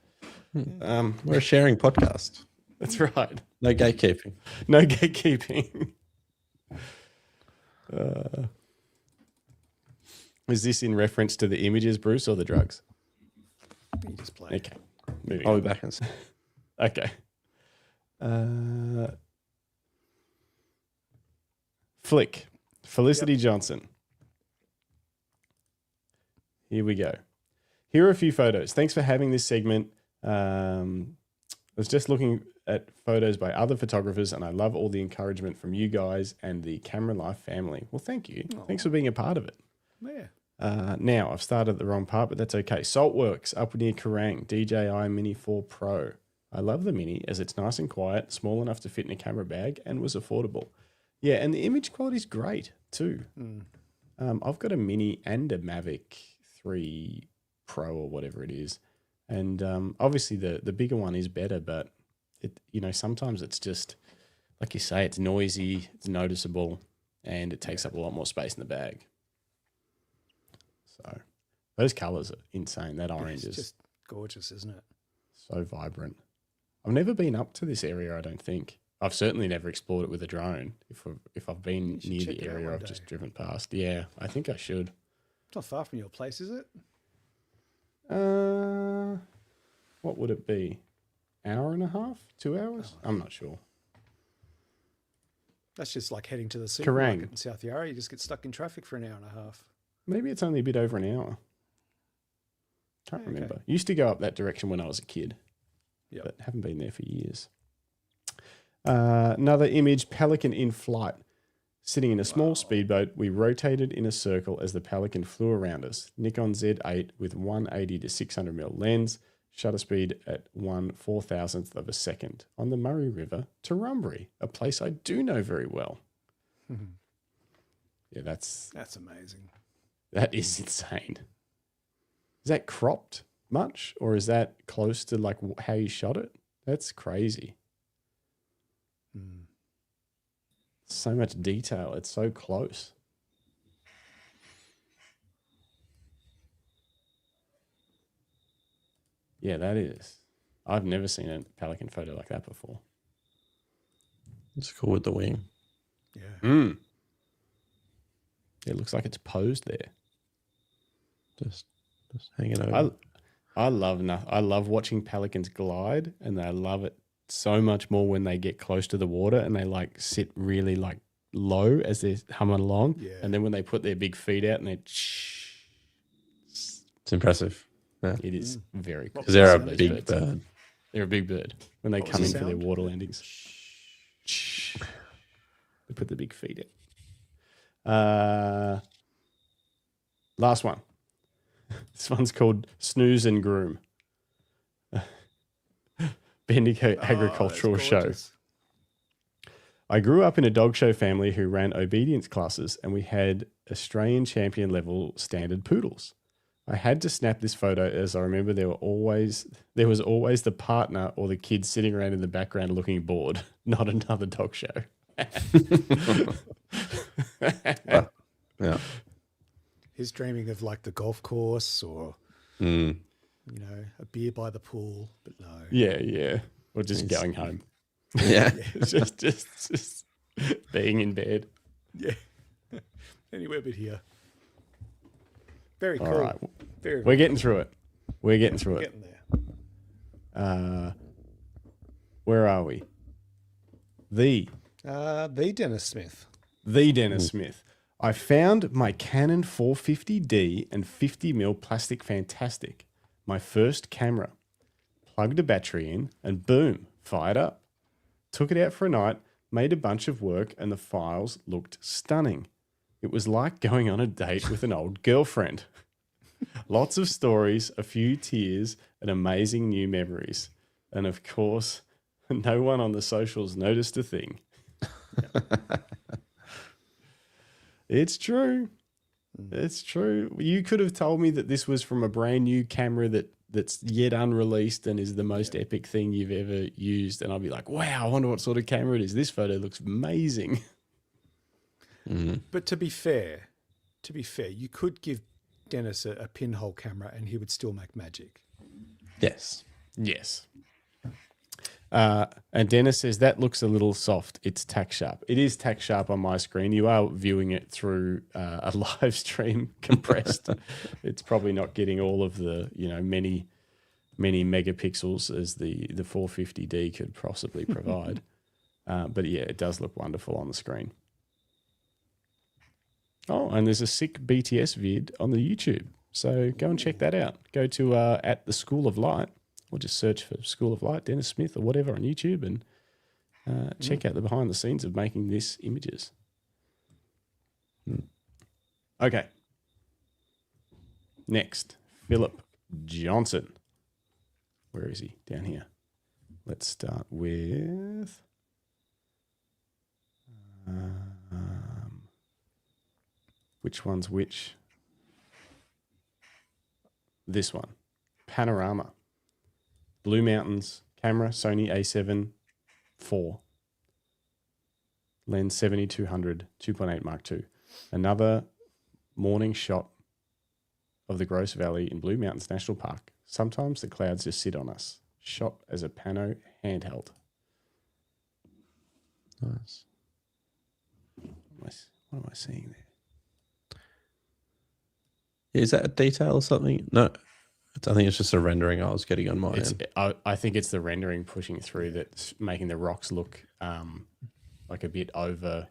We're a sharing podcast. That's right. No gatekeeping. No gatekeeping. Is this in reference to the images, Bruce, or the drugs? You just play. Okay. Moving I'll on. be back in a second. Okay. Flick. Felicity Johnson. Here we go. Here are a few photos. Thanks for having this segment. I was just looking at photos by other photographers, and I love all the encouragement from you guys and the Camera Life family. Well, thank you. Thanks for being a part of it. Yeah. Now, I've started the wrong part, but that's okay. Saltworks up near Kerrang, DJI Mini 4 Pro. I love the Mini as it's nice and quiet, small enough to fit in a camera bag, and was affordable. Yeah, and the image quality is great too. I've got a Mini and a Mavic 3 Pro or whatever it is. And obviously the bigger one is better, but it, you know, sometimes it's just, like you say, it's noisy, it's noticeable, and it takes up a lot more space in the bag. So those colours are insane. That orange is It's just gorgeous, isn't it? so vibrant. I've never been up to this area, I don't think. I've certainly never explored it with a drone. If I've been should near check the it out area, one I've day. just driven past. Yeah, I think I should. It's not far from your place, is it? What would it be? Hour and a half? 2 hours? I'm not sure. That's just like heading to the Kerrang. supermarket in South Yarra. You just get stuck in traffic for an hour and a half. Maybe it's only a bit over an hour. Can't Yeah, okay. remember. Used to go up that direction when I was a kid, Yep. but haven't been there for years. Another image, Pelican in flight. Sitting in a small speedboat, we rotated in a circle as the Pelican flew around us. Nikon Z8 with 180 to 600mm lens, shutter speed at 1/4000th of a second on the Murray River, Turrumbry, a place I do know very well. Yeah, That's amazing. that is insane. Is that cropped much, or is that close to like how you shot it? That's crazy. So much detail. It's so close. Yeah, that is. I've never seen a Pelican photo like that before. It's cool with the wing. Yeah. It looks like it's posed there. Just hanging over. I love watching pelicans glide, and I love it so much more when they get close to the water and they like sit really like low as they're humming along. Yeah. And then when they put their big feet out and they, It's impressive. Yeah. it is very cool. Because they're a Those big bird. They're a big bird when they What come was in the for their sound? water landings. They put the big feet out. Last one. This one's called Snooze and Groom. Bendigo Agricultural that's Show. gorgeous. I grew up in a dog show family who ran obedience classes, and we had Australian champion level standard poodles. I had to snap this photo as I remember there was always the partner or the kid sitting around in the background looking bored. Not another dog show. Yeah. He's dreaming of like the golf course or, Mm. you know, a beer by the pool, but no. Yeah. Or just going home. Yeah. just being in bed. Yeah. Anywhere but here. Very cool. All right. Very, We're getting through it. We're getting through it. getting there. Where are we? The Dennis Smith. Dennis Smith. I found my Canon 450D and 50mm plastic fantastic. My first camera. Plugged a battery in and boom, fired up. Took it out for a night, made a bunch of work, and the files looked stunning. It was like going on a date with an old girlfriend. Lots of stories, a few tears, and amazing new memories. And of course, no one on the socials noticed a thing. It's true. It's true. You could have told me that this was from a brand new camera that's yet unreleased and is the most epic thing you've ever used. And I'd be like, wow, I wonder what sort of camera it is. This photo looks amazing. But to be fair, you could give Dennis a pinhole camera and he would still make magic. Yes. Yes. And Dennis says, that looks a little soft. It's tack sharp. It is tack sharp on my screen. You are viewing it through a live stream compressed. It's probably not getting all of the, many megapixels as the 450D could possibly provide. But yeah, it does look wonderful on the screen. Oh, and there's a sick BTS vid on the YouTube. So go and check that out. Go to at the School of Light, or just search for School of Light, Dennis Smith, or whatever on YouTube, and check out the behind the scenes of making this images. Okay. Next, Philip Johnson. Where is he? Down here. Let's start with... which one's which? This one. Panorama. Blue Mountains. Camera, Sony A7 IV. Lens 7200, 2.8 Mark II. Another morning shot of the Gross Valley in Blue Mountains National Park. Sometimes the clouds just sit on us. Shot as a pano handheld. Nice. What am I seeing there? Is that a detail or something? No. I think it's just a rendering I was getting on my end. I think it's the rendering pushing through that's making the rocks look like a bit over.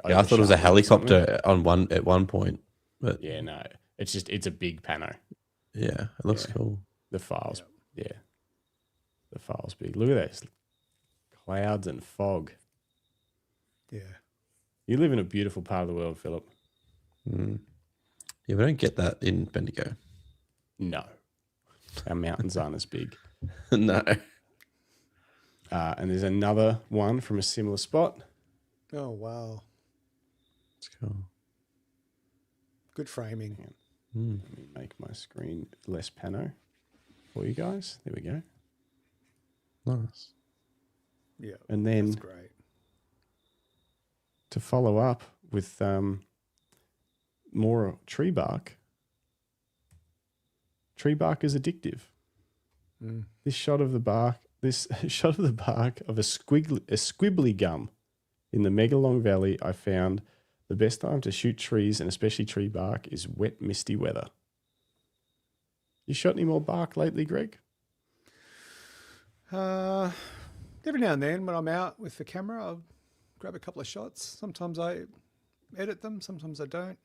Yeah, I thought it was a overshadowed or something. helicopter at one point. But Yeah, no. It's a big pano. yeah, it looks Yeah. cool. The file's the file's big. Look at this. Clouds and fog. Yeah. You live in a beautiful part of the world, Philip. Mm. Yeah, we don't get that in Bendigo. No. Our mountains aren't as big. No. And there's another one from a similar spot. Oh, wow. It's cool. Good framing. Mm. Let me make my screen less pano for you guys. There we go. Nice. Yeah. And then That's great. to follow up with more tree bark. Tree bark is addictive. This shot of the bark of a squibbly gum In the Megalong Valley, I found the best time to shoot trees and especially tree bark is wet, misty weather. You shot any more bark lately, Greg? Every now and then when I'm out with the camera, I'll grab a couple of shots. Sometimes I edit them, sometimes I don't.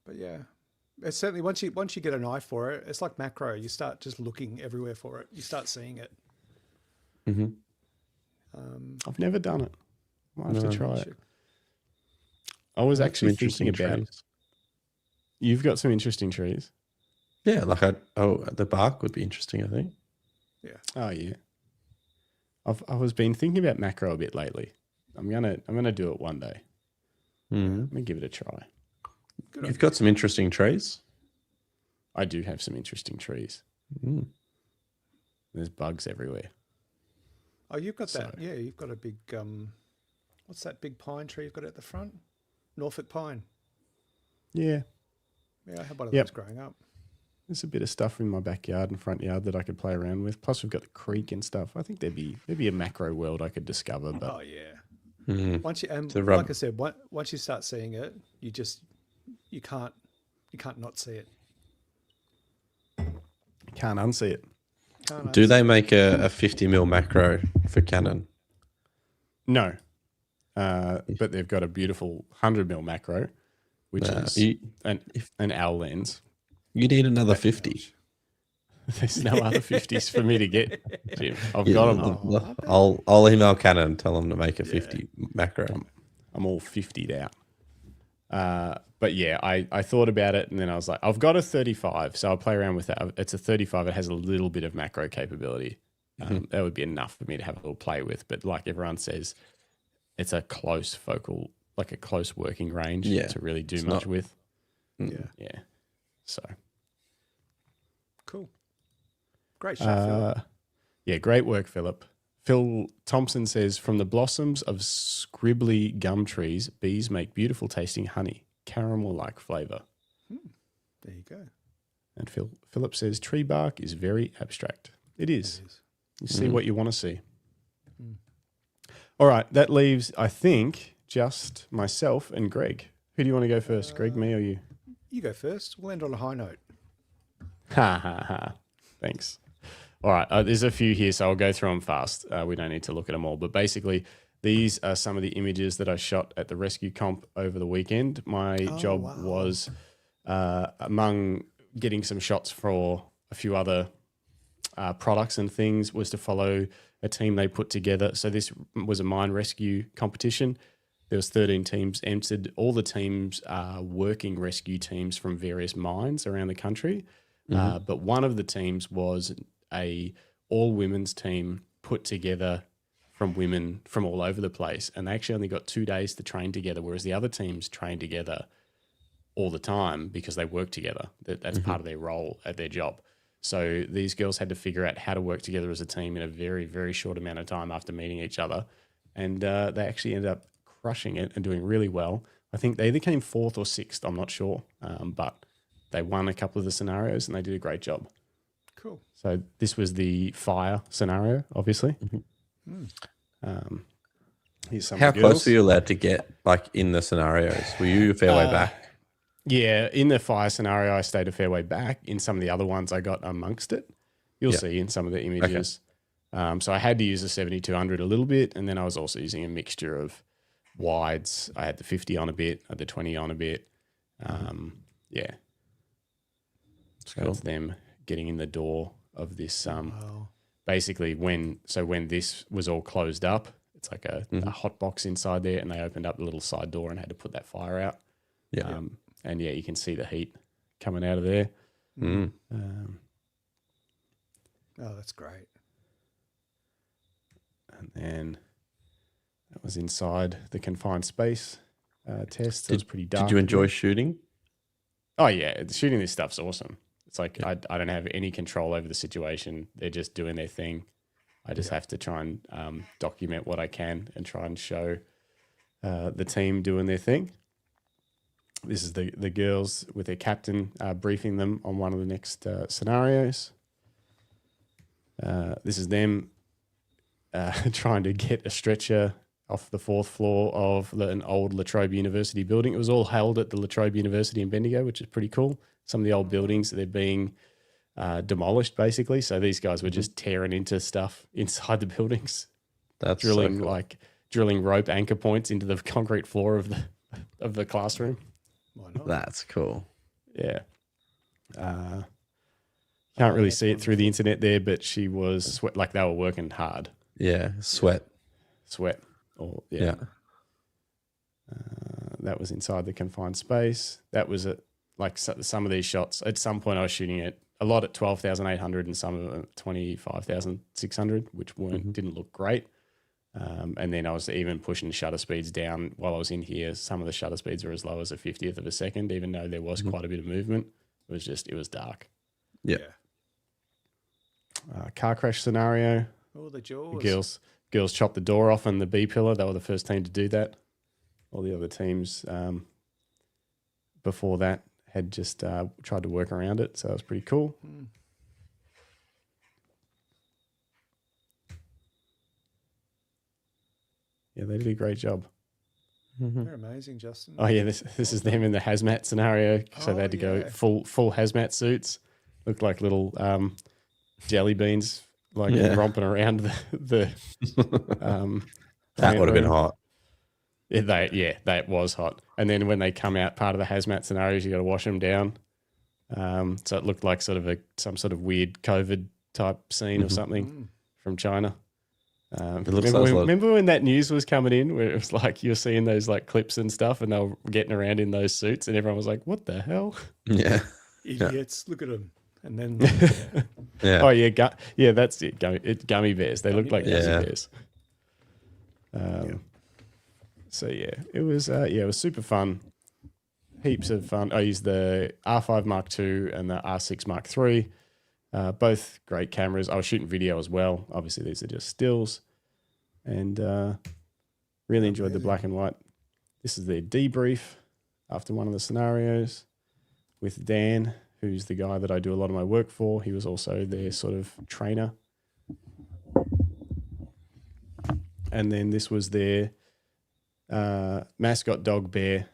But yeah, it's certainly once you get an eye for it, it's like macro. You start just looking everywhere for it. You start seeing it. Mm-hmm. I've never done it. Might have to try it. should. I was Some actually thinking interesting about. trees. You've got some interesting trees. Yeah, like the bark would be interesting, I think. Yeah. Oh yeah. I was been thinking about macro a bit lately. I'm gonna do it one day. Mm. Let me give it a try. Good You've got some interesting trees. I do have some interesting trees. Mm. There's bugs everywhere. Oh, you've got that. So- Yeah, you've got a big, what's that big pine tree you've got at the front? Norfolk pine. Yeah. Yeah, I had one of Yep. those growing up. There's a bit of stuff in my backyard and front yard that I could play around with. Plus, we've got the creek and stuff. I think there'd be a macro world I could discover. But Oh yeah. Mm. Once you The rub- like I said, once you start seeing it, you can't not see it. can't unsee it. Can't Do unsee they it. make a 50mm macro for Canon? No, but they've got a beautiful 100mm macro, which is an owl lens. You need another 50. There's no other 50s for me to get, Jim. I've got them. I'll email Canon and tell them to make a 50 macro. I'm all 50'd out. But yeah, I thought about it and then I was like, I've got a 35, so I'll play around with that. It's a 35. It has a little bit of macro capability. That would be enough for me to have a little play with. But like everyone says, it's a close focal, like a close working range to really do much with. Yeah. Yeah. So. Cool. Great shot, Phil. Yeah, great work, Philip. Phil Thompson says, from the blossoms of scribbly gum trees, bees make beautiful tasting honey, caramel-like flavour. There you go. And Philip says, tree bark is very abstract. It is. You see what you want to see. All right, that leaves, I think, just myself and Greg. Who do you want to go first, Greg, me or you? You go first. We'll end on a high note. Ha, ha, ha. Thanks. All right, there's a few here, so I'll go through them fast. We don't need to look at them all. But basically, these are some of the images that I shot at the rescue comp over the weekend. My job was, among getting some shots for a few other products and things, was to follow a team they put together. So this was a mine rescue competition. There was 13 teams entered. All the teams are working rescue teams from various mines around the country. But one of the teams was a all-women's team put together from women from all over the place. And they actually only got 2 days to train together, whereas the other teams train together all the time because they work together. That's part of their role at their job. So these girls had to figure out how to work together as a team in a very, very short amount of time after meeting each other. And they actually ended up crushing it and doing really well. I think they either came fourth or sixth, I'm not sure. But they won a couple of the scenarios and they did a great job. Cool. So this was the fire scenario, obviously. Here's some How of the girls. close were you allowed to get, like, in the scenarios? Were you a fair way back? Yeah, in the fire scenario, I stayed a fair way back. In some of the other ones, I got amongst it. You'll see in some of the images. So I had to use the 7200 a little bit, and then I was also using a mixture of wides. I had the 50 on a bit, I had the 20 on a bit. Yeah. So Cool. that's them getting in the door of this. Basically, when this was all closed up, it's like a hot box inside there, and they opened up the little side door and had to put that fire out. Yeah. And yeah, you can see the heat coming out of there. Oh, that's great. And then that was inside the confined space test. It was pretty dark. Did you enjoy shooting? Oh yeah, shooting this stuff's awesome. It's like I don't have any control over the situation. They're just doing their thing. I just have to try and document what I can and try and show the team doing their thing. This is the girls with their captain briefing them on one of the next scenarios. This is them trying to get a stretcher off the 4th floor of an old La Trobe University building. It was all held at the La Trobe University in Bendigo, which is pretty cool. Some of the old buildings, they're being demolished basically. So these guys were just tearing into stuff inside the buildings, That's drilling so cool. drilling rope anchor points into the concrete floor of the classroom. Why not? That's cool. Yeah. Can't really see it through the internet there, but she was like they were working hard. Yeah, sweat. Or Yeah. that was inside the confined space. That was like some of these shots. At some point, I was shooting it a lot at 12,800 and some of them at 25,600, which didn't look great. And then I was even pushing shutter speeds down while I was in here. Some of the shutter speeds were as low as a 50th of a second, even though there was quite a bit of movement. It was dark. Yeah. Car crash scenario. Oh, the jaws. Girls chopped the door off on the B pillar. They were the first team to do that. All the other teams before that had just tried to work around it. So that was pretty cool. Yeah, they did a great job. They're amazing, Justin. Oh yeah, this is them in the hazmat scenario. So they had to go full hazmat suits. Looked like little jelly beans, like romping around the That would have been hot. That was hot. And then when they come out, part of the hazmat scenarios, you got to wash them down. So it looked like some sort of weird COVID type scene or something from China. Remember when that news was coming in, where it was like you were seeing those like clips and stuff, and they were getting around in those suits, and everyone was like, "What the hell?" Yeah. Idiots! Look at them. And then Yeah. Oh yeah, that's it. Gummy bears. They looked like gummy bears. So yeah, it was super fun. Heaps of fun. I used the R5 Mark II and the R6 Mark III. Both great cameras. I was shooting video as well. Obviously, these are just stills. And really enjoyed the black and white. This is their debrief after one of the scenarios with Dan, who's the guy that I do a lot of my work for. He was also their sort of trainer. And then this was their mascot dog, Bear.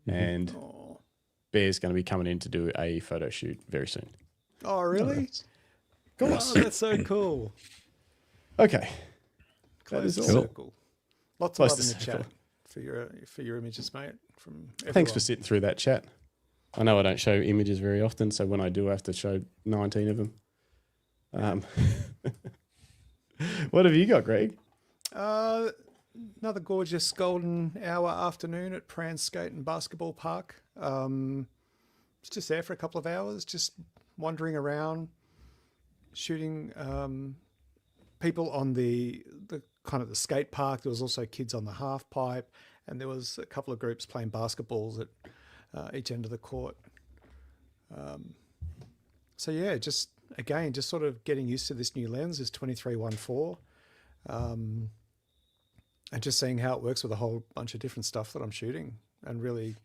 And Bear's going to be coming in to do a photo shoot very soon. oh, really? Of course. Oh, that's so cool. Okay. Close the all. circle. Lots of Close love the in the circle. chat for your images, mate. From Thanks for everyone. sitting through that chat. I know I don't show images very often, so when I do, I have to show 19 of them. What have you got, Greg? Another gorgeous golden hour afternoon at Prans Skate and Basketball Park. It's just there for a couple of hours, just wandering around, shooting people on the kind of the skate park. There was also kids on the half pipe, and there was a couple of groups playing basketballs at each end of the court. So yeah, just sort of getting used to this new lens, this 23-1.4, and just seeing how it works with a whole bunch of different stuff that I'm shooting, and really,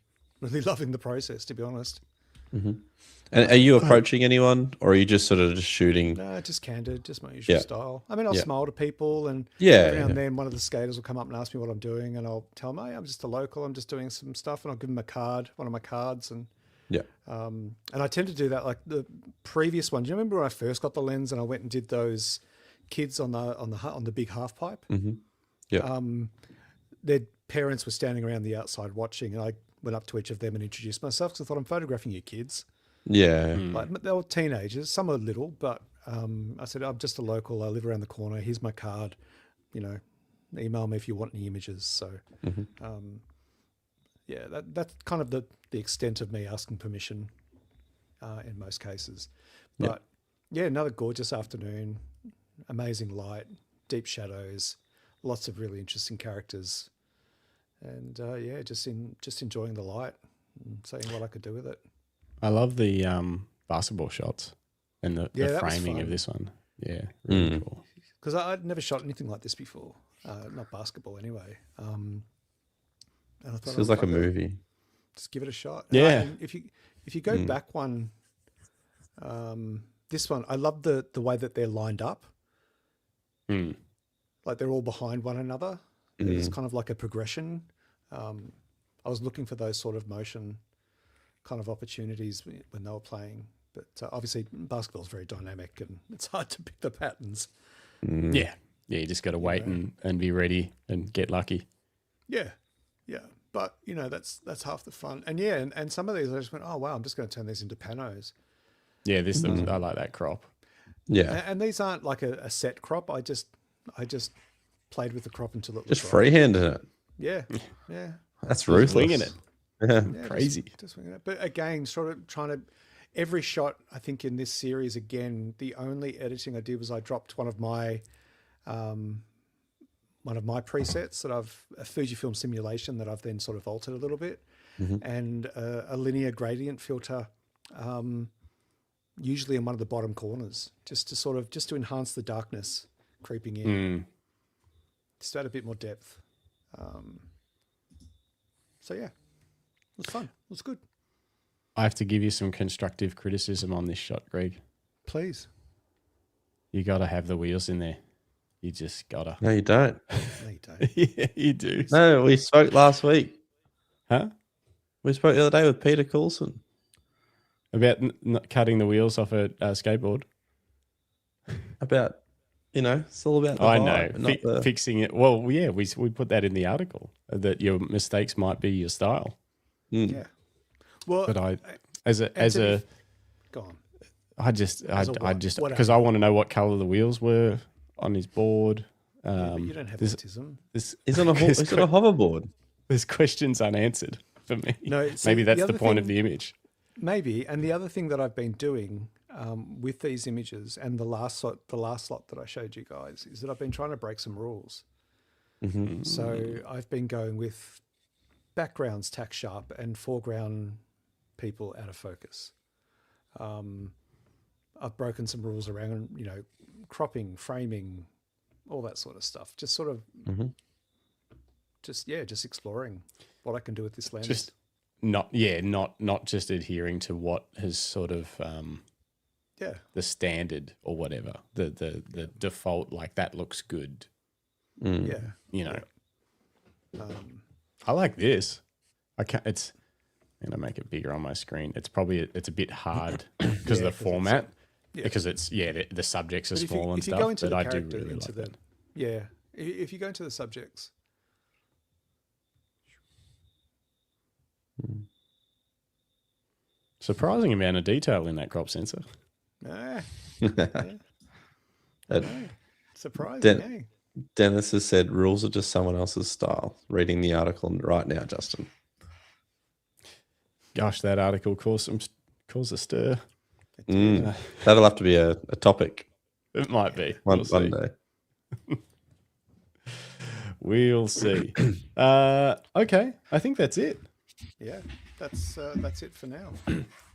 really loving the process, to be honest. And are you approaching anyone, or are you just sort of just shooting? No, just candid, just my usual style. I mean, I'll smile to people, and every now and then one of the skaters will come up and ask me what I'm doing, and I'll tell them, hey, I'm just a local, I'm just doing some stuff, and I'll give them a card, one of my cards, and and I tend to do that like the previous one. Do you remember when I first got the lens and I went and did those kids on the big half pipe? Their parents were standing around the outside watching, and I went up to each of them and introduced myself because I thought, I'm photographing you kids. Like they were teenagers, some are little, but I said, I'm just a local, I live around the corner, here's my card, email me if you want any images. So that's kind of the extent of me asking permission in most cases. But another gorgeous afternoon, amazing light, deep shadows, lots of really interesting characters, and just enjoying the light and seeing what I could do with it. I love the basketball shots and the framing of this one. Yeah, really cool. Because I'd never shot anything like this before, not basketball anyway. And I thought, Feels like a movie. Just give it a shot. Yeah. And if you go back one, this one, I love the way that they're lined up. Like they're all behind one another. It's kind of like a progression. I was looking for those sort of motion kind of opportunities when they were playing. But obviously, basketball is very dynamic and it's hard to pick the patterns. Yeah. Yeah, you just got to wait and be ready and get lucky. Yeah. Yeah. But, that's half the fun. And yeah, and some of these I just went, oh, wow, I'm just going to turn these into panos. Yeah, this I like that crop. Yeah. And these aren't like a set crop. I just played with the crop until it Just was right. freehanding it. Yeah. Yeah. That's ruthless. Winging it. Yeah. Yeah, Crazy. Just winging it. But again, sort of trying to, every shot, I think in this series, again, the only editing I did was I dropped one of my presets that a Fujifilm simulation that I've then sort of altered a little bit, and a linear gradient filter, usually in one of the bottom corners, just to enhance the darkness creeping in, just to add a bit more depth. So yeah, it was fun. It was good. I have to give you some constructive criticism on this shot, Greg. Please. You got to have the wheels in there. You just got to. No, you don't. No, you don't. Yeah, you do. No, we spoke last week. Huh? We spoke the other day with Peter Coulson. About not cutting the wheels off a skateboard. About, it's all about the I vibe, know. not the... Fixing it. Well, yeah, we put that in the article, that your mistakes might be your style. Yeah. Well, But go on. I just What because I want to know what color the wheels were on his board. But you don't have autism. He's on a hoverboard. There's questions unanswered for me. No, see, maybe that's the point thing, of the image. Maybe. And the other thing that I've been doing with these images and the last lot that I showed you guys is that I've been trying to break some rules. So I've been going with backgrounds tack sharp and foreground people out of focus. I've broken some rules around, cropping, framing, all that sort of stuff. Just sort of, just exploring what I can do with this lens. Just not just adhering to what has sort of the standard or whatever, the default, like that looks good. Yeah. I like this. It's I'm gonna make it bigger on my screen. It's a bit hard because of the format. Because it's the subjects are small and stuff. But I do really like that. Yeah, if you go into the subjects. Surprising amount of detail in that crop sensor. Yeah. Uh, Surprising, eh? Dennis has said rules are just someone else's style. Reading the article right now, Justin. Gosh, that article caused a stir. That'll have to be a topic. It might be. One day. We'll see. Okay, I think that's it. Yeah, that's it for now.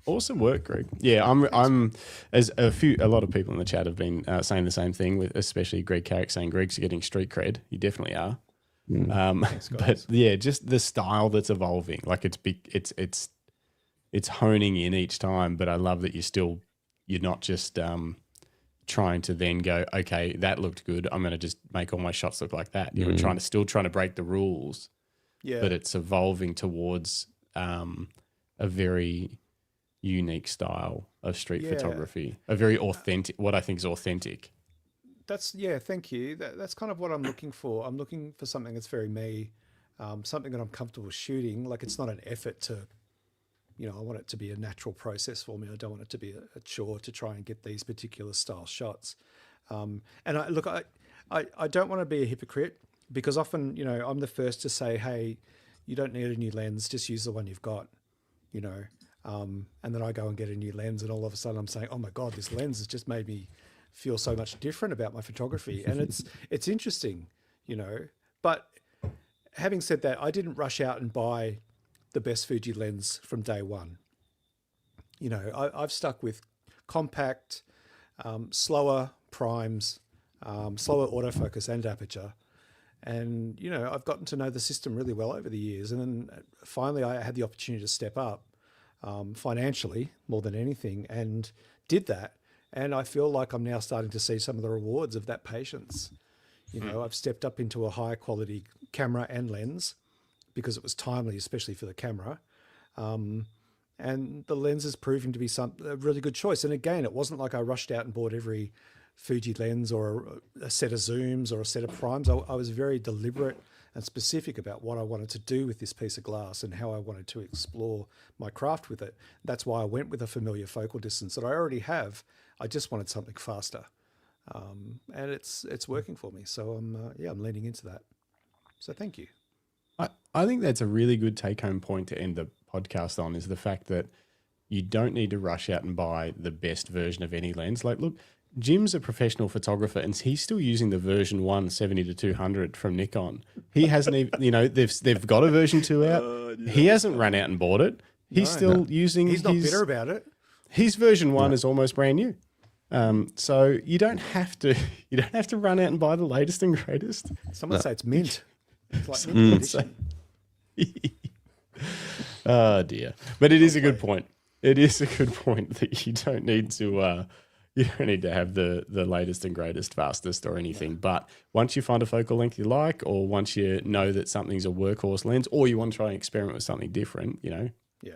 Awesome work, Greg. Yeah, I'm as a lot of people in the chat have been saying the same thing, with especially Greg Carrick saying Greg's getting street cred. You definitely are. Thanks, guys. But yeah, just the style that's evolving. Like it's honing in each time. But I love that you're not just trying to then go, okay, that looked good, I'm going to just make all my shots look like that. You're still trying to break the rules. Yeah, but it's evolving towards a very unique style of street photography, a very authentic, what I think is authentic. Thank you. That's kind of what I'm looking for. I'm looking for something that's very me, something that I'm comfortable shooting. Like it's not an effort to, I want it to be a natural process for me. I don't want it to be a chore to try and get these particular style shots. And I don't want to be a hypocrite, because often, I'm the first to say, hey, you don't need a new lens, just use the one you've got, and then I go and get a new lens, and all of a sudden I'm saying, oh my God, this lens has just made me feel so much different about my photography. And it's interesting, but having said that, I didn't rush out and buy the best Fuji lens from day one. I've stuck with compact, slower primes, slower autofocus and aperture. And, I've gotten to know the system really well over the years. And then finally I had the opportunity to step up financially more than anything, and did that. And I feel like I'm now starting to see some of the rewards of that patience. You know, I've stepped up into a higher quality camera and lens because it was timely, especially for the camera. And the lens is proving to be a really good choice. And again, it wasn't like I rushed out and bought every Fuji lens or a set of zooms or a set of primes. I was very deliberate and specific about what I wanted to do with this piece of glass and how I wanted to explore my craft with it. That's why I went with a familiar focal distance that I already have. I just wanted something faster. And it's working for me. So I'm leaning into that. So thank you. I think that's a really good take-home point to end the podcast on, is the fact that you don't need to rush out and buy the best version of any lens. Like, look, Jim's a professional photographer and he's still using the version 1 70-200 from Nikon. He hasn't even, you know, they've got a version 2 out. He hasn't run out and bought it. He's still using. He's not bitter about it. His version 1 is almost brand new. So you don't have to run out and buy the latest and greatest. Someone say it's mint. It's like mint edition. Oh dear. But it is a good point. It is a good point that you don't need to have the latest and greatest, fastest or anything. But once you find a focal length you like, or once you know that something's a workhorse lens, or you want to try and experiment with something different, you know,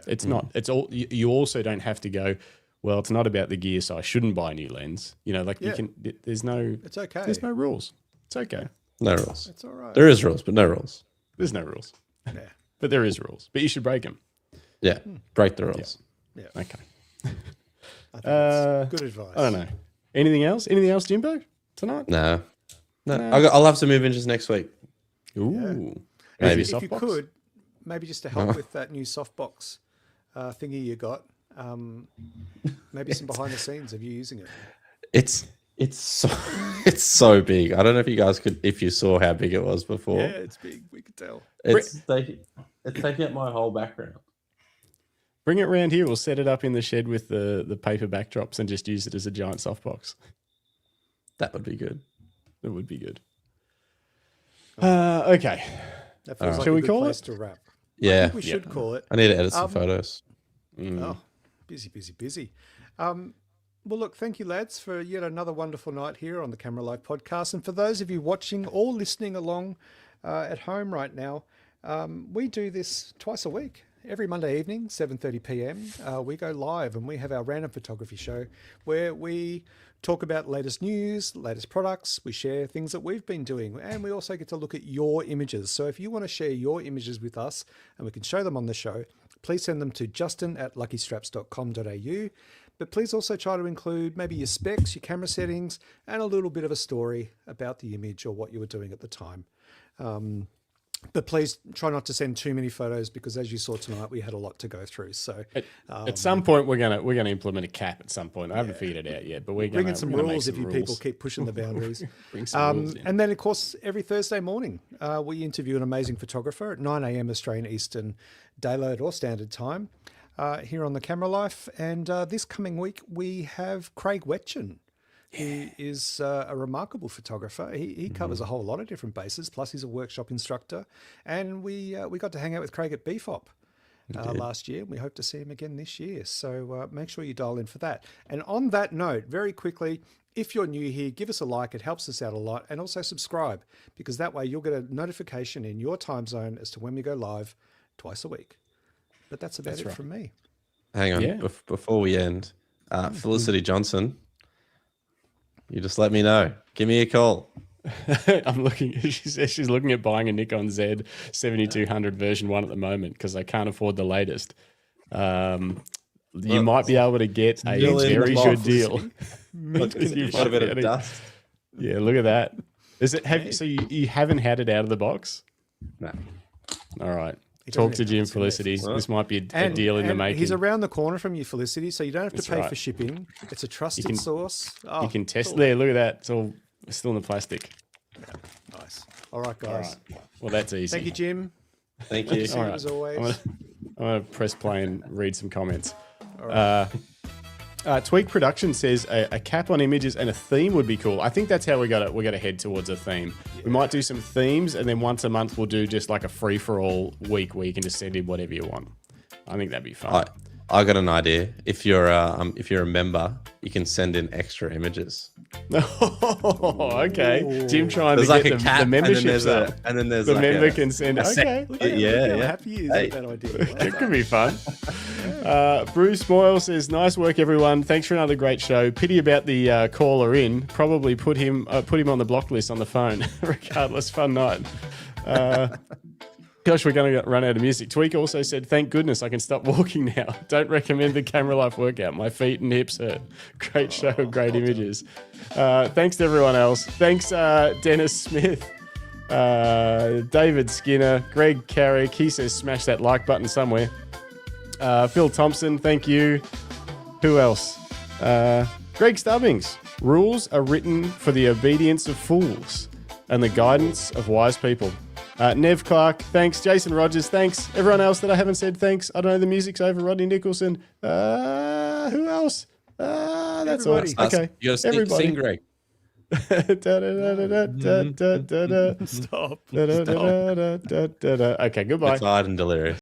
it's not. It's all. You also don't have to go, well, it's not about the gear, so I shouldn't buy a new lens. You know, like you can. There's no. It's okay. There's no rules. It's okay. No rules. It's all right. There is rules, but no rules. There's no rules. Yeah. But there is rules. But you should break them. Yeah, break the rules. Yeah. Okay. I think that's good advice. I don't know. Anything else? Anything else, Jimbo? Tonight? No. I'll have some images next week. Ooh. Maybe. If you could, maybe just to help with that new softbox thingy you got, maybe some behind the scenes of you using it. It's so big. I don't know if you guys if you saw how big it was before. Yeah, it's big. We could tell. It's taking up my whole background. Bring it round here. We'll set it up in the shed with the paper backdrops and just use it as a giant softbox. That would be good. That would be good. Okay. That feels like Shall a we good call place it? to wrap. Yeah. I think we should call it. I need to edit some photos. Oh, busy. Well, look, thank you, lads, for yet another wonderful night here on the Camera Life podcast. And for those of you watching or listening along at home right now, we do this twice a week. Every Monday evening, 7:30 p.m., we go live and we have our random photography show where we talk about latest news, latest products. We share things that we've been doing, and we also get to look at your images. So if you want to share your images with us and we can show them on the show, please send them to justin@luckystraps.com.au. But please also try to include maybe your specs, your camera settings, and a little bit of a story about the image or what you were doing at the time. But please try not to send too many photos because, as you saw tonight, we had a lot to go through. So at some point, we're gonna implement a cap. At some point, I haven't figured it out yet, but we're bring in some rules if you people rules. keep pushing the boundaries. Bring some rules in. And then, of course, every Thursday morning, we interview an amazing photographer at 9 a.m. Australian Eastern Daylight or Standard Time here on the Camera Life. And this coming week, we have Craig Wetchen. He is a remarkable photographer. He covers a whole lot of different bases. Plus, he's a workshop instructor. And we got to hang out with Craig at BFOP last year. We hope to see him again this year. So make sure you dial in for that. And on that note, very quickly, if you're new here, give us a like. It helps us out a lot. And also subscribe, because that way you'll get a notification in your time zone as to when we go live twice a week. But that's about it from me. Hang on. Yeah. Before we end, Felicity Johnson, you just let me know. Give me a call. I'm looking. She says she's looking at buying a Nikon Z 7200 version 1 at the moment because they can't afford the latest. You might be able to get a very good deal. Quite a bit of dust. Yeah, look at that. Is it? So you haven't had it out of the box? No. All right. Talk to Jim, Felicity. This might be a deal in the making. He's around the corner from you, Felicity, so you don't have to pay right. for shipping. It's a trusted source. Oh, You can test there. Look at that. It's all still in the plastic. nice. All right, guys. All right. Well, that's easy. Thank you, Jim. Thank you. See you as always. I'm gonna press play and read some comments. Tweak Production says a cap on images and a theme would be cool. I think that's how we got to head towards a theme. Yeah. We might do some themes, and then once a month we'll do just like a free for all week where you can just send in whatever you want. I think that'd be fun. I got an idea. If you're a member, you can send in extra images. Oh, okay. Jim trying There's to like get a the cat, memberships up. and then there's The like member can send. a Okay. Look how yeah. happy he is Hey. with that idea. It could be fun. Bruce Moyle says, "Nice work, everyone. Thanks for another great show. Pity about the caller in. Probably put him on the block list on the phone. Regardless, fun night." Gosh, we're going to run out of music. Tweak also said, "Thank goodness I can stop walking now. Don't recommend the Camera Life workout. My feet and hips hurt." Great show, great images. Thanks to everyone else. Thanks, Dennis Smith. David Skinner, Greg Carrick, he says smash that like button somewhere. Phil Thompson, thank you. Who else? Greg Stubbings, rules are written for the obedience of fools and the guidance of wise people. Nev Clark, thanks. Jason Rogers, thanks. Everyone else that I haven't said thanks. I don't know, the music's over. Rodney Nicholson. Who else? That's all. Everybody. Okay. You got to sing, Greg. Stop. Okay, goodbye. Tired and delirious.